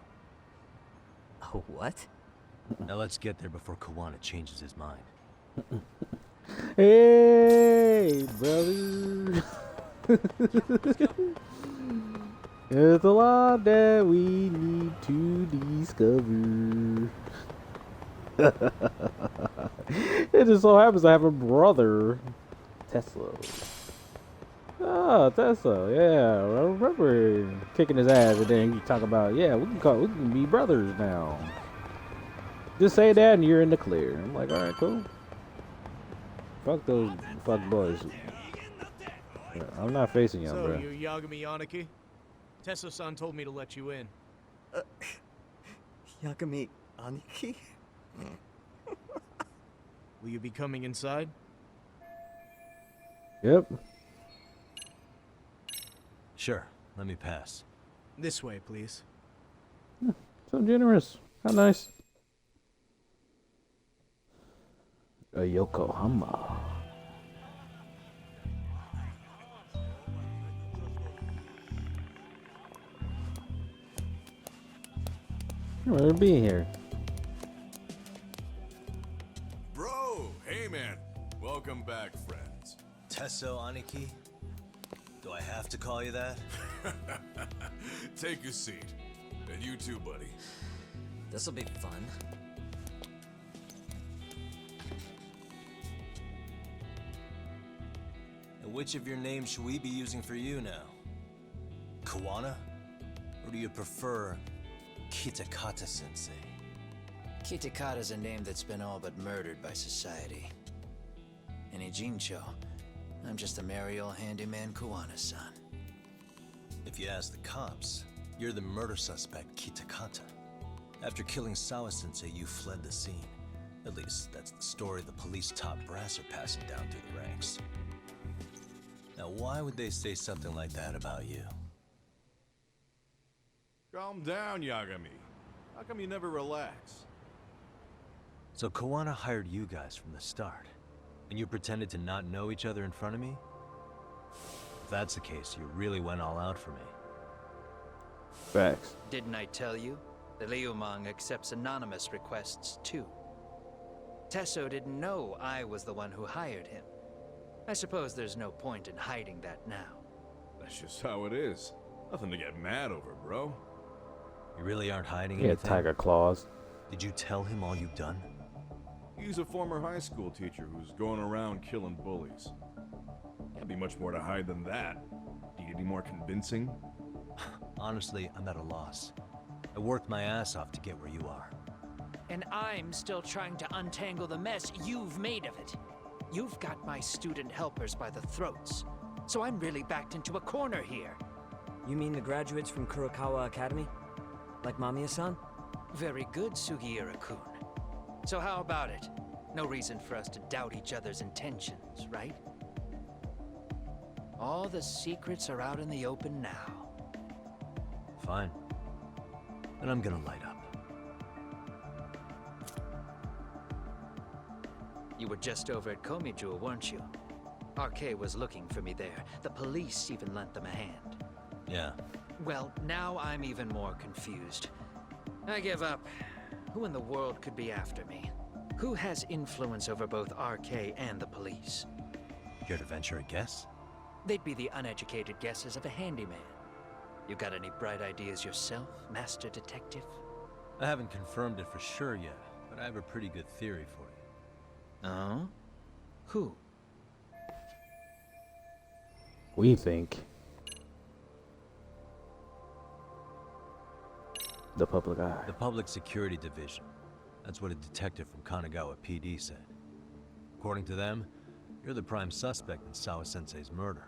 G: Oh, what?
D: Now let's get there before Kawana changes his mind.
A: Hey, brother. There's a lot that we need to discover. It just so happens I have a brother, Tesla. Ah, Tesla, yeah. I remember kicking his ass, and then you talk about, yeah, we can be brothers now. Just say that, and you're in the clear. I'm like, all right, cool. Fuck those fuck boys. I'm not facing y'all,
I: So,
A: bro.
I: you're Yagami Aniki? Tesso-san told me to let you in.
S: Yagami Aniki?
I: Will you be coming inside?
A: Yep.
D: Sure, let me pass.
I: This way, please.
A: So generous. How nice. A Yokohama. I remember being here.
O: Bro, hey man. Welcome back, friends.
D: Tesso Aniki? Do I have to call you that?
O: Take a seat. And you too, buddy.
G: This'll be fun.
D: And which of your names should we be using for you now? Kawana? Or do you prefer Kitakata-sensei?
T: Kitakata's a name that's been all but murdered by society. In Ijincho, I'm just a merry old handyman Kawana-san.
D: If you ask the cops, you're the murder suspect Kitakata. After killing Sawa-sensei, you fled the scene. At least, that's the story the police top brass are passing down through the ranks. Now, why would they say something like that about you?
O: Calm down, Yagami. How come you never relax?
D: So Kawana hired you guys from the start, and you pretended to not know each other in front of me? If that's the case, you really went all out for me.
A: Facts.
T: Didn't I tell you? The Liumang accepts anonymous requests too. Tesso didn't know I was the one who hired him. I suppose there's no point in hiding that now.
O: That's just how it is. Nothing to get mad over, bro.
D: You really aren't hiding
A: Yeah,
D: anything?
A: tiger claws.
D: Did you tell him all you've done?
O: He's a former high school teacher who's going around killing bullies. Can't be much more to hide than that. Need any more convincing?
D: Honestly, I'm at a loss. I worked my ass off to get where you are.
T: And I'm still trying to untangle the mess you've made of it. You've got my student helpers by the throats. So I'm really backed into a corner here.
G: You mean the graduates from Kurokawa Academy? Like Mamiya-san?
T: Very good, Sugiura-kun. So how about it? No reason for us to doubt each other's intentions, right? All the secrets are out in the open now.
D: Fine. And I'm gonna light up.
T: You were just over at Komijou, weren't you? RK was looking for me there. The police even lent them a hand.
D: Yeah.
T: Well, now I'm even more confused. I give up. Who in the world could be after me? Who has influence over both RK and the police?
D: Care to venture a guess?
T: They'd be the uneducated guesses of a handyman. You got any bright ideas yourself, Master Detective?
D: I haven't confirmed it for sure yet, but I have a pretty good theory for you.
T: Oh? Who?
A: We think. The public eye.
D: The Public Security Division. That's what a detective from Kanagawa PD said. According to them, you're the prime suspect in Sawa-sensei's murder.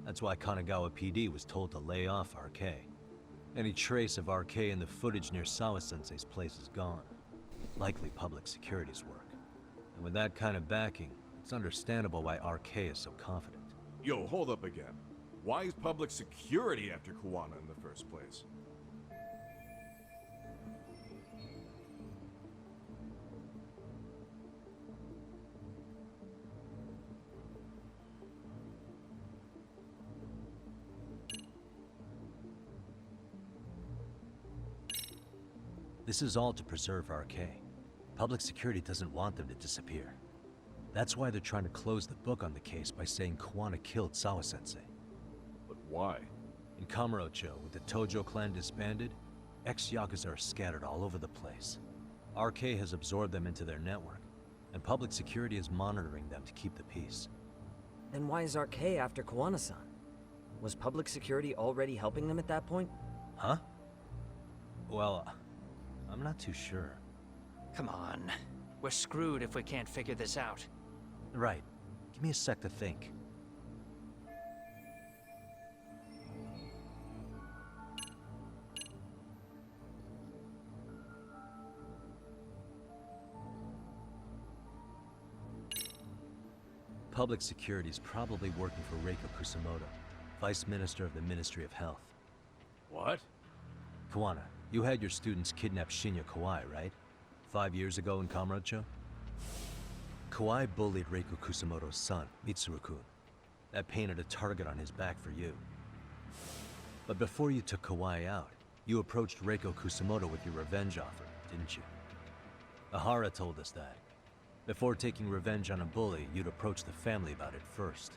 D: That's why Kanagawa PD was told to lay off RK. Any trace of RK in the footage near Sawa-sensei's place is gone. Likely Public Security's work. And with that kind of backing, it's understandable why RK is so confident.
O: Yo, hold up again. Why is public security after Kawana in the first place?
D: This is all to preserve RK. Public security doesn't want them to disappear. That's why they're trying to close the book on the case by saying Kawana killed Sawa-sensei.
O: But why?
D: In Kamurocho, with the Tojo clan disbanded, ex-Yakuza are scattered all over the place. RK has absorbed them into their network, and public security is monitoring them to keep the peace.
G: Then why is RK after Kawana-san? Was public security already helping them at that point?
D: Huh? Well, I'm not too sure.
T: Come on. We're screwed if we can't figure this out.
D: Right. Give me a sec to think. Public Security is probably working for Reiko Kusumoto, Vice Minister of the Ministry of Health.
B: What?
D: Kawana, you had your students kidnap Shinya Kawai, right? 5 years ago in Kamurocho? Kawai bullied Reiko Kusumoto's son, Mitsuru-kun. That painted a target on his back for you. But before you took Kawai out, you approached Reiko Kusumoto with your revenge offer, didn't you? Ahara told us that. Before taking revenge on a bully, you'd approach the family about it first.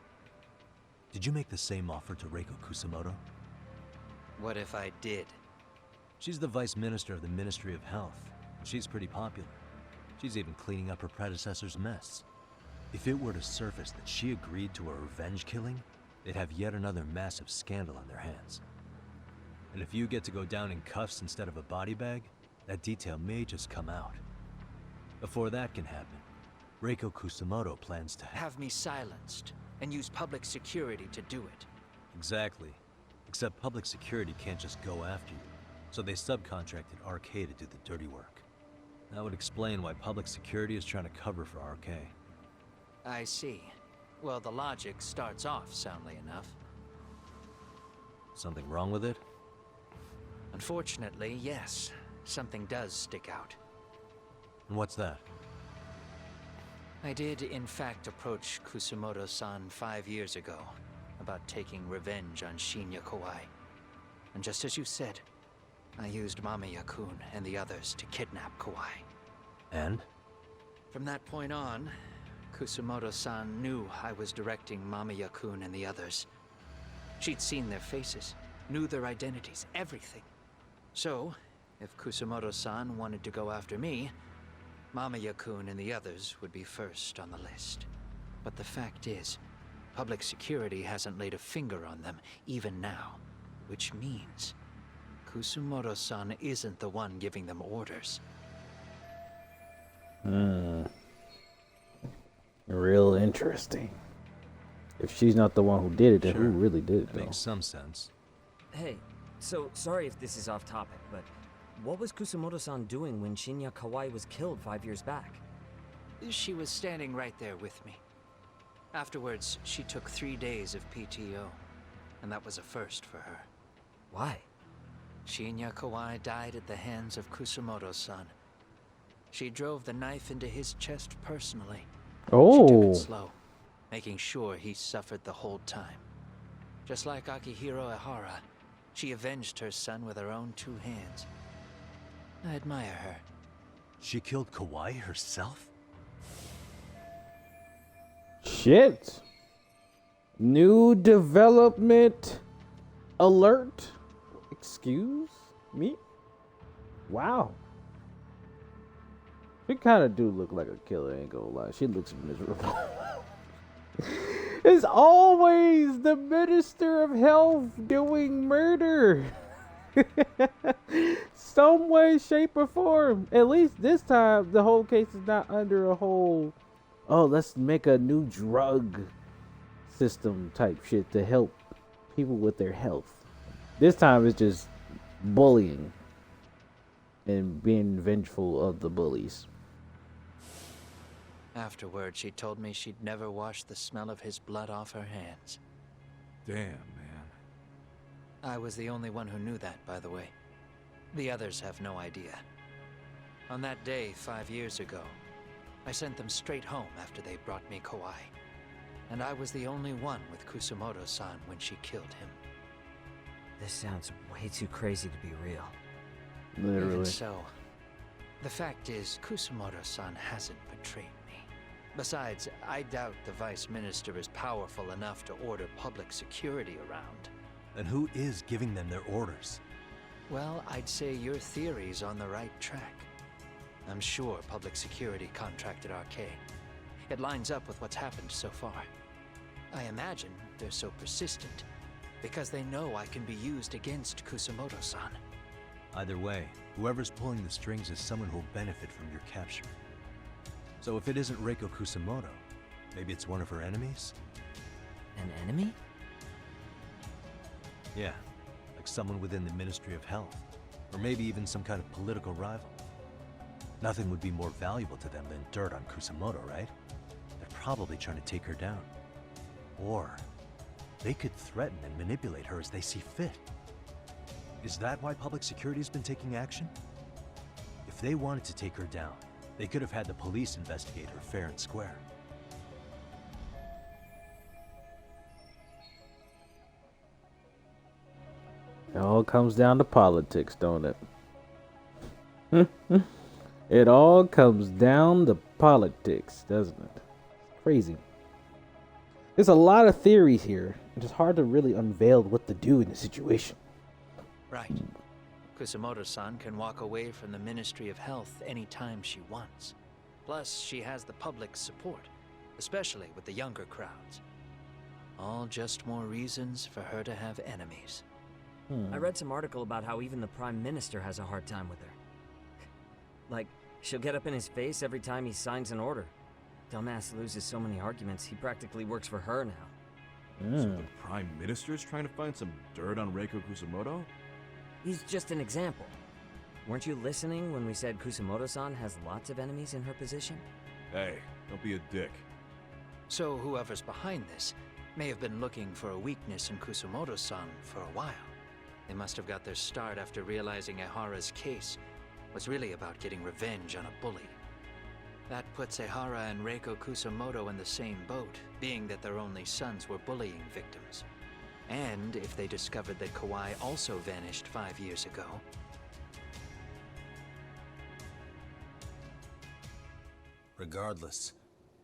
D: Did you make the same offer to Reiko Kusumoto?
T: What if I did?
D: She's the Vice Minister of the Ministry of Health. She's pretty popular. She's even cleaning up her predecessor's mess. If it were to surface that she agreed to a revenge killing, they'd have yet another massive scandal on their hands. And if you get to go down in cuffs instead of a body bag, that detail may just come out. Before that can happen, Reiko Kusumoto plans to
T: have me silenced and use public security to do it.
D: Exactly. Except public security can't just go after you, so they subcontracted RK to do the dirty work. That would explain why public security is trying to cover for RK.
T: I see. Well, the logic starts off soundly enough.
D: Something wrong with it?
T: Unfortunately, yes. Something does stick out.
D: And what's that?
T: I did, in fact, approach Kusumoto-san 5 years ago about taking revenge on Shinya Kawai. And just as you said, I used Mamiya-kun and the others to kidnap Kawai.
D: And?
T: From that point on, Kusumoto-san knew I was directing Mamiya-kun and the others. She'd seen their faces, knew their identities, everything. So, if Kusumoto-san wanted to go after me, Mamiya-kun and the others would be first on the list. But the fact is, public security hasn't laid a finger on them, even now. Which means, Kusumoto-san isn't the one giving them orders.
A: Real interesting. If she's not the one who did it, then who really did it, though?
D: Makes some sense.
G: Hey, so sorry if this is off topic, but what was Kusumoto-san doing when Shinya Kawai was killed 5 years back?
T: She was standing right there with me. Afterwards, she took 3 days of PTO, and that was a first for her.
G: Why?
T: Shinya Kawai died at the hands of Kusumoto-san. She drove the knife into his chest personally.
A: Oh.
T: She took it slow, making sure he suffered the whole time. Just like Akihiro Ehara, she avenged her son with her own 2 hands. I admire her.
D: She killed Kawai herself?
A: Shit. New development alert. Excuse me? Wow. She kind of do look like a killer, ain't gonna lie. She looks miserable. It's always the Minister of Health doing murder. Some way, shape, or form. At least this time, the whole case is not under a whole, oh, let's make a new drug system type shit to help people with their health. This time it's just bullying and being vengeful of the bullies.
T: Afterward, she told me she'd never wash the smell of his blood off her hands.
J: Damn, man.
T: I was the only one who knew that, by the way. The others have no idea. On that day, 5 years ago, I sent them straight home after they brought me Kawai. And I was the only one with Kusumoto-san when she killed him.
G: This sounds way too crazy to be real.
A: Literally.
T: Even so, the fact is, Kusumoto-san hasn't betrayed me. Besides, I doubt the Vice Minister is powerful enough to order public security around.
D: And who is giving them their orders?
T: Well, I'd say your theory's on the right track. I'm sure public security contracted RK. It lines up with what's happened so far. I imagine they're so persistent because they know I can be used against Kusumoto-san.
D: Either way, whoever's pulling the strings is someone who'll benefit from your capture. So if it isn't Reiko Kusumoto, maybe it's one of her enemies?
G: An enemy?
D: Yeah, like someone within the Ministry of Health, or maybe even some kind of political rival. Nothing would be more valuable to them than dirt on Kusumoto, right? They're probably trying to take her down. Or they could threaten and manipulate her as they see fit. Is that why public security has been taking action? If they wanted to take her down, they could have had the police investigate her fair and square.
A: It all comes down to politics, don't it? It all comes down to politics, doesn't it? Crazy. There's a lot of theories here. It's hard to really unveil what to do in the situation.
T: Right. Kusumoto-san can walk away from the Ministry of Health anytime she wants. Plus, she has the public's support, especially with the younger crowds. All just more reasons for her to have enemies.
G: I read some article about how even the Prime Minister has a hard time with her. Like, she'll get up in his face every time he signs an order. Dumbass loses so many arguments, he practically works for her now.
S: So the Prime Minister's trying to find some dirt on Reiko Kusumoto?
G: He's just an example. Weren't you listening when we said Kusumoto-san has lots of enemies in her position?
S: Hey, don't be a dick.
T: So whoever's behind this may have been looking for a weakness in Kusumoto-san for a while. They must have got their start after realizing Ehara's case was really about getting revenge on a bully. That puts Ehara and Reiko Kusumoto in the same boat, being that their only sons were bullying victims. And if they discovered that Kawai also vanished 5 years ago...
F: Regardless,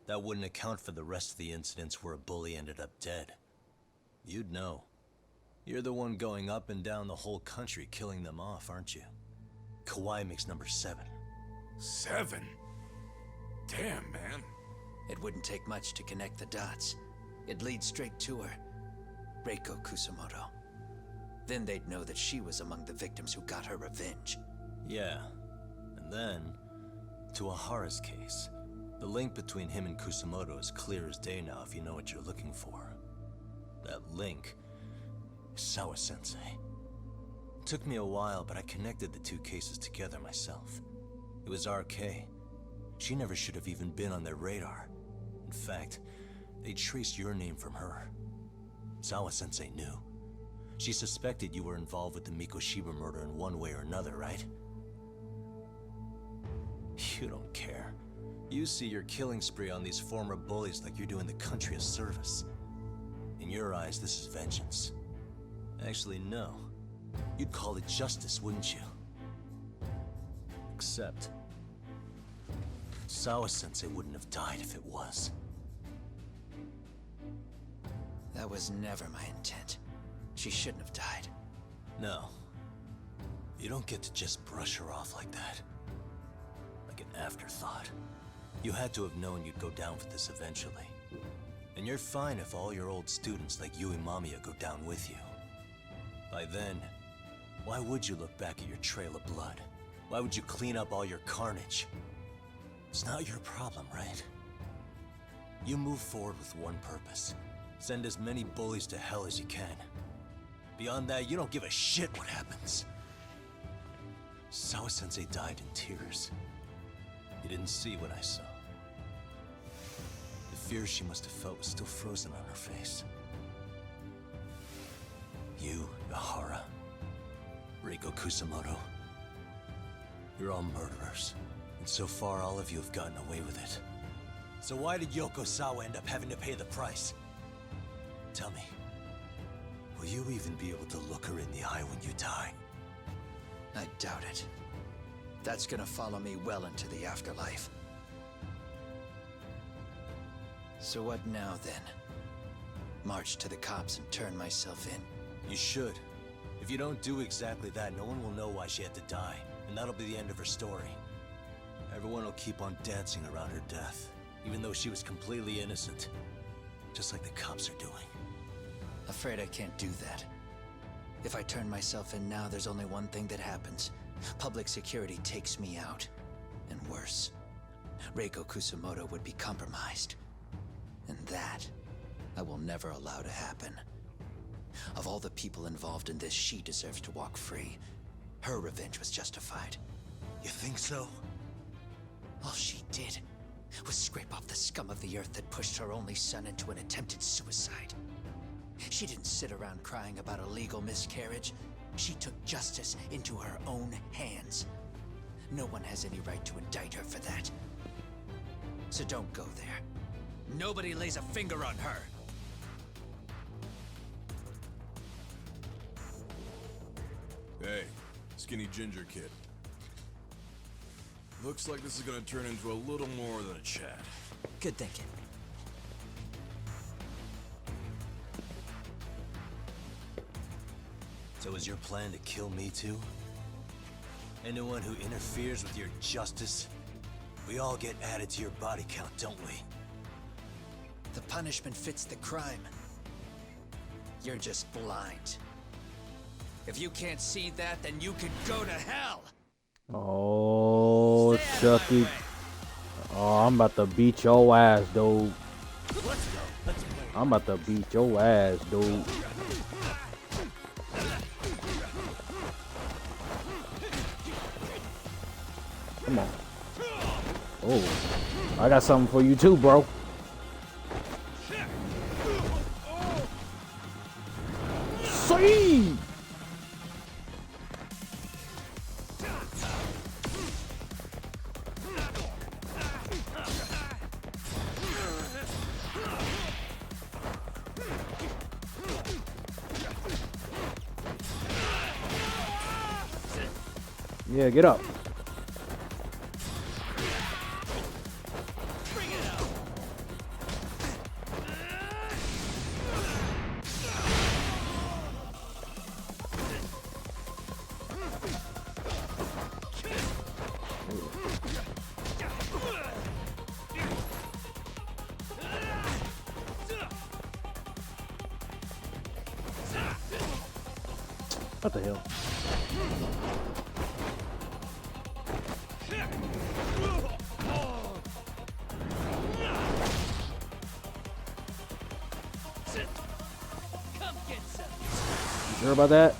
F: that wouldn't account for the rest of the incidents where a bully ended up dead. You'd know. You're the one going up and down the whole country killing them off, aren't you? Kawai makes number 7.
O: 7? Damn, man.
T: It wouldn't take much to connect the dots. It'd lead straight to her. Reiko Kusumoto. Then they'd know that she was among the victims who got her revenge.
F: Yeah. And then, to Ehara's case. The link between him and Kusumoto is clear as day now if you know what you're looking for. That link is Sawa-sensei. It took me a while, but I connected the two cases together myself. It was RK. She never should have even been on their radar. In fact, they traced your name from her. Sawa-sensei knew. She suspected you were involved with the Mikoshiba murder in one way or another, right? You don't care. You see your killing spree on these former bullies like you're doing the country a service. In your eyes, this is vengeance. Actually, no. You'd call it justice, wouldn't you? Except... Sawa-sensei wouldn't have died if it was.
T: That was never my intent. She shouldn't have died.
F: No. You don't get to just brush her off like that. Like an afterthought. You had to have known you'd go down for this eventually. And you're fine if all your old students like Yui Mamiya go down with you. By then, why would you look back at your trail of blood? Why would you clean up all your carnage? It's not your problem, right? You move forward with one purpose. Send as many bullies to hell as you can. Beyond that, you don't give a shit what happens. Sawa-sensei died in tears. You didn't see what I saw. The fear she must have felt was still frozen on her face. You, Ehara, Reiko Kusumoto, you're all murderers. And so far, all of you have gotten away with it. So why did Yoko Sawa end up having to pay the price? Tell me, will you even be able to look her in the eye when you die?
T: I doubt it. That's gonna follow me well into the afterlife. So what now, then? March to the cops and turn myself in?
F: You should. If you don't do exactly that, no one will know why she had to die, and that'll be the end of her story. Everyone will keep on dancing around her death, even though she was completely innocent. Just like the cops are doing.
T: Afraid I can't do that. If I turn myself in now, there's only one thing that happens. Public security takes me out. And worse, Reiko Kusumoto would be compromised. And that, I will never allow to happen. Of all the people involved in this, she deserves to walk free. Her revenge was justified.
F: You think so?
T: All she did was scrape off the scum of the earth that pushed her only son into an attempted suicide. She didn't sit around crying about a legal miscarriage. She took justice into her own hands. No one has any right to indict her for that. So don't go there. Nobody lays a finger on her.
O: Hey, skinny ginger kid. Looks like this is gonna turn into a little more than a chat.
G: Good thinking.
D: So is your plan to kill me too? Anyone who interferes with your justice? We all get added to your body count, don't we?
T: The punishment fits the crime. You're just blind. If you can't see that, then you can go to hell!
A: Oh, Chucky. Oh, I'm about to beat your ass, dude. I'm about to beat your ass, dude. Come on. Oh, I got something for you too, bro. See. Yeah, get up. What the hell? You sure about that?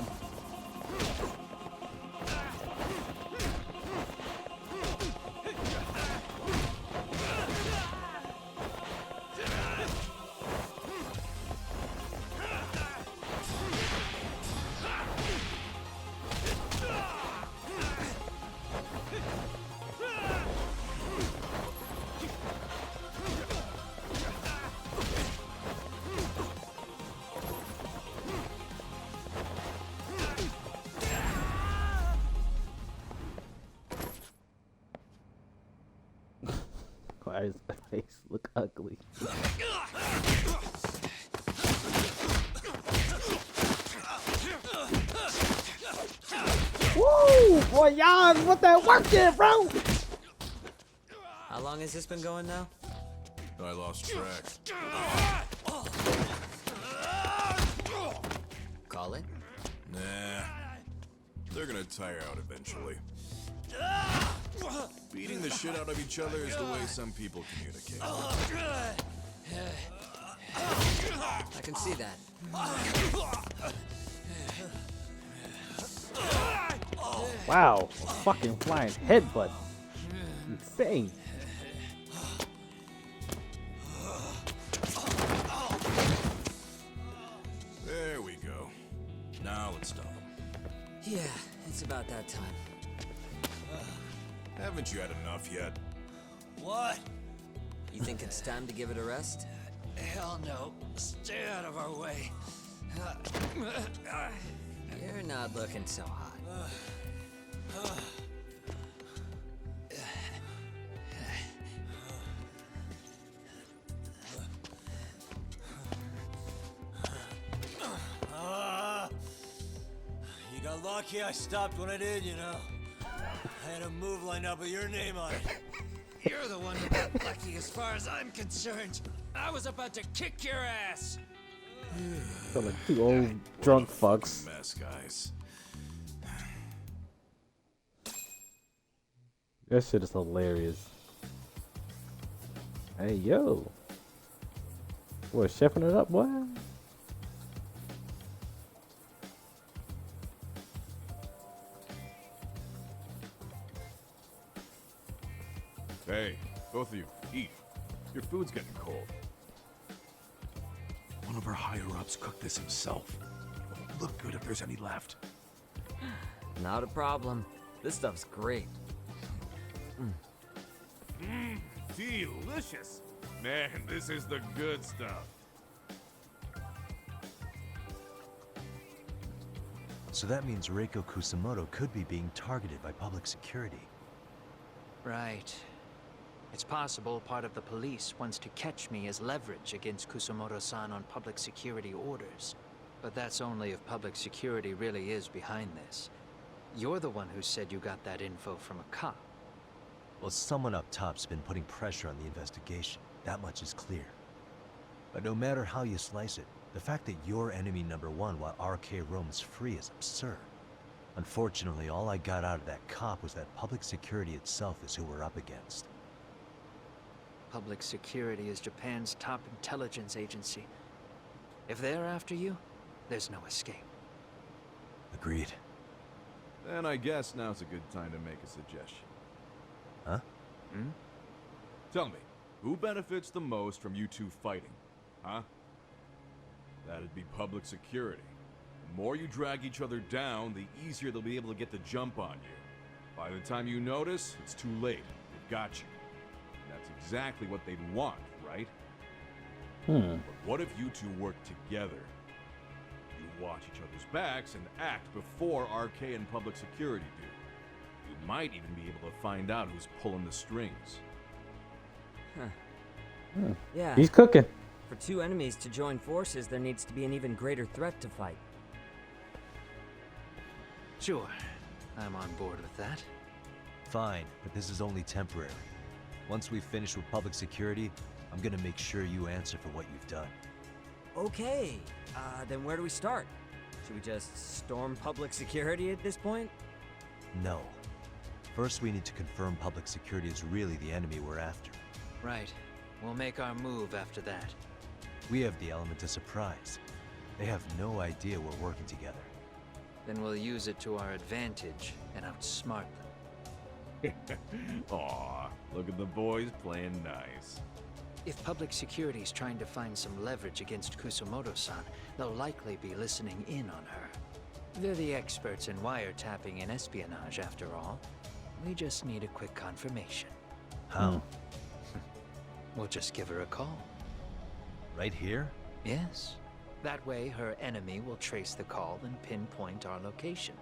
A: Why does my face look ugly? Woo! Boy, y'all, what that work there, bro?
G: How long has this been going now?
O: I lost track.
G: Call it?
O: Nah. They're gonna tire out eventually. Beating the shit out of each other is the way some people communicate.
G: I can see that.
A: Wow, fucking flying headbutt. Insane.
O: There we go. Now let's stop them.
G: Yeah, it's about that time.
O: Haven't you had enough yet?
G: What? You think it's time to give it a rest?
T: Hell no. Stay out of our way.
G: You're not looking so hot.
D: You got lucky I stopped when I did, you know. I had a move lined up with your name on it.
T: You're the one who got lucky as far as I'm concerned. I was about to kick your ass.
A: Feel like two old drunk fucks.
O: Mess, guys.
A: That shit is hilarious. Hey, yo. What, chefing it up, boy?
O: Hey,
S: Both of you, eat. Your food's getting cold.
O: One of our higher-ups cooked this himself. It won't look good if there's any left.
G: Not a problem. This stuff's great.
O: Delicious! Man, this is the good stuff.
D: So that means Reiko Kusamoto could be being targeted by public security.
T: Right. It's possible part of the police wants to catch me as leverage against Kusamoto-san on public security orders. But that's only if public security really is behind this. You're the one who said you got that info from a cop.
D: Well, someone up top's been putting pressure on the investigation. That much is clear. But no matter how you slice it, the fact that you're enemy number one while RK roams free is absurd. Unfortunately, all I got out of that cop was that public security itself is who we're up against.
T: Public security is Japan's top intelligence agency. If they're after you, there's no escape.
D: Agreed.
S: Then I guess now's a good time to make a suggestion.
D: Huh?
S: Tell me, who benefits the most from you two fighting? Huh? That'd be public security. The more you drag each other down, the easier they'll be able to get the jump on you. By the time you notice, it's too late. They've got you. And that's exactly what they'd want, right? But what if you two work together? You watch each other's backs and act before RK and public security do. You might even be able to find out who's pulling the strings.
G: Yeah.
A: He's cooking.
G: For two enemies to join forces, there needs to be an even greater threat to fight.
T: Sure, I'm on board with that.
D: Fine, but this is only temporary. Once we finish with public security, I'm gonna make sure you answer for what you've done.
G: Okay, then where do we start? Should we just storm public security at this point?
D: No. First, we need to confirm public security is really the enemy we're after.
T: Right. We'll make our move after that.
D: We have the element of surprise. They have no idea we're working together.
T: Then we'll use it to our advantage and outsmart them.
S: Aw, look at the boys playing nice.
T: If public security's trying to find some leverage against Kusamoto-san, they'll likely be listening in on her. They're the experts in wiretapping and espionage, after all. We just need a quick confirmation.
D: How?
T: We'll just give her a call.
D: Right here?
T: Yes. That way, her enemy will trace the call and pinpoint our location.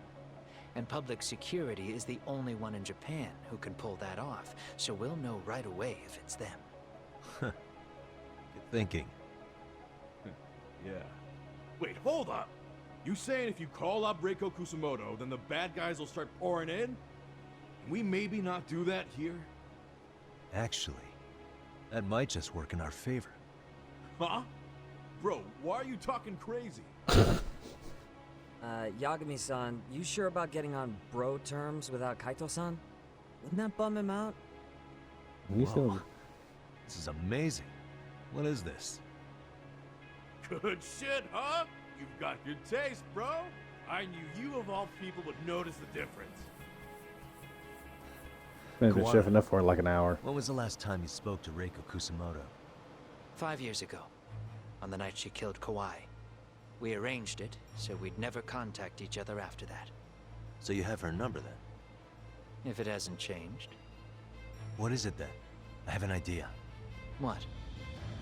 T: And public security is the only one in Japan who can pull that off, so we'll know right away if it's them.
D: Good thinking.
S: Yeah. Wait, hold up! You saying if you call up Reiko Kusamoto, then the bad guys will start pouring in? Can we maybe not do that here?
D: Actually, that might just work in our favor.
S: Huh? Bro, why are you talking crazy?
G: Yagami-san, you sure about getting on bro terms without Kaito-san? Wouldn't that bum him out?
D: Whoa. This is amazing. What is this?
O: Good shit, huh? You've got good taste, bro. I knew you of all people would notice the difference.
A: Been chefing up for like an hour.
D: When was the last time you spoke to Reiko Kusamoto?
T: 5 years ago, on the night she killed Kawai. We arranged it, so we'd never contact each other after that.
D: So you have her number then?
T: If it hasn't changed.
D: What is it then? I have an idea.
T: What?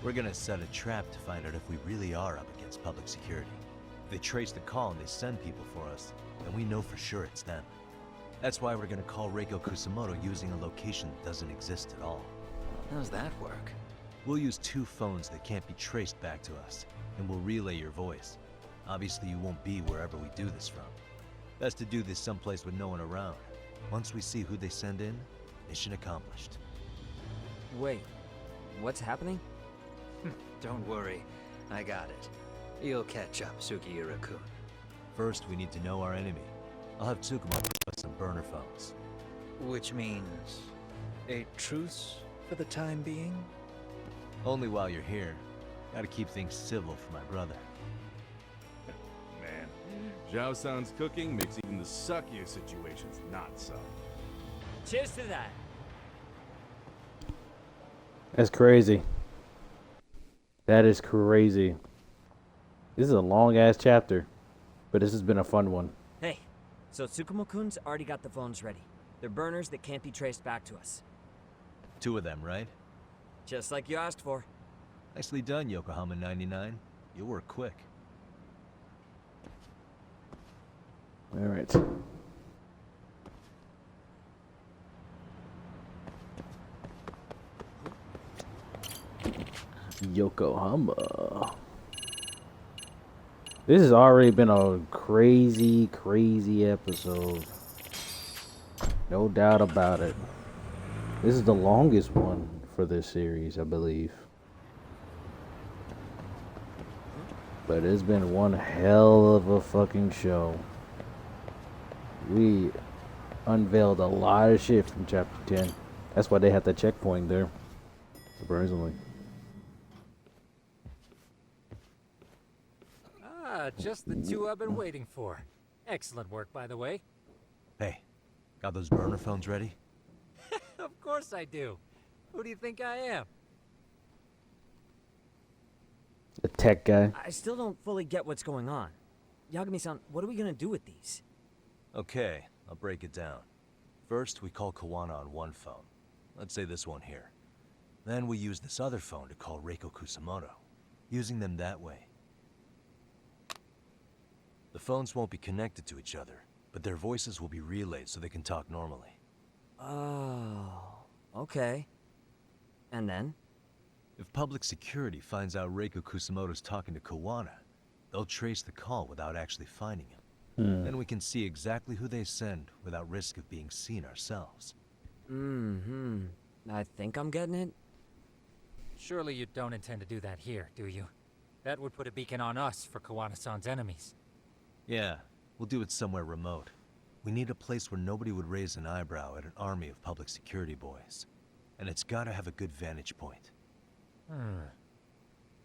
D: We're gonna set a trap to find out if we really are up against public security. If they trace the call and they send people for us, then we know for sure it's them. That's why we're gonna call Reiko Kusamoto using a location that doesn't exist at all.
T: How's that work?
D: We'll use 2 phones that can't be traced back to us, and we'll relay your voice. Obviously you won't be wherever we do this from. Best to do this someplace with no one around. Once we see who they send in, mission accomplished.
G: Wait, what's happening?
T: Don't worry, I got it. You'll catch up, Sugiura-kun.
D: First, we need to know our enemy. I'll have Tsukumo put us some burner phones.
T: Which means a truce for the time being?
D: Only while you're here. Gotta keep things civil for my brother.
S: Man, Zhao-san's cooking makes even the suckiest situations not suck.
G: Cheers to that.
A: That's crazy. That is crazy. This is a long-ass chapter, but this has been a fun one.
G: Hey, so Tsukumo-kun's already got the phones ready. They're burners that can't be traced back to us.
D: 2 of them, right?
G: Just like you asked for.
D: Nicely done, Yokohama 99. You work quick.
A: All right. Yokohama. This has already been a crazy, crazy episode. No doubt about it. This is the longest one for this series, I believe. But it's been one hell of a fucking show. We unveiled a lot of shit from chapter 10. That's why they had that checkpoint there. Surprisingly.
K: Ah, just the 2 I've been waiting for. Excellent work, by the way.
D: Hey, got those burner phones ready?
K: Of course I do. Who do you think I am?
A: The tech guy.
G: I still don't fully get what's going on. Yagami-san, what are we gonna do with these?
D: Okay, I'll break it down. First, we call Kawana on one phone. Let's say this one here. Then we use this other phone to call Reiko Kusamoto. Using them that way. The phones won't be connected to each other, but their voices will be relayed so they can talk normally.
G: Oh, okay. And then?
D: If public security finds out Reiko Kusamoto's talking to Kawana, they'll trace the call without actually finding him. Then we can see exactly who they send without risk of being seen ourselves.
G: I think I'm getting it.
K: Surely you don't intend to do that here, do you? That would put a beacon on us for Kawana-san's enemies.
D: Yeah, we'll do it somewhere remote. We need a place where nobody would raise an eyebrow at an army of public security boys. And it's gotta have a good vantage point.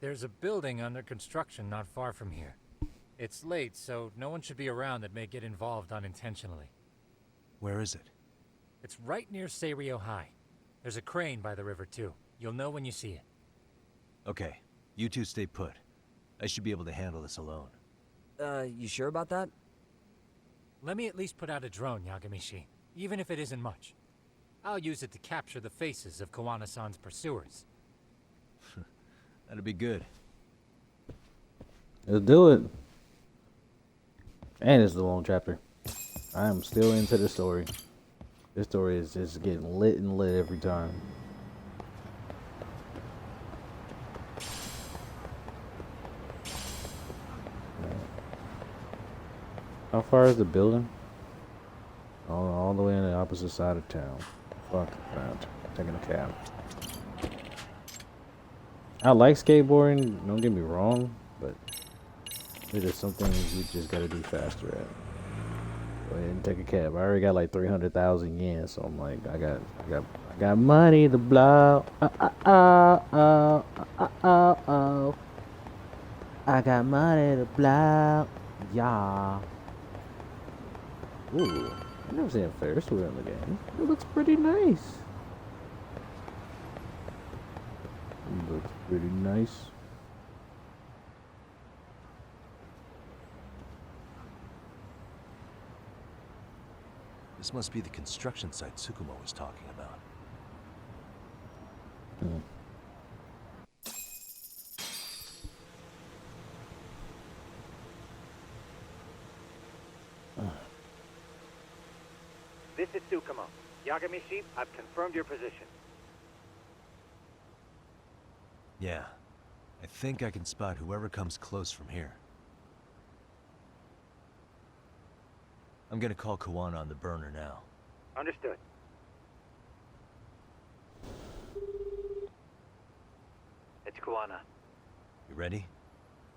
K: There's a building under construction not far from here. It's late, so no one should be around that may get involved unintentionally.
D: Where is it?
K: It's right near Seiryo High. There's a crane by the river, too. You'll know when you see it.
D: Okay, you two stay put. I should be able to handle this alone.
G: You sure about that?
K: Let me at least put out a drone, Yagami-shi, even if it isn't much. I'll use it to capture the faces of Kawana-san's pursuers.
D: That'd be good.
A: Let's do it. And it's the long chapter. I am still into the story. This story is just getting lit and lit every time. How far is the building? All the way on the opposite side of town. Fuck that. Taking a cab. I like skateboarding, don't get me wrong, but it is something you just gotta do faster at. Go ahead and take a cab. I already got like 300,000 yen, so I'm like, I got money to blow. I got money to blow. Yeah. Ooh, I've never seen a Ferris wheel in the game. It looks pretty nice. Looks pretty nice.
D: This must be the construction site Tsukumo was talking about.
C: This is Tsukumo. Yagami-shi, I've confirmed your position.
D: Yeah, I think I can spot whoever comes close from here. I'm gonna call Kawana on the burner now.
C: Understood.
U: It's Kawana.
D: You ready?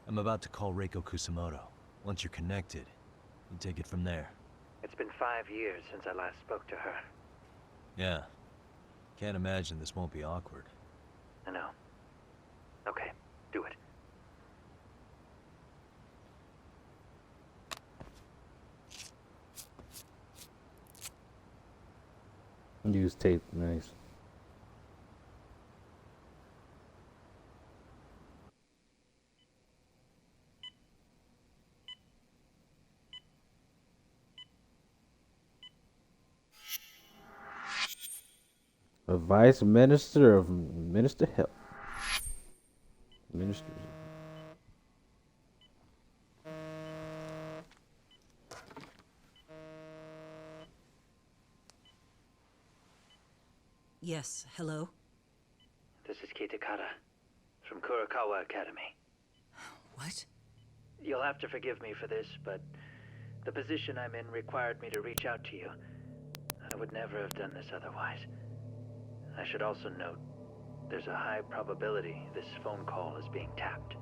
D: I'm about to call Reiko Kusamoto. Once you're connected, you take it from there.
U: It's been 5 years since I last spoke to her.
D: Yeah. Can't imagine this won't be awkward.
U: I know. Okay, do it.
A: Use tape, nice. A vice minister of Minister Health. Minister.
E: Yes, hello?
U: This is Kitakata from Kurakawa Academy.
E: What?
U: You'll have to forgive me for this, but the position I'm in required me to reach out to you. I would never have done this otherwise. I should also note, there's a high probability this phone call is being tapped.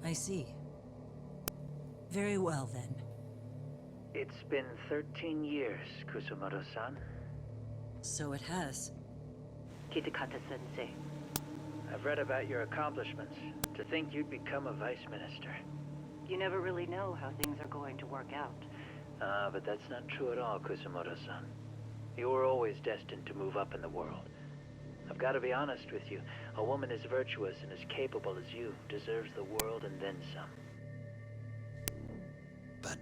E: I see. Very well, then.
U: It's been 13 years, Kusumoto-san.
E: So it has.
U: Kitakata-sensei. I've read about your accomplishments. To think you'd become a vice minister.
V: You never really know how things are going to work out.
U: But that's not true at all, Kusumoto-san. You were always destined to move up in the world. I've got to be honest with you. A woman as virtuous and as capable as you deserves the world and then some.
T: But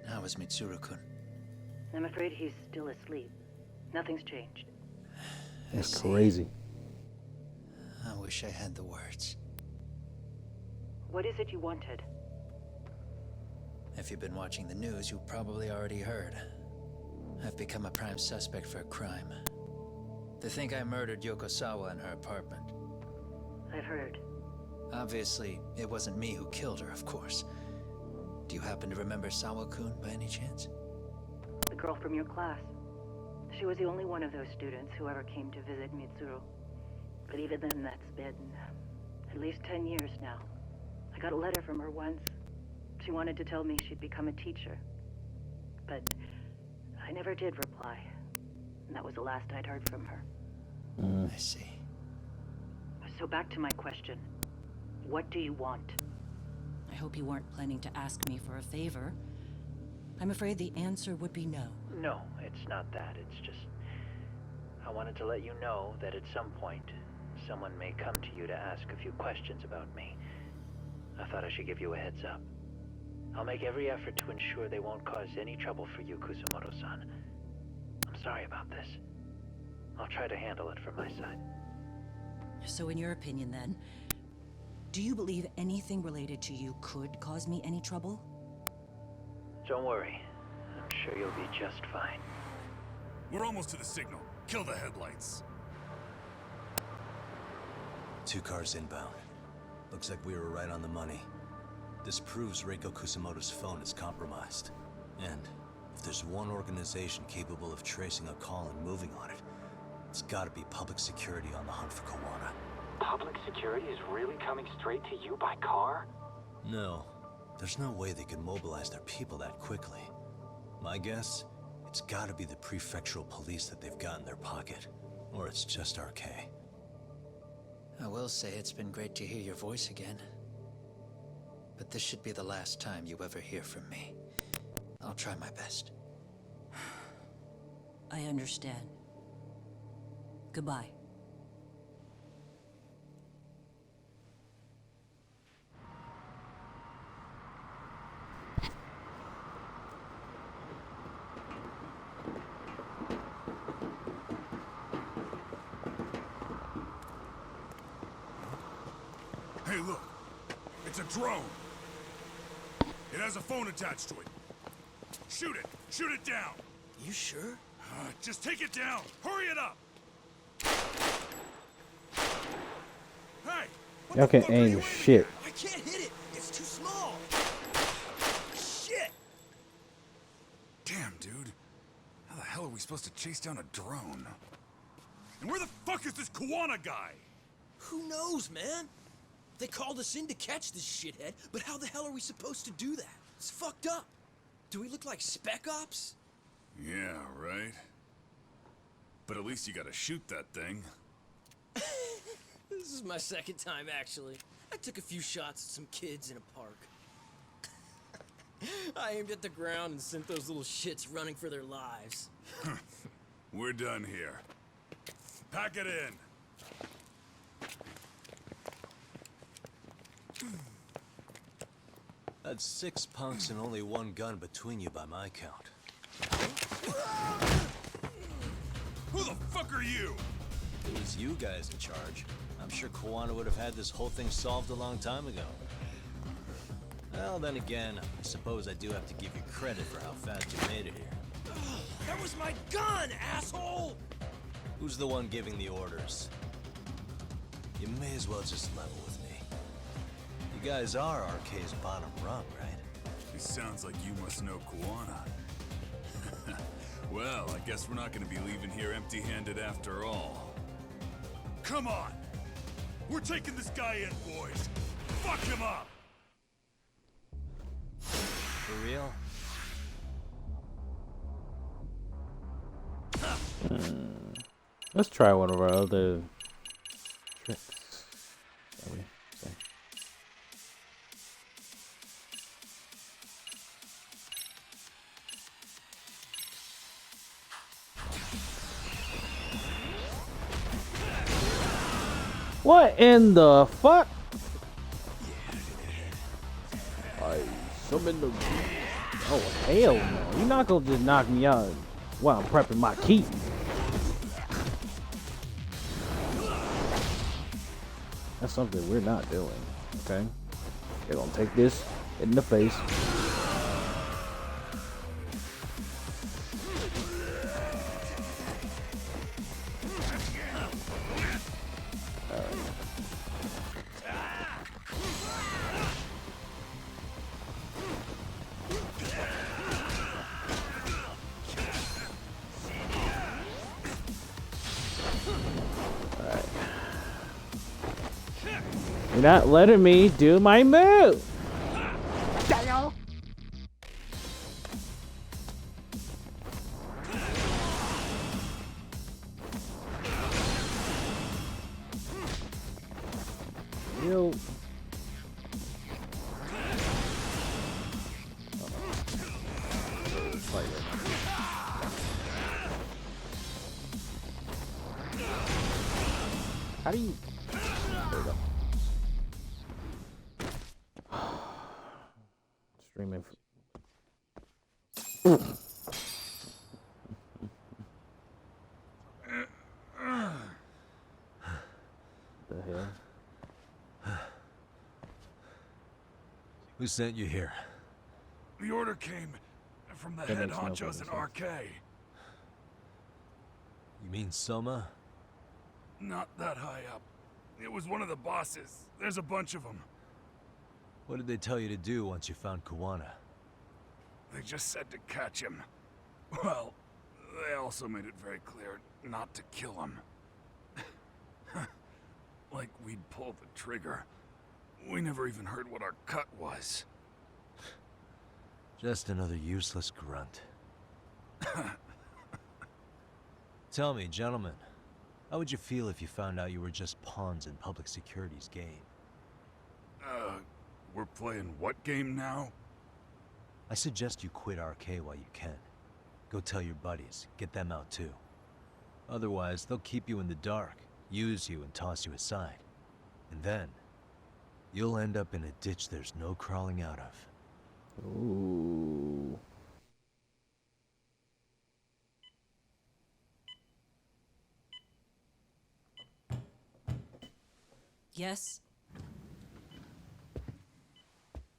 T: how is Mitsuru-kun?
V: I'm afraid he's still asleep. Nothing's changed.
A: That's crazy.
T: I wish I had the words.
V: What is it you wanted?
T: If you've been watching the news, you've probably already heard. I've become a prime suspect for a crime. They think I murdered Yokosawa in her apartment.
V: I've heard.
T: Obviously, it wasn't me who killed her, of course. Do you happen to remember Sawa-kun by any chance?
V: The girl from your class. She was the only one of those students who ever came to visit Mitsuru. But even then, that's been at least 10 years now. I got a letter from her once. She wanted to tell me she'd become a teacher. But I never did reply. And that was the last I'd heard from her.
T: I see.
V: So back to my question. What do you want?
E: I hope you weren't planning to ask me for a favor. I'm afraid the answer would be no.
U: No, it's not that. It's just... I wanted to let you know that at some point, someone may come to you to ask a few questions about me. I thought I should give you a heads up. I'll make every effort to ensure they won't cause any trouble for you, Kusumoto-san. I'm sorry about this. I'll try to handle it from my side.
E: So in your opinion then, do you believe anything related to you could cause me any trouble?
U: Don't worry. I'm sure you'll be just fine.
O: We're almost to the signal. Kill the headlights.
D: 2 cars inbound. Looks like we were right on the money. This proves Reiko Kusumoto's phone is compromised. And if there's one organization capable of tracing a call and moving on it, it's gotta be public security on the hunt for Kawana.
U: Public security is really coming straight to you by car?
D: No. There's no way they could mobilize their people that quickly. My guess, it's gotta be the prefectural police that they've got in their pocket. Or it's just RK.
T: I will say it's been great to hear your voice again. But this should be the last time you ever hear from me. I'll try my best.
E: I understand. Goodbye.
O: Hey, look. It's a drone. It has a phone attached to it. Shoot it! Shoot it down!
P: You sure?
O: Just take it down! Hurry it up! Hey!
A: Y'all can aim shit.
P: I can't hit it! It's too small! Shit!
O: Damn, dude. How the hell are we supposed to chase down a drone? And where the fuck is this Kawana guy?
P: Who knows, man? They called us in to catch this shithead, but how the hell are we supposed to do that? It's fucked up. Do we look like Spec Ops?
O: Yeah, right. But at least you gotta shoot that thing.
P: This is my second time, actually. I took a few shots at some kids in a park. I aimed at the ground and sent those little shits running for their lives.
O: We're done here. Pack it in.
D: That's 6 punks and only 1 gun between you by my count.
O: Who the fuck are you?
D: It was you guys in charge. I'm sure Kwana would have had this whole thing solved a long time ago. Well, then again, I suppose I do have to give you credit for how fast you made it here.
P: That was my gun, asshole!
D: Who's the one giving the orders? You may as well just level with me. You guys are RK's bottom rung, right?
O: It sounds like you must know Kwana. Well, I guess we're not gonna be leaving here empty-handed after all. Come on! We're taking this guy in, boys! Fuck him up!
D: For real?
A: Let's try one of our other tricks. Shall we? Okay. What in the fuck? I summon the... Oh, hell no. You're not gonna just knock me out while I'm prepping my key. That's something we're not doing, okay? They're gonna take this in the face. You're not letting me do my move. Yo. How do you... There we go. Streaming. The hell?
D: Who sent you here?
O: The order came from the
A: That
O: head
A: makes no
O: honchos in
A: fucking
O: RK.
D: You mean Soma?
O: Not that high up. It was one of the bosses. There's a bunch of them.
D: What did they tell you to do once you found Kwana?
O: They just said to catch him. Well, they also made it very clear not to kill him. Like we'd pull the trigger. We never even heard what our cut was.
D: Just another useless grunt. Tell me, gentlemen, how would you feel if you found out you were just pawns in public security's game?
O: We're playing what game now?
D: I suggest you quit RK while you can. Go tell your buddies, get them out too. Otherwise, they'll keep you in the dark, use you and toss you aside. And then, you'll end up in a ditch there's no crawling out of.
A: Ooh.
E: Yes?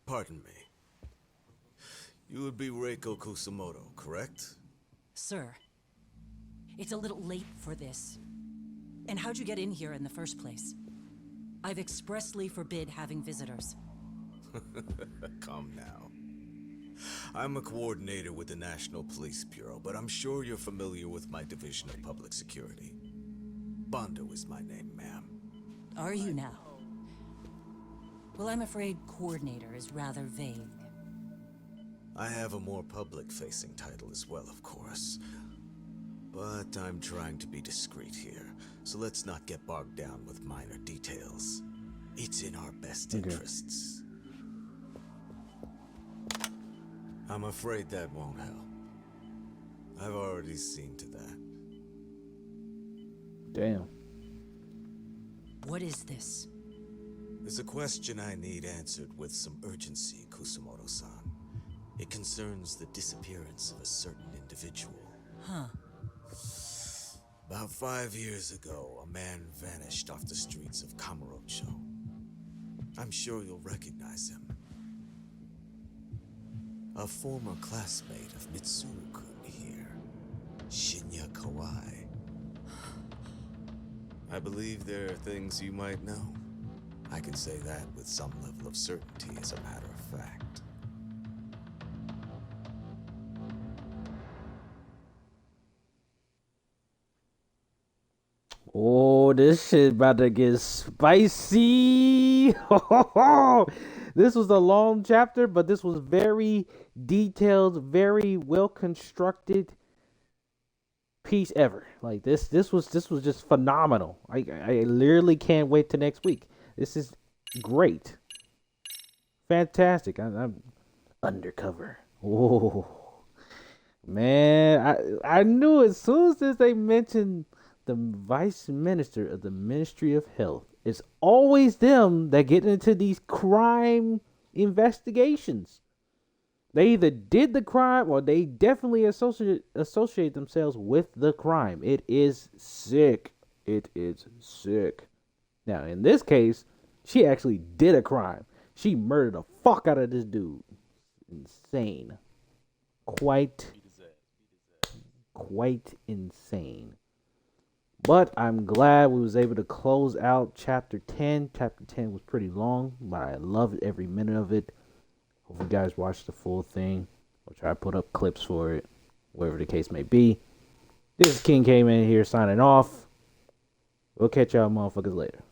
H: Pardon me. You would be Reiko Kusumoto, correct?
E: Sir, it's a little late for this. And how'd you get in here in the first place? I've expressly forbid having visitors.
H: Calm now. I'm a coordinator with the National Police Bureau, but I'm sure you're familiar with my Division of Public Security. Bondo is my name, ma'am.
E: Are you now? Well, I'm afraid coordinator is rather vague.
H: I have a more public-facing title as well, of course. But I'm trying to be discreet here, so let's not get bogged down with minor details. It's in our best interests. I'm afraid that won't help. I've already seen to that.
A: Damn.
E: What is this?
H: There's a question I need answered with some urgency, Kusumoto-san. It concerns the disappearance of a certain individual.
E: Huh.
H: About 5 years ago, a man vanished off the streets of Kamurocho. I'm sure you'll recognize him. A former classmate of Mitsuru-kun here, Shinya Kawai. I believe there are things you might know. I can say that with some level of certainty, as a matter of fact.
A: Oh, this shit about to get spicy. This was a long chapter, but this was very detailed, very well constructed piece ever. Like this was just phenomenal. I literally can't wait till next week. This is great, fantastic. I'm undercover. Oh man, I knew as soon as they mentioned the vice minister of the Ministry of Health. It's always them that get into these crime investigations. They either did the crime or they definitely associate themselves with the crime. It is sick. It is sick. Now, in this case, she actually did a crime. She murdered the fuck out of this dude. Insane. Quite insane. But I'm glad we was able to close out Chapter 10. Chapter 10 was pretty long, but I loved every minute of it. Hope you guys watched the full thing. I'll try to put up clips for it, whatever the case may be. This is King Kman here signing off. We'll catch y'all motherfuckers later.